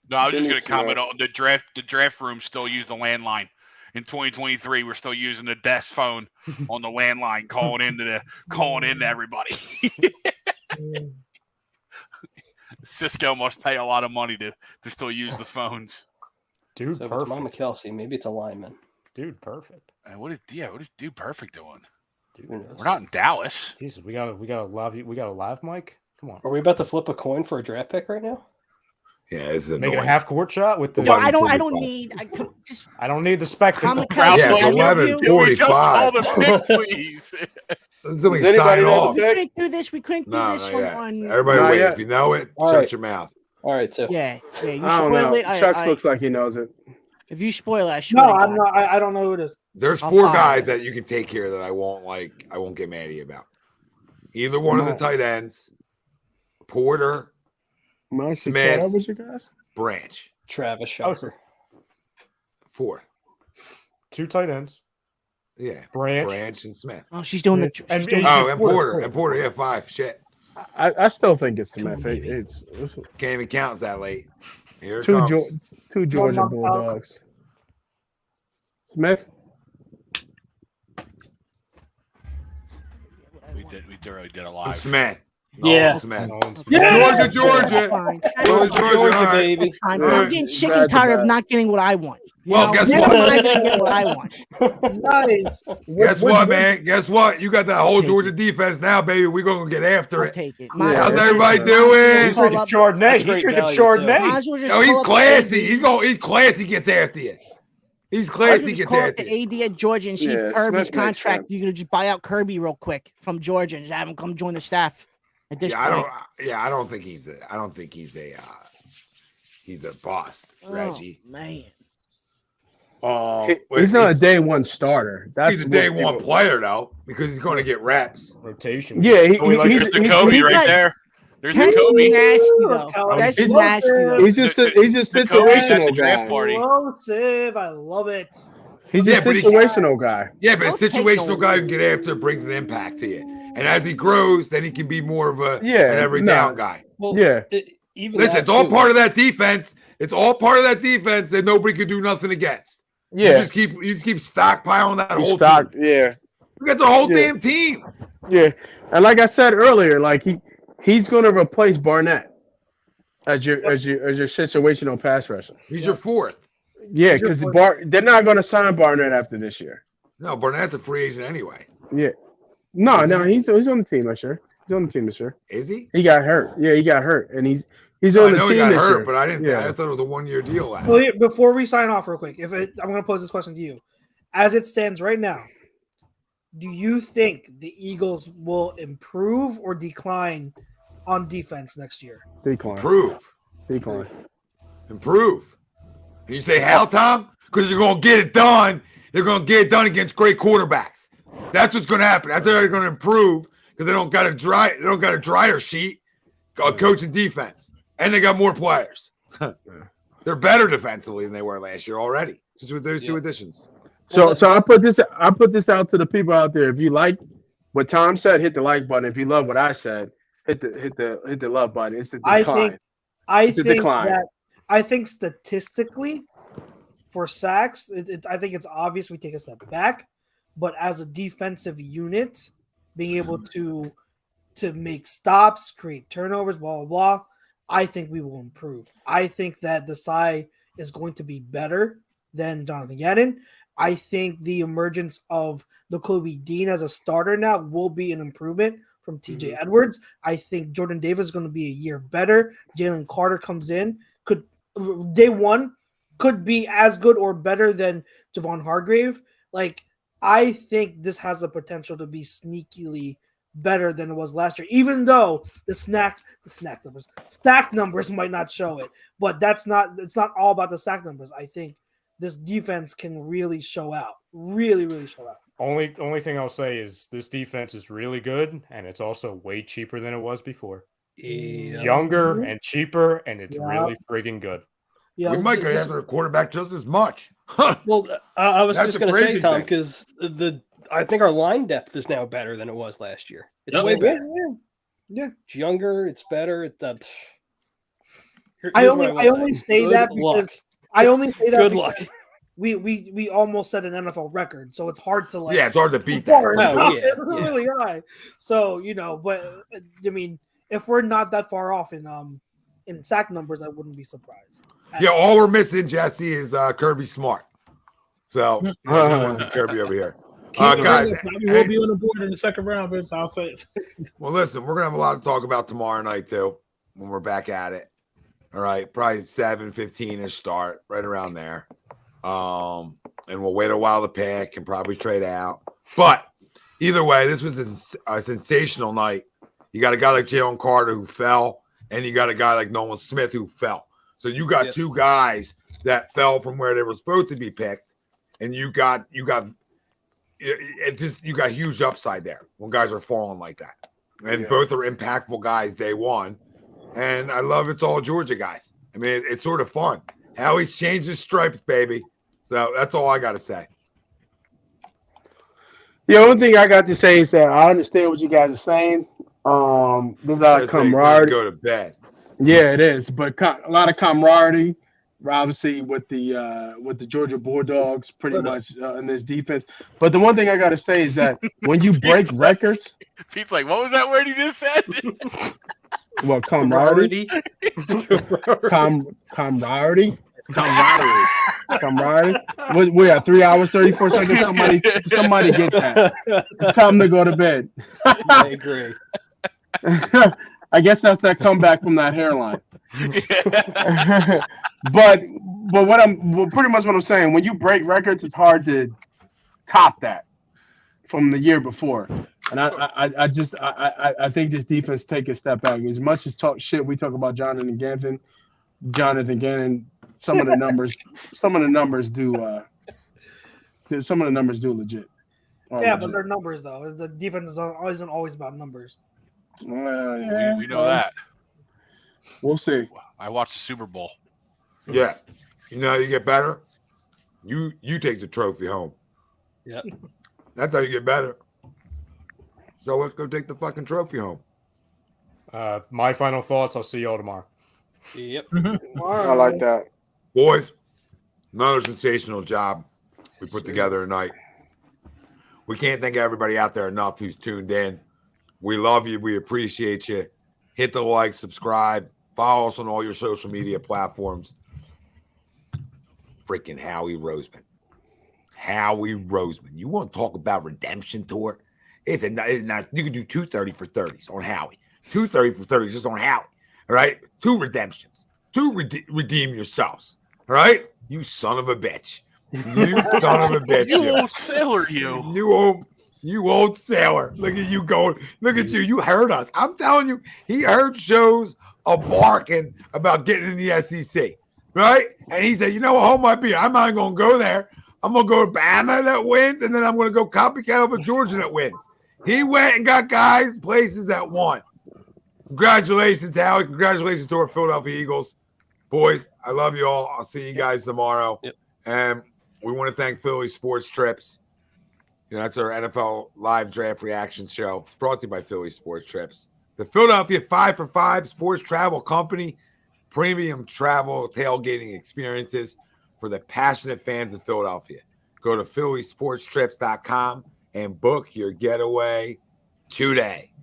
No, I was just going Dennis to comment Smith. on the draft. The draft room still use the landline. In 2023, we're still using the desk phone on the landline, calling into everybody. Cisco must pay a lot of money to still use the phones. Dude, So if it's perfect. Mama Kelsey, maybe it's a lineman. Dude, perfect. And what is Dude Perfect doing? Dude, who knows? We're not in Dallas. Jesus, we got a live mic. Come on. Are we about to flip a coin for a draft pick right now? yeah, this is Make it a annoying. half court shot with the. Yo, I don't 11:45. need. I don't need the spectacle. Mama Ralph, Kelsey, Yeah, it's I love you. 11:45. Just call the pick, please. Somebody Does anybody sign know off. the We pick? couldn't do this. We couldn't do No, this not yet. on. Everybody Not wait. yet. If you know it, All shut right. your mouth. All right, so Yeah. You I don't spoil know. it. Chucks looks like he knows it. If you spoil it, I swear. No, to I'm God. not. I don't know who it is. There's I'll 4 follow guys you. that you can take here that I won't get mad at you about. Either one of the tight ends, Porter, Mercy, Smith. What was you guys? Branch. Travis Oh, Shelfer. 4. 2 tight ends. Yeah. Branch. and Smith. Oh, she's doing the. And- she's doing and- Oh, and Porter. Yeah, 5. Shit. I still think it's Smith. Come on, baby. It's Can't even count that late. Here it two comes. two Georgia One Bulldogs. Smith. We already did a live. Smith. Yeah. Nolan Smith. Nolan Smith. Yeah. Georgia. Fine. Georgia, all right. baby. Fine. All I'm right. getting sick Bad and to tired of bad. not getting what I want. You Well, know? guess Never what? mind gonna get what I want. Nice. Guess what, man? Guess what? You got that whole Georgia defense now, baby. We're going to get after I'll it. take it. Yeah. How's Listen, everybody Might as well doing? just He's drinking call up- Chardonnay. That's He's great drinking value, Chardonnay. might as well just No, he's call up the classy. AD. He's classy. Gets after you. He's classy. Just Gets call up after you. the AD at Georgia and see Yeah, if Kirby's Smith makes contract. sense. You could just buy out Kirby real quick from Georgia and just have him come join the staff. At this Yeah, point, I don't think he's a. He's a boss, Reggie. Oh, man. He's not a day one starter. That's He's a day what one people- player though, because he's going to get reps. Rotation. Yeah, There's the Kobe right got- there. There's the That's Kobe. nasty though. That's He's- nasty though. He's just The Kobe's at the situational draft guy. party. Explosive. I love it. He's Yeah, a but he- situational guy. Yeah, but a Don't take situational no- guy who can get after brings an impact to you, and as he grows, then he can be more of an every no. down guy. Well, Yeah. Even Listen, that, it's all too. part of that defense. It's all part of that defense that nobody could do nothing against. Yeah. You just keep stockpiling that whole Stock, team. yeah. You got the whole Yeah. damn team. Yeah. And like I said earlier, like he's gonna replace Barnett as your situational pass rusher. He's your 4th. Yeah, He's your because fourth. they're not gonna sign Barnett after this year. No, Barnett's a free agent anyway. Yeah. No, Is he? he's on the team this year. He's on the team this year. Is he? He got hurt. Yeah, he got hurt. And he's No, on I the know team he got this hurt, year. but I didn't. Yeah. I thought it was a 1-year deal. Last. Well, before we sign off, real quick, I'm going to pose this question to you. As it stands right now, do you think the Eagles will improve or decline on defense next year? Decline. Improve. And you say how, Tom? Because you're going to get it done. They're going to get it done against great quarterbacks. That's what's going to happen. That's how they're going to improve because they don't got a dryer sheet, coaching defense, and they got more players. They're better defensively than they were last year already, just with those 2 additions. So I put this out to the people out there. If you like what Tom said, hit the like button. If you love what I said, hit the love button. It's the decline. I think statistically for sacks, I think it's obvious we take a step back, but as a defensive unit, being able to make stops, create turnovers, blah blah blah, I think we will improve. I think that Desai is going to be better than Jonathan Gannon. I think the emergence of Nakobe Dean as a starter now will be an improvement from TJ Edwards. I think Jordan Davis is going to be a year better. Jalen Carter comes in, day one could be as good or better than Javon Hargrave. Like, I think this has the potential to be sneakily better than it was last year, even though the sack numbers might not show it. But it's not all about the sack numbers. I think this defense can really show out. Really, really show out. Only thing I'll say is this defense is really good, and it's also way cheaper than it was before. Yeah. Younger and cheaper, and it's Yeah. really friggin' good. Yeah, We might go after a quarterback just as much. Well, I was That's just a going to say, crazy Tom, thing. because I think our line depth is now better than it was last year. It's Yep. way better. Yeah. It's younger. It's better. It's I only say that because I only say that Good because luck. we almost set an NFL record, so it's hard to like. Yeah, it's hard to beat that. It's Oh, yeah, it's really high. So but I mean, if we're not that far off in sack numbers, I wouldn't be surprised. Yeah, all we're missing, Jesse, is Kirby Smart. So Kirby over here. Guys, we'll be on the board in the second round, bitch. I'll say it. well, listen, we're gonna have a lot to talk about tomorrow night too when we're back at it. All right, probably 7:15ish start, right around there. And we'll wait a while to pick and probably trade out. But either way, this was a sensational night. You got a guy like Jalen Carter who fell, and you got a guy like Nolan Smith who fell. So you got two guys that fell from where they were supposed to be picked, and you got huge upside there when guys are falling like that. And both are impactful guys day one. And I love it's all Georgia guys. I mean, it's sort of fun. Howie's changed his stripes, baby. So that's all I got to say. The only thing I got to say is that I understand what you guys are saying. There's a lot of camaraderie. Go to bed. Yeah, it is, but a lot of camaraderie, obviously with the Georgia Bulldogs, pretty much in this defense. But the one thing I got to say is that when you break records, Pete's like, what was that word you just said? well, camaraderie, camaraderie. Camaraderie. We are 3 hours 34 seconds. Somebody get that. It's time to go to bed. I agree. I guess that's that comeback from that hairline. but pretty much what I'm saying, when you break records, it's hard to top that from the year before. And I think this defense take a step back. As much as we talk about Jonathan Gannon, some of the numbers do legit. Yeah, but they're numbers though. The defense isn't always about numbers. We know that. We'll see. I watched the Super Bowl. Yeah. You know how you get better? You take the trophy home. Yeah. That's how you get better. So let's go take the fucking trophy home. My final thoughts. I'll see y'all tomorrow. Yep. I like that. Boys, another sensational job we put together tonight. We can't thank everybody out there enough who's tuned in. We love you. We appreciate you. Hit the like, subscribe, follow us on all your social media platforms. Freaking Howie Roseman. You want to talk about redemption tour? You can do 230 for 30s on Howie. 230 for 30s just on Howie. All right? 2 redemptions. 2 redeem yourselves. All right? You son of a bitch. You son of a bitch. You old sailor, you. You old sailor. Look at you going. Look at you. You heard us. I'm telling you, he heard shows of barking about getting in the SEC. Right? And he said, you know what home might be? I'm not going to go there. I'm going to go to Bama that wins, and then I'm going to go copycat over Georgia that wins. He went and got guys, places that won. Congratulations, Howie. Congratulations to our Philadelphia Eagles. Boys, I love you all. I'll see you guys tomorrow. Yep. And we want to thank Philly Sports Trips. You know, that's our NFL live draft reaction show. It's brought to you by Philly Sports Trips. The Philadelphia 5 for 5 Sports Travel Company. Premium travel tailgating experiences for the passionate fans of Philadelphia. Go to phillysportstrips.com and book your getaway today.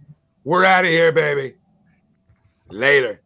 We're out of here, baby. Later.